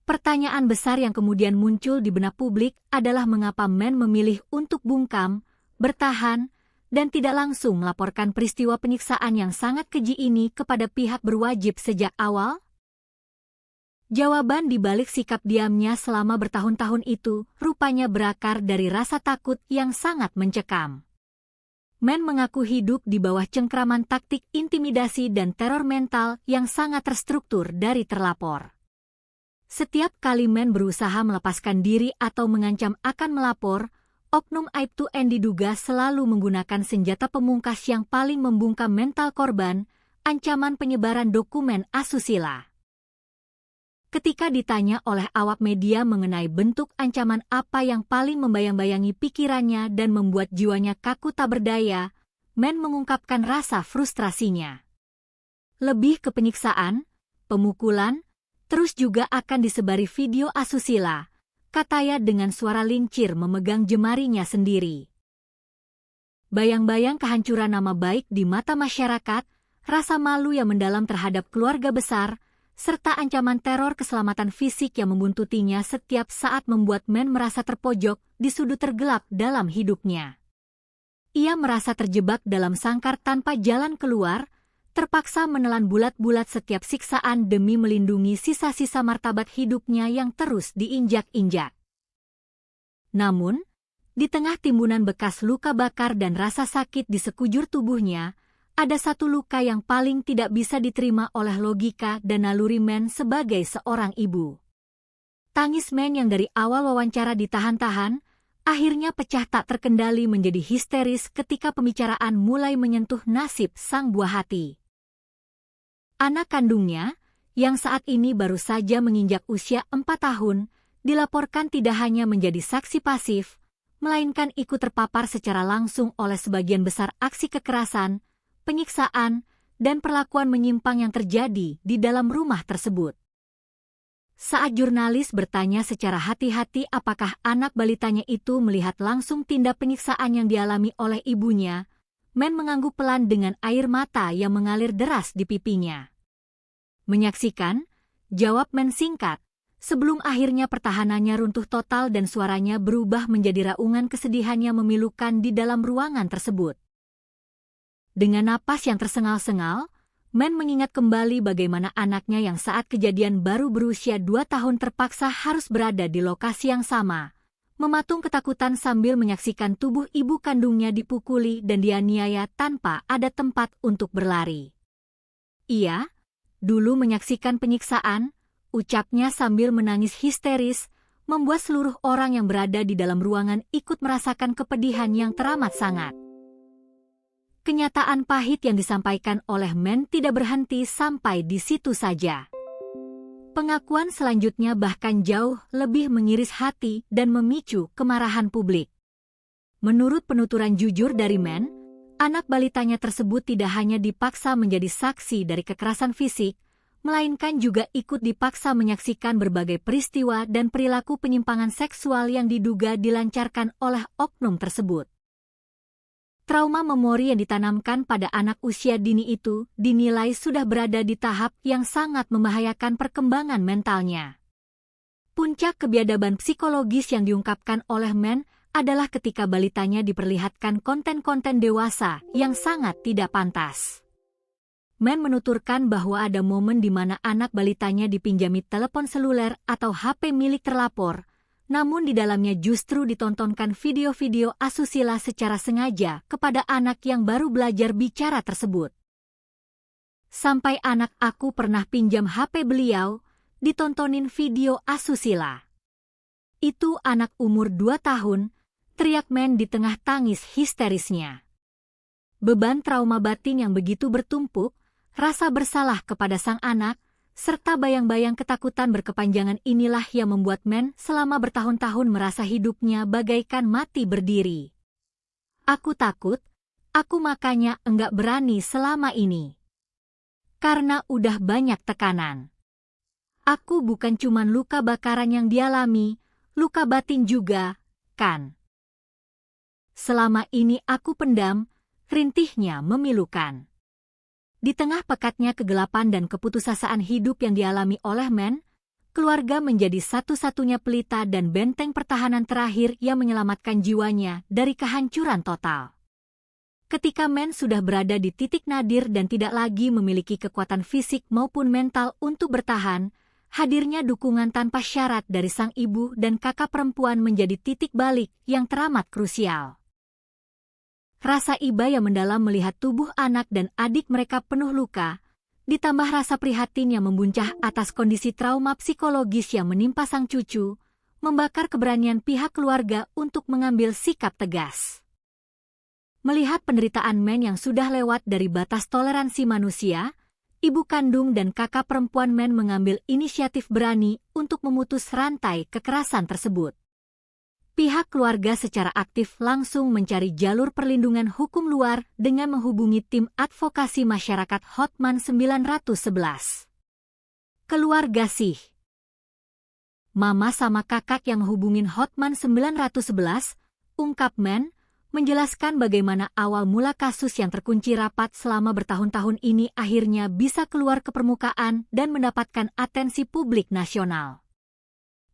Pertanyaan besar yang kemudian muncul di benak publik adalah mengapa Men memilih untuk bungkam, bertahan, dan tidak langsung melaporkan peristiwa penyiksaan yang sangat keji ini kepada pihak berwajib sejak awal? Jawaban di balik sikap diamnya selama bertahun-tahun itu rupanya berakar dari rasa takut yang sangat mencekam. Men mengaku hidup di bawah cengkraman taktik intimidasi dan teror mental yang sangat terstruktur dari terlapor. Setiap kali Men berusaha melepaskan diri atau mengancam akan melapor, oknum Aibtu N diduga selalu menggunakan senjata pemungkas yang paling membungkam mental korban, ancaman penyebaran dokumen asusila. Ketika ditanya oleh awak media mengenai bentuk ancaman apa yang paling membayang-bayangi pikirannya dan membuat jiwanya kaku tak berdaya, Men mengungkapkan rasa frustrasinya. Lebih ke penyiksaan, pemukulan, terus juga akan disebari video asusila, katanya dengan suara lincir memegang jemarinya sendiri. Bayang-bayang kehancuran nama baik di mata masyarakat, rasa malu yang mendalam terhadap keluarga besar, serta ancaman teror keselamatan fisik yang membuntutinya setiap saat membuat Men merasa terpojok di sudut tergelap dalam hidupnya. Ia merasa terjebak dalam sangkar tanpa jalan keluar, terpaksa menelan bulat-bulat setiap siksaan demi melindungi sisa-sisa martabat hidupnya yang terus diinjak-injak. Namun, di tengah timbunan bekas luka bakar dan rasa sakit di sekujur tubuhnya, ada satu luka yang paling tidak bisa diterima oleh logika dan naluri Men sebagai seorang ibu. Tangis Men yang dari awal wawancara ditahan-tahan, akhirnya pecah tak terkendali menjadi histeris ketika pembicaraan mulai menyentuh nasib sang buah hati. Anak kandungnya, yang saat ini baru saja menginjak usia 4 tahun, dilaporkan tidak hanya menjadi saksi pasif, melainkan ikut terpapar secara langsung oleh sebagian besar aksi kekerasan, penyiksaan, dan perlakuan menyimpang yang terjadi di dalam rumah tersebut. Saat jurnalis bertanya secara hati-hati apakah anak balitanya itu melihat langsung tindak penyiksaan yang dialami oleh ibunya, Men mengangguk pelan dengan air mata yang mengalir deras di pipinya. Menyaksikan, jawab Men singkat, sebelum akhirnya pertahanannya runtuh total dan suaranya berubah menjadi raungan kesedihan yang memilukan di dalam ruangan tersebut. Dengan napas yang tersengal-sengal, Men mengingat kembali bagaimana anaknya yang saat kejadian baru berusia 2 tahun terpaksa harus berada di lokasi yang sama, mematung ketakutan sambil menyaksikan tubuh ibu kandungnya dipukuli dan dianiaya tanpa ada tempat untuk berlari. Ia, dulu menyaksikan penyiksaan, ucapnya sambil menangis histeris, membuat seluruh orang yang berada di dalam ruangan ikut merasakan kepedihan yang teramat sangat. Kenyataan pahit yang disampaikan oleh Men tidak berhenti sampai di situ saja. Pengakuan selanjutnya bahkan jauh lebih mengiris hati dan memicu kemarahan publik. Menurut penuturan jujur dari Men, anak balitanya tersebut tidak hanya dipaksa menjadi saksi dari kekerasan fisik, melainkan juga ikut dipaksa menyaksikan berbagai peristiwa dan perilaku penyimpangan seksual yang diduga dilancarkan oleh oknum tersebut. Trauma memori yang ditanamkan pada anak usia dini itu dinilai sudah berada di tahap yang sangat membahayakan perkembangan mentalnya. Puncak kebiadaban psikologis yang diungkapkan oleh Men adalah ketika balitanya diperlihatkan konten-konten dewasa yang sangat tidak pantas. Men menuturkan bahwa ada momen di mana anak balitanya dipinjami telepon seluler atau HP milik terlapor, namun di dalamnya justru ditontonkan video-video asusila secara sengaja kepada anak yang baru belajar bicara tersebut. Sampai anak aku pernah pinjam HP beliau, ditontonin video asusila. Itu anak umur 2 tahun, teriak Men di tengah tangis histerisnya. Beban trauma batin yang begitu bertumpuk, rasa bersalah kepada sang anak, serta bayang-bayang ketakutan berkepanjangan inilah yang membuat Men selama bertahun-tahun merasa hidupnya bagaikan mati berdiri. Aku takut, aku makanya enggak berani selama ini. Karena udah banyak tekanan. Aku bukan cuman luka bakaran yang dialami, luka batin juga, kan? Selama ini aku pendam, rintihnya memilukan. Di tengah pekatnya kegelapan dan keputusasaan hidup yang dialami oleh Men, keluarga menjadi satu-satunya pelita dan benteng pertahanan terakhir yang menyelamatkan jiwanya dari kehancuran total. Ketika Men sudah berada di titik nadir dan tidak lagi memiliki kekuatan fisik maupun mental untuk bertahan, hadirnya dukungan tanpa syarat dari sang ibu dan kakak perempuan menjadi titik balik yang teramat krusial. Rasa iba yang mendalam melihat tubuh anak dan adik mereka penuh luka, ditambah rasa prihatin yang membuncah atas kondisi trauma psikologis yang menimpa sang cucu, membakar keberanian pihak keluarga untuk mengambil sikap tegas. Melihat penderitaan Men yang sudah lewat dari batas toleransi manusia, ibu kandung dan kakak perempuan Men mengambil inisiatif berani untuk memutus rantai kekerasan tersebut. Pihak keluarga secara aktif langsung mencari jalur perlindungan hukum luar dengan menghubungi tim advokasi masyarakat Hotman 911. Keluarga sih. Mama sama kakak yang hubungin Hotman 911, ungkap Men, menjelaskan bagaimana awal mula kasus yang terkunci rapat selama bertahun-tahun ini akhirnya bisa keluar ke permukaan dan mendapatkan atensi publik nasional.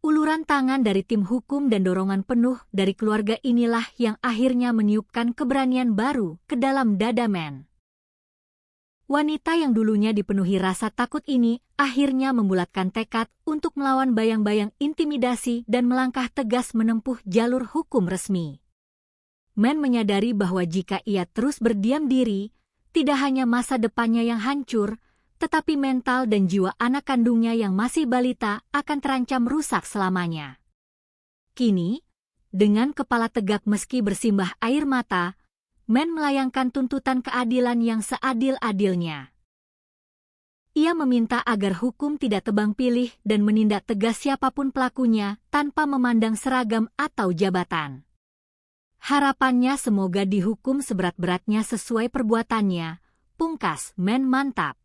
Uluran tangan dari tim hukum dan dorongan penuh dari keluarga inilah yang akhirnya meniupkan keberanian baru ke dalam dada Men. Wanita yang dulunya dipenuhi rasa takut ini akhirnya membulatkan tekad untuk melawan bayang-bayang intimidasi dan melangkah tegas menempuh jalur hukum resmi. Men menyadari bahwa jika ia terus berdiam diri, tidak hanya masa depannya yang hancur, tetapi mental dan jiwa anak kandungnya yang masih balita akan terancam rusak selamanya. Kini, dengan kepala tegak meski bersimbah air mata, Men melayangkan tuntutan keadilan yang seadil-adilnya. Ia meminta agar hukum tidak tebang pilih dan menindak tegas siapapun pelakunya tanpa memandang seragam atau jabatan. Harapannya semoga dihukum seberat-beratnya sesuai perbuatannya, pungkas Men mantap.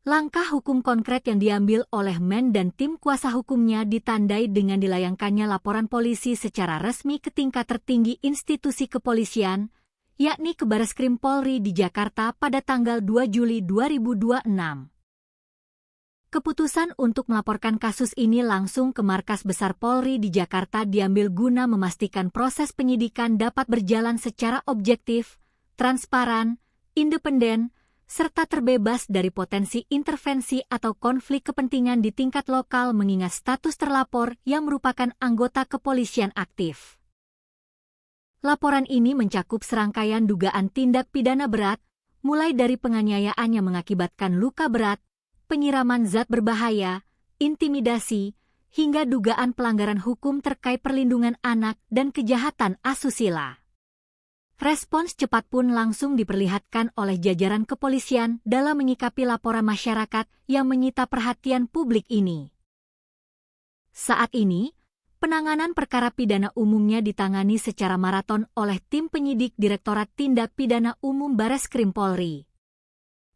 Langkah hukum konkret yang diambil oleh Men dan tim kuasa hukumnya ditandai dengan dilayangkannya laporan polisi secara resmi ke tingkat tertinggi institusi kepolisian, yakni ke Bareskrim Polri di Jakarta pada tanggal 2 Juli 2026. Keputusan untuk melaporkan kasus ini langsung ke Markas Besar Polri di Jakarta diambil guna memastikan proses penyidikan dapat berjalan secara objektif, transparan, independen, serta terbebas dari potensi intervensi atau konflik kepentingan di tingkat lokal mengingat status terlapor yang merupakan anggota kepolisian aktif. Laporan ini mencakup serangkaian dugaan tindak pidana berat, mulai dari penganiayaan yang mengakibatkan luka berat, penyiraman zat berbahaya, intimidasi, hingga dugaan pelanggaran hukum terkait perlindungan anak dan kejahatan asusila. Respons cepat pun langsung diperlihatkan oleh jajaran kepolisian dalam menyikapi laporan masyarakat yang menyita perhatian publik ini. Saat ini, penanganan perkara pidana umumnya ditangani secara maraton oleh tim penyidik Direktorat Tindak Pidana Umum Bareskrim Polri.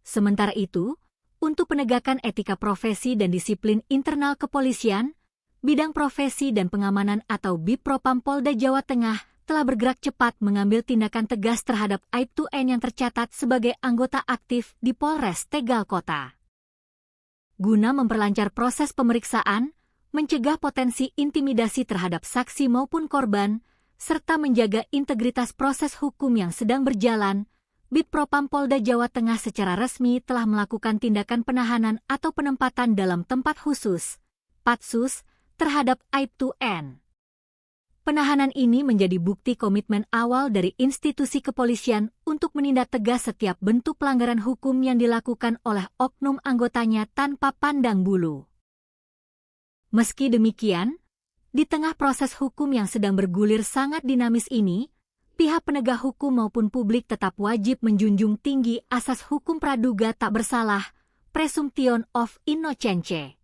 Sementara itu, untuk penegakan etika profesi dan disiplin internal kepolisian, Bidang Profesi dan Pengamanan atau Bipropam Polda Jawa Tengah telah bergerak cepat mengambil tindakan tegas terhadap Aibtu N yang tercatat sebagai anggota aktif di Polres Tegal Kota. Guna memperlancar proses pemeriksaan, mencegah potensi intimidasi terhadap saksi maupun korban, serta menjaga integritas proses hukum yang sedang berjalan, Bipropam Polda Jawa Tengah secara resmi telah melakukan tindakan penahanan atau penempatan dalam tempat khusus, Patsus, terhadap Aibtu N. Penahanan ini menjadi bukti komitmen awal dari institusi kepolisian untuk menindak tegas setiap bentuk pelanggaran hukum yang dilakukan oleh oknum anggotanya tanpa pandang bulu. Meski demikian, di tengah proses hukum yang sedang bergulir sangat dinamis ini, pihak penegak hukum maupun publik tetap wajib menjunjung tinggi asas hukum praduga tak bersalah, presumption of innocence.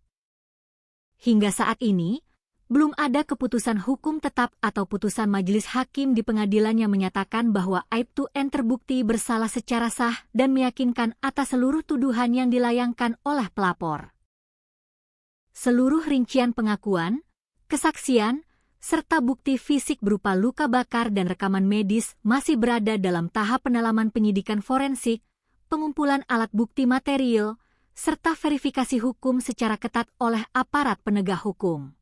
Hingga saat ini, belum ada keputusan hukum tetap atau putusan majelis hakim di pengadilan yang menyatakan bahwa Aibtu N terbukti bersalah secara sah dan meyakinkan atas seluruh tuduhan yang dilayangkan oleh pelapor. Seluruh rincian pengakuan, kesaksian, serta bukti fisik berupa luka bakar dan rekaman medis masih berada dalam tahap pendalaman penyidikan forensik, pengumpulan alat bukti material, serta verifikasi hukum secara ketat oleh aparat penegak hukum.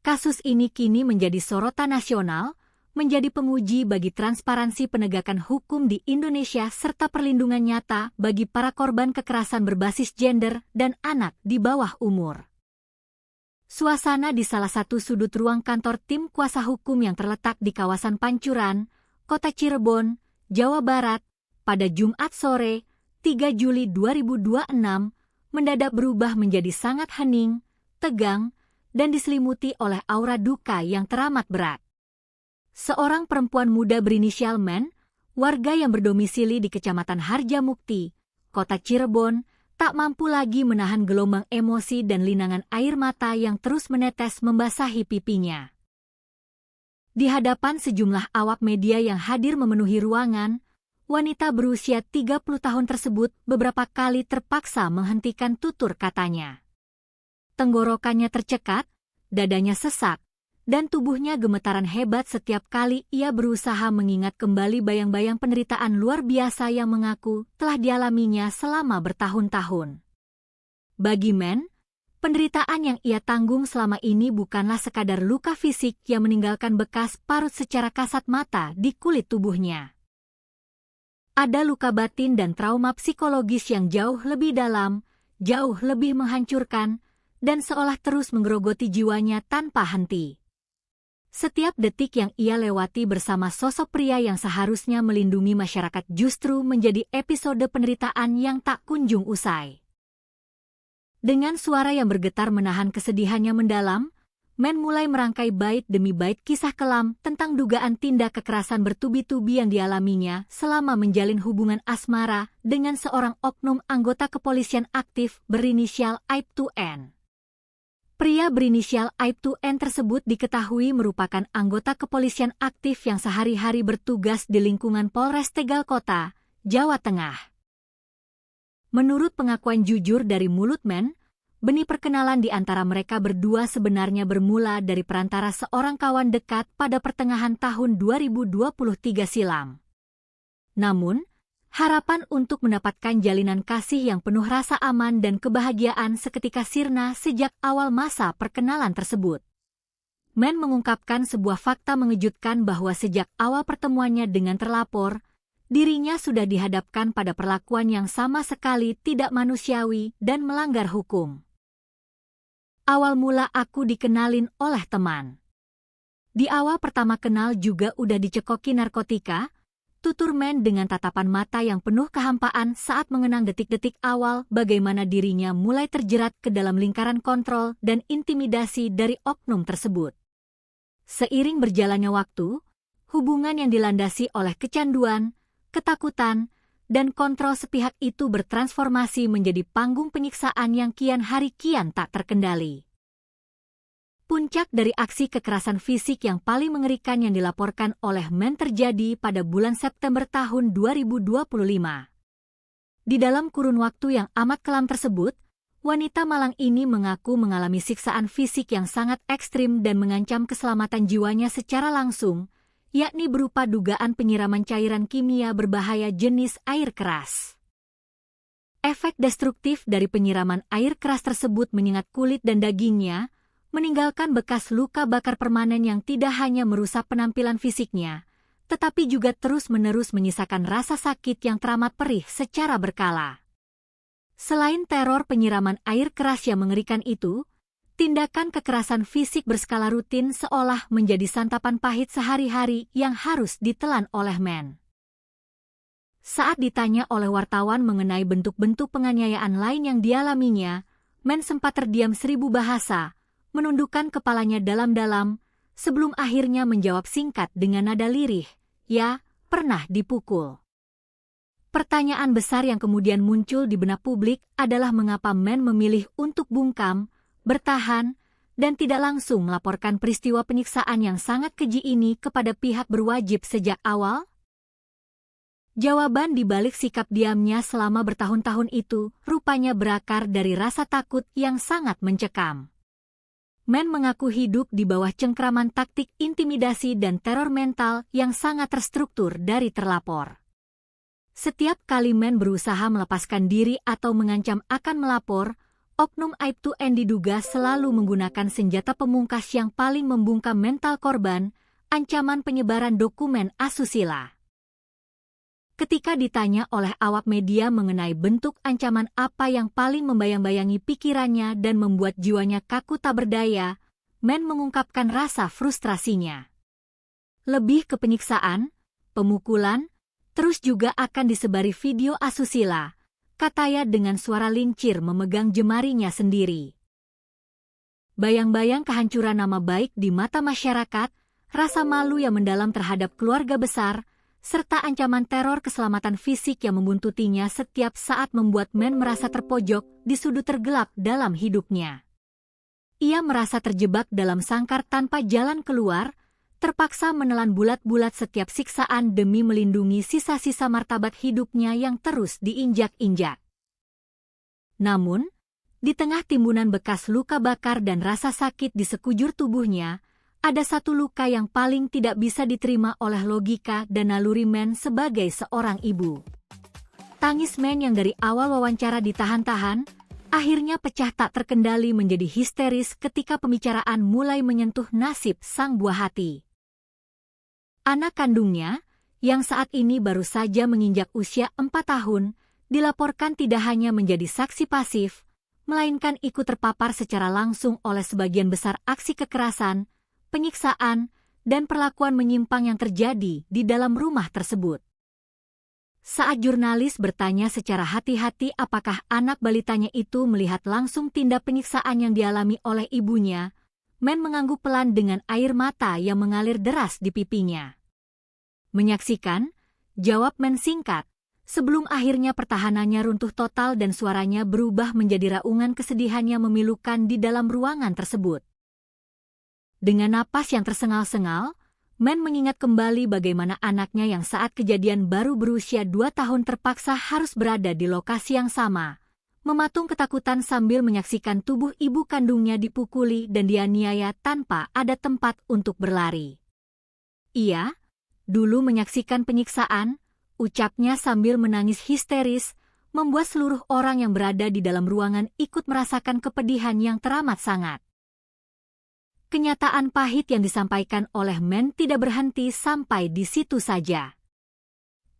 Kasus ini kini menjadi sorotan nasional, menjadi penguji bagi transparansi penegakan hukum di Indonesia serta perlindungan nyata bagi para korban kekerasan berbasis gender dan anak di bawah umur. Suasana di salah satu sudut ruang kantor tim kuasa hukum yang terletak di kawasan Pancuran, Kota Cirebon, Jawa Barat, pada Jumat sore, 3 Juli 2026, mendadak berubah menjadi sangat hening, tegang, dan diselimuti oleh aura duka yang teramat berat. Seorang perempuan muda berinisial Men, warga yang berdomisili di Kecamatan Harjamukti, Kota Cirebon, tak mampu lagi menahan gelombang emosi dan linangan air mata yang terus menetes membasahi pipinya. Di hadapan sejumlah awak media yang hadir memenuhi ruangan, wanita berusia 30 tahun tersebut beberapa kali terpaksa menghentikan tutur katanya. Tenggorokannya tercekat, dadanya sesak, dan tubuhnya gemetaran hebat setiap kali ia berusaha mengingat kembali bayang-bayang penderitaan luar biasa yang mengaku telah dialaminya selama bertahun-tahun. Bagi Men, penderitaan yang ia tanggung selama ini bukanlah sekadar luka fisik yang meninggalkan bekas parut secara kasat mata di kulit tubuhnya. Ada luka batin dan trauma psikologis yang jauh lebih dalam, jauh lebih menghancurkan, dan seolah terus menggerogoti jiwanya tanpa henti. Setiap detik yang ia lewati bersama sosok pria yang seharusnya melindungi masyarakat justru menjadi episode penderitaan yang tak kunjung usai. Dengan suara yang bergetar menahan kesedihannya mendalam, Men mulai merangkai bait demi bait kisah kelam tentang dugaan tindak kekerasan bertubi-tubi yang dialaminya selama menjalin hubungan asmara dengan seorang oknum anggota kepolisian aktif berinisial Aibtu N. Pria berinisial Aibtu N tersebut diketahui merupakan anggota kepolisian aktif yang sehari-hari bertugas di lingkungan Polres Tegal Kota, Jawa Tengah. Menurut pengakuan jujur dari mulut Men, benih perkenalan di antara mereka berdua sebenarnya bermula dari perantara seorang kawan dekat pada pertengahan tahun 2023 silam. Namun, harapan untuk mendapatkan jalinan kasih yang penuh rasa aman dan kebahagiaan seketika sirna sejak awal masa perkenalan tersebut. Men mengungkapkan sebuah fakta mengejutkan bahwa sejak awal pertemuannya dengan terlapor, dirinya sudah dihadapkan pada perlakuan yang sama sekali tidak manusiawi dan melanggar hukum. Awal mula aku dikenalin oleh teman. Di awal pertama kenal juga udah dicekoki narkotika, tutur Men dengan tatapan mata yang penuh kehampaan saat mengenang detik-detik awal bagaimana dirinya mulai terjerat ke dalam lingkaran kontrol dan intimidasi dari oknum tersebut. Seiring berjalannya waktu, hubungan yang dilandasi oleh kecanduan, ketakutan, dan kontrol sepihak itu bertransformasi menjadi panggung penyiksaan yang kian hari kian tak terkendali. Puncak dari aksi kekerasan fisik yang paling mengerikan yang dilaporkan oleh Men terjadi pada bulan September tahun 2025. Di dalam kurun waktu yang amat kelam tersebut, wanita malang ini mengaku mengalami siksaan fisik yang sangat ekstrim dan mengancam keselamatan jiwanya secara langsung, yakni berupa dugaan penyiraman cairan kimia berbahaya jenis air keras. Efek destruktif dari penyiraman air keras tersebut menyengat kulit dan dagingnya, meninggalkan bekas luka bakar permanen yang tidak hanya merusak penampilan fisiknya, tetapi juga terus-menerus menyisakan rasa sakit yang teramat perih secara berkala. Selain teror penyiraman air keras yang mengerikan itu, tindakan kekerasan fisik berskala rutin seolah menjadi santapan pahit sehari-hari yang harus ditelan oleh Men. Saat ditanya oleh wartawan mengenai bentuk-bentuk penganiayaan lain yang dialaminya, Men sempat terdiam 1000 bahasa, menundukkan kepalanya dalam-dalam, sebelum akhirnya menjawab singkat dengan nada lirih, "Ya, pernah dipukul." Pertanyaan besar yang kemudian muncul di benak publik adalah mengapa Men memilih untuk bungkam, bertahan, dan tidak langsung melaporkan peristiwa penyiksaan yang sangat keji ini kepada pihak berwajib sejak awal? Jawaban di balik sikap diamnya selama bertahun-tahun itu rupanya berakar dari rasa takut yang sangat mencekam. Men mengaku hidup di bawah cengkraman taktik intimidasi dan teror mental yang sangat terstruktur dari terlapor. Setiap kali Men berusaha melepaskan diri atau mengancam akan melapor, oknum Aibtu N diduga selalu menggunakan senjata pemungkas yang paling membungkam mental korban, ancaman penyebaran dokumen asusila. Ketika ditanya oleh awak media mengenai bentuk ancaman apa yang paling membayang-bayangi pikirannya dan membuat jiwanya kaku tak berdaya, Men mengungkapkan rasa frustrasinya. Lebih ke penyiksaan, pemukulan, terus juga akan disebari video asusila, katanya dengan suara lincir memegang jemarinya sendiri. Bayang-bayang kehancuran nama baik di mata masyarakat, rasa malu yang mendalam terhadap keluarga besar, serta ancaman teror keselamatan fisik yang membuntutinya setiap saat membuat Men merasa terpojok di sudut tergelap dalam hidupnya. Ia merasa terjebak dalam sangkar tanpa jalan keluar, terpaksa menelan bulat-bulat setiap siksaan demi melindungi sisa-sisa martabat hidupnya yang terus diinjak-injak. Namun, di tengah timbunan bekas luka bakar dan rasa sakit di sekujur tubuhnya, ada satu luka yang paling tidak bisa diterima oleh logika dan naluri Men sebagai seorang ibu. Tangis Men yang dari awal wawancara ditahan-tahan, akhirnya pecah tak terkendali menjadi histeris ketika pembicaraan mulai menyentuh nasib sang buah hati. Anak kandungnya, yang saat ini baru saja menginjak usia 4 tahun, dilaporkan tidak hanya menjadi saksi pasif, melainkan ikut terpapar secara langsung oleh sebagian besar aksi kekerasan, penyiksaan, dan perlakuan menyimpang yang terjadi di dalam rumah tersebut. Saat jurnalis bertanya secara hati-hati apakah anak balitanya itu melihat langsung tindak penyiksaan yang dialami oleh ibunya, Men mengangguk pelan dengan air mata yang mengalir deras di pipinya. Menyaksikan, jawab Men singkat, sebelum akhirnya pertahanannya runtuh total dan suaranya berubah menjadi raungan kesedihan yang memilukan di dalam ruangan tersebut. Dengan napas yang tersengal-sengal, Men mengingat kembali bagaimana anaknya yang saat kejadian baru berusia 2 tahun terpaksa harus berada di lokasi yang sama, mematung ketakutan sambil menyaksikan tubuh ibu kandungnya dipukuli dan dianiaya tanpa ada tempat untuk berlari. Ia, dulu menyaksikan penyiksaan, ucapnya sambil menangis histeris, membuat seluruh orang yang berada di dalam ruangan ikut merasakan kepedihan yang teramat sangat. Kenyataan pahit yang disampaikan oleh Men tidak berhenti sampai di situ saja.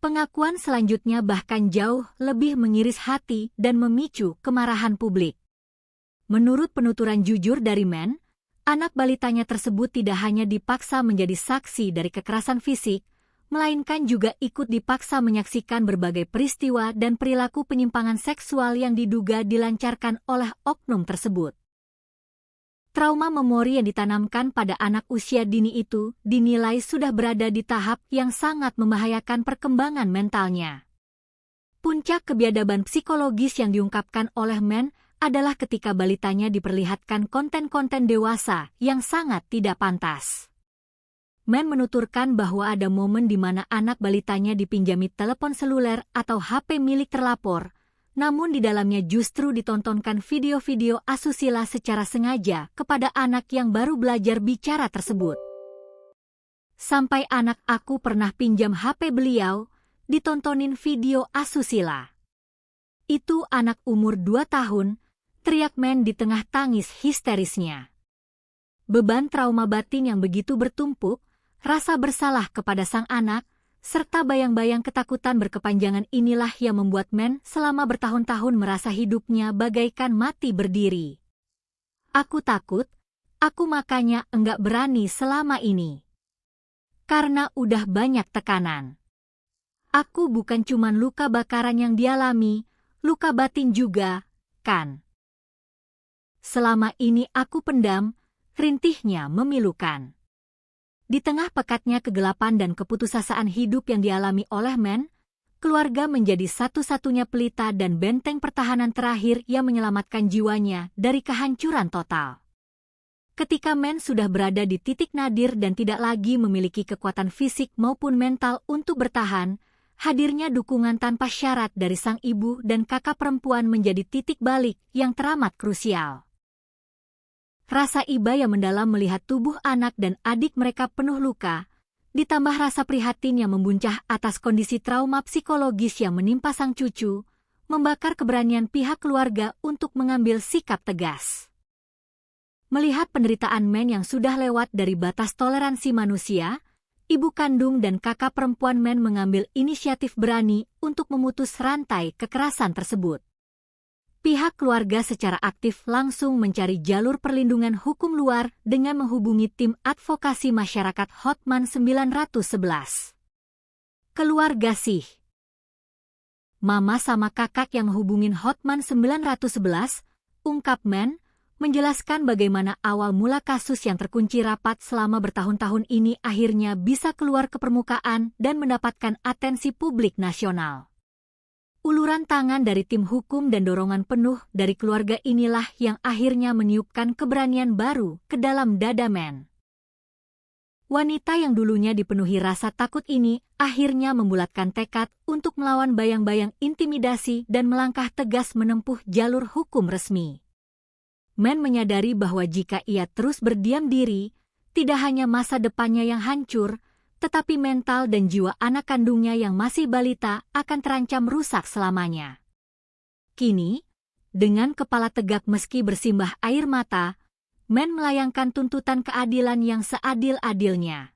Pengakuan selanjutnya bahkan jauh lebih mengiris hati dan memicu kemarahan publik. Menurut penuturan jujur dari Men, anak balitanya tersebut tidak hanya dipaksa menjadi saksi dari kekerasan fisik, melainkan juga ikut dipaksa menyaksikan berbagai peristiwa dan perilaku penyimpangan seksual yang diduga dilancarkan oleh oknum tersebut. Trauma memori yang ditanamkan pada anak usia dini itu dinilai sudah berada di tahap yang sangat membahayakan perkembangan mentalnya. Puncak kebiadaban psikologis yang diungkapkan oleh Men adalah ketika balitanya diperlihatkan konten-konten dewasa yang sangat tidak pantas. Men menuturkan bahwa ada momen di mana anak balitanya dipinjami telepon seluler atau HP milik terlapor, namun di dalamnya justru ditontonkan video-video asusila secara sengaja kepada anak yang baru belajar bicara tersebut. Sampai anak aku pernah pinjam HP beliau, ditontonin video asusila. Itu anak umur 2 tahun, teriak Men di tengah tangis histerisnya. Beban trauma batin yang begitu bertumpuk, rasa bersalah kepada sang anak, serta bayang-bayang ketakutan berkepanjangan inilah yang membuat Men selama bertahun-tahun merasa hidupnya bagaikan mati berdiri. Aku takut, aku makanya enggak berani selama ini. Karena udah banyak tekanan. Aku bukan cuman luka bakaran yang dialami, luka batin juga, kan? Selama ini aku pendam, rintihnya memilukan. Di tengah pekatnya kegelapan dan keputusasaan hidup yang dialami oleh Men, keluarga menjadi satu-satunya pelita dan benteng pertahanan terakhir yang menyelamatkan jiwanya dari kehancuran total. Ketika Men sudah berada di titik nadir dan tidak lagi memiliki kekuatan fisik maupun mental untuk bertahan, hadirnya dukungan tanpa syarat dari sang ibu dan kakak perempuan menjadi titik balik yang teramat krusial. Rasa iba yang mendalam melihat tubuh anak dan adik mereka penuh luka, ditambah rasa prihatin yang membuncah atas kondisi trauma psikologis yang menimpa sang cucu, membakar keberanian pihak keluarga untuk mengambil sikap tegas. Melihat penderitaan Men yang sudah lewat dari batas toleransi manusia, ibu kandung dan kakak perempuan Men mengambil inisiatif berani untuk memutus rantai kekerasan tersebut. Pihak keluarga secara aktif langsung mencari jalur perlindungan hukum luar dengan menghubungi tim advokasi masyarakat Hotman 911. Keluarga Sih. Mama sama kakak yang hubungin Hotman 911, ungkap Men, menjelaskan bagaimana awal mula kasus yang terkunci rapat selama bertahun-tahun ini akhirnya bisa keluar ke permukaan dan mendapatkan atensi publik nasional. Uluran tangan dari tim hukum dan dorongan penuh dari keluarga inilah yang akhirnya meniupkan keberanian baru ke dalam dada Men. Wanita yang dulunya dipenuhi rasa takut ini akhirnya membulatkan tekad untuk melawan bayang-bayang intimidasi dan melangkah tegas menempuh jalur hukum resmi. Men menyadari bahwa jika ia terus berdiam diri, tidak hanya masa depannya yang hancur, tetapi mental dan jiwa anak kandungnya yang masih balita akan terancam rusak selamanya. Kini, dengan kepala tegak meski bersimbah air mata, Men melayangkan tuntutan keadilan yang seadil-adilnya.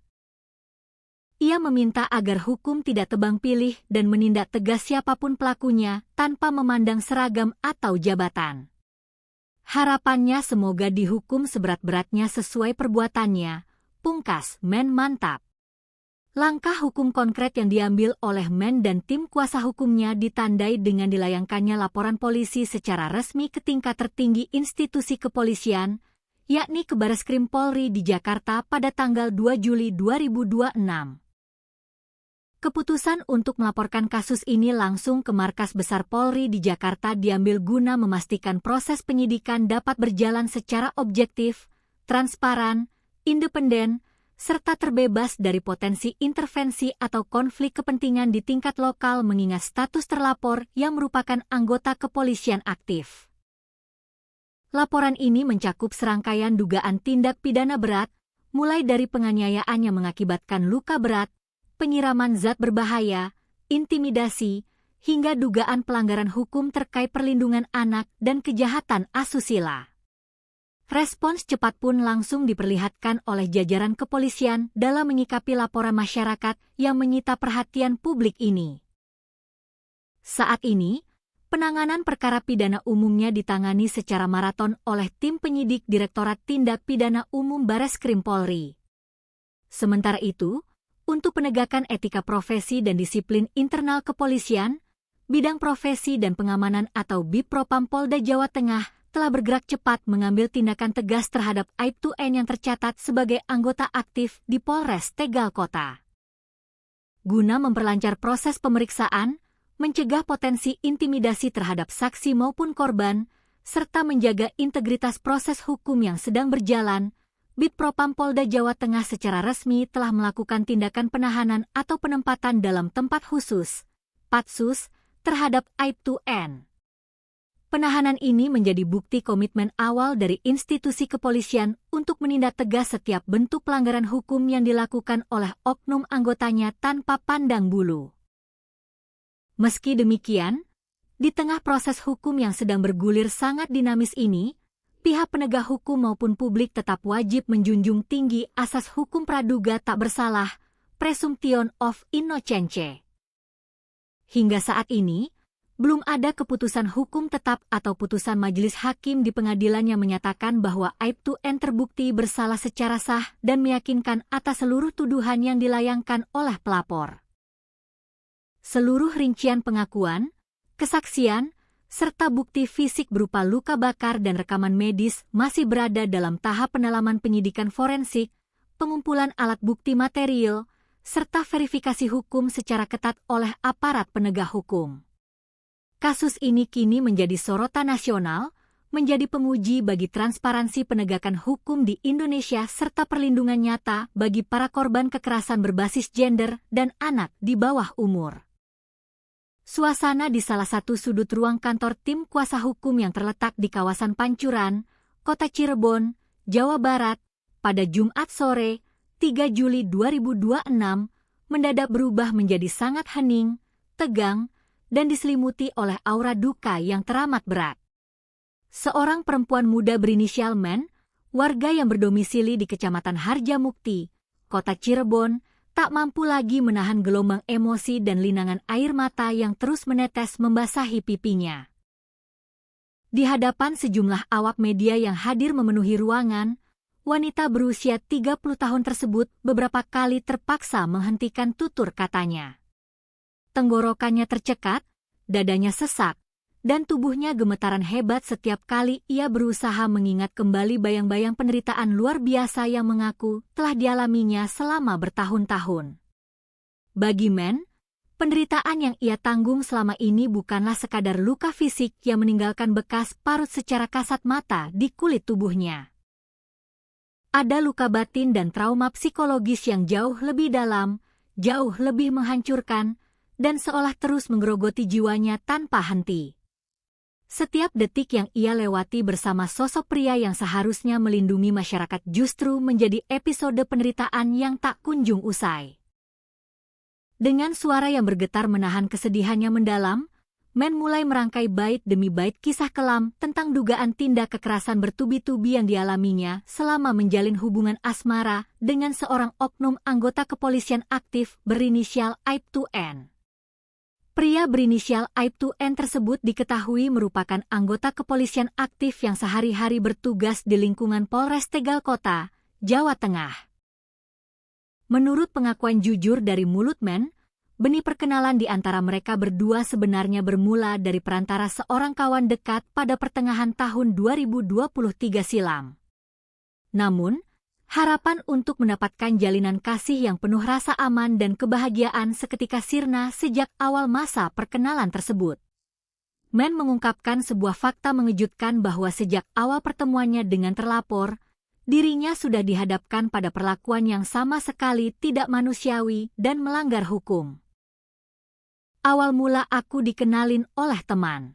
Ia meminta agar hukum tidak tebang pilih dan menindak tegas siapapun pelakunya tanpa memandang seragam atau jabatan. Harapannya semoga dihukum seberat-beratnya sesuai perbuatannya, pungkas Men mantap. Langkah hukum konkret yang diambil oleh Men dan tim kuasa hukumnya ditandai dengan dilayangkannya laporan polisi secara resmi ke tingkat tertinggi institusi kepolisian, yakni ke Bareskrim Polri di Jakarta pada tanggal 2 Juli 2026. Keputusan untuk melaporkan kasus ini langsung ke Markas Besar Polri di Jakarta diambil guna memastikan proses penyidikan dapat berjalan secara objektif, transparan, independen, serta terbebas dari potensi intervensi atau konflik kepentingan di tingkat lokal mengingat status terlapor yang merupakan anggota kepolisian aktif. Laporan ini mencakup serangkaian dugaan tindak pidana berat, mulai dari penganiayaan yang mengakibatkan luka berat, penyiraman zat berbahaya, intimidasi, hingga dugaan pelanggaran hukum terkait perlindungan anak dan kejahatan asusila. Respons cepat pun langsung diperlihatkan oleh jajaran kepolisian dalam menyikapi laporan masyarakat yang menyita perhatian publik ini. Saat ini, penanganan perkara pidana umumnya ditangani secara maraton oleh tim penyidik Direktorat Tindak Pidana Umum Bareskrim Polri. Sementara itu, untuk penegakan etika profesi dan disiplin internal kepolisian, Bidang Profesi dan Pengamanan atau Bipropam Polda Jawa Tengah telah bergerak cepat mengambil tindakan tegas terhadap Aibtu N yang tercatat sebagai anggota aktif di Polres Tegal Kota. Guna memperlancar proses pemeriksaan, mencegah potensi intimidasi terhadap saksi maupun korban, serta menjaga integritas proses hukum yang sedang berjalan, Bipropam Polda Jawa Tengah secara resmi telah melakukan tindakan penahanan atau penempatan dalam tempat khusus, Patsus, terhadap Aibtu N. Penahanan ini menjadi bukti komitmen awal dari institusi kepolisian untuk menindak tegas setiap bentuk pelanggaran hukum yang dilakukan oleh oknum anggotanya tanpa pandang bulu. Meski demikian, di tengah proses hukum yang sedang bergulir sangat dinamis ini, pihak penegak hukum maupun publik tetap wajib menjunjung tinggi asas hukum praduga tak bersalah, presumption of innocence. Hingga saat ini, belum ada keputusan hukum tetap atau putusan majelis hakim di pengadilan yang menyatakan bahwa Aibtu N terbukti bersalah secara sah dan meyakinkan atas seluruh tuduhan yang dilayangkan oleh pelapor. Seluruh rincian pengakuan, kesaksian, serta bukti fisik berupa luka bakar dan rekaman medis masih berada dalam tahap pendalaman penyidikan forensik, pengumpulan alat bukti material, serta verifikasi hukum secara ketat oleh aparat penegak hukum. Kasus ini kini menjadi sorotan nasional, menjadi penguji bagi transparansi penegakan hukum di Indonesia serta perlindungan nyata bagi para korban kekerasan berbasis gender dan anak di bawah umur. Suasana di salah satu sudut ruang kantor tim kuasa hukum yang terletak di kawasan Pancuran, Kota Cirebon, Jawa Barat, pada Jumat sore, 3 Juli 2026, mendadak berubah menjadi sangat hening, tegang, dan diselimuti oleh aura duka yang teramat berat. Seorang perempuan muda berinisial Men, warga yang berdomisili di Kecamatan Harjamukti, Kota Cirebon, tak mampu lagi menahan gelombang emosi dan linangan air mata yang terus menetes membasahi pipinya. Di hadapan sejumlah awak media yang hadir memenuhi ruangan, wanita berusia 30 tahun tersebut beberapa kali terpaksa menghentikan tutur katanya. Tenggorokannya tercekat, dadanya sesak, dan tubuhnya gemetaran hebat setiap kali ia berusaha mengingat kembali bayang-bayang penderitaan luar biasa yang mengaku telah dialaminya selama bertahun-tahun. Bagi Men, penderitaan yang ia tanggung selama ini bukanlah sekadar luka fisik yang meninggalkan bekas parut secara kasat mata di kulit tubuhnya. Ada luka batin dan trauma psikologis yang jauh lebih dalam, jauh lebih menghancurkan, dan seolah terus menggerogoti jiwanya tanpa henti. Setiap detik yang ia lewati bersama sosok pria yang seharusnya melindungi masyarakat justru menjadi episode penderitaan yang tak kunjung usai. Dengan suara yang bergetar menahan kesedihannya mendalam, Men mulai merangkai bait demi bait kisah kelam tentang dugaan tindak kekerasan bertubi-tubi yang dialaminya selama menjalin hubungan asmara dengan seorang oknum anggota kepolisian aktif berinisial Aibtu-N. Pria berinisial Aibtu-N tersebut diketahui merupakan anggota kepolisian aktif yang sehari-hari bertugas di lingkungan Polres Tegal Kota, Jawa Tengah. Menurut pengakuan jujur dari mulut Men, benih perkenalan di antara mereka berdua sebenarnya bermula dari perantara seorang kawan dekat pada pertengahan tahun 2023 silam. Namun, harapan untuk mendapatkan jalinan kasih yang penuh rasa aman dan kebahagiaan seketika sirna sejak awal masa perkenalan tersebut. Men mengungkapkan sebuah fakta mengejutkan bahwa sejak awal pertemuannya dengan terlapor, dirinya sudah dihadapkan pada perlakuan yang sama sekali tidak manusiawi dan melanggar hukum. Awal mula aku dikenalin oleh teman.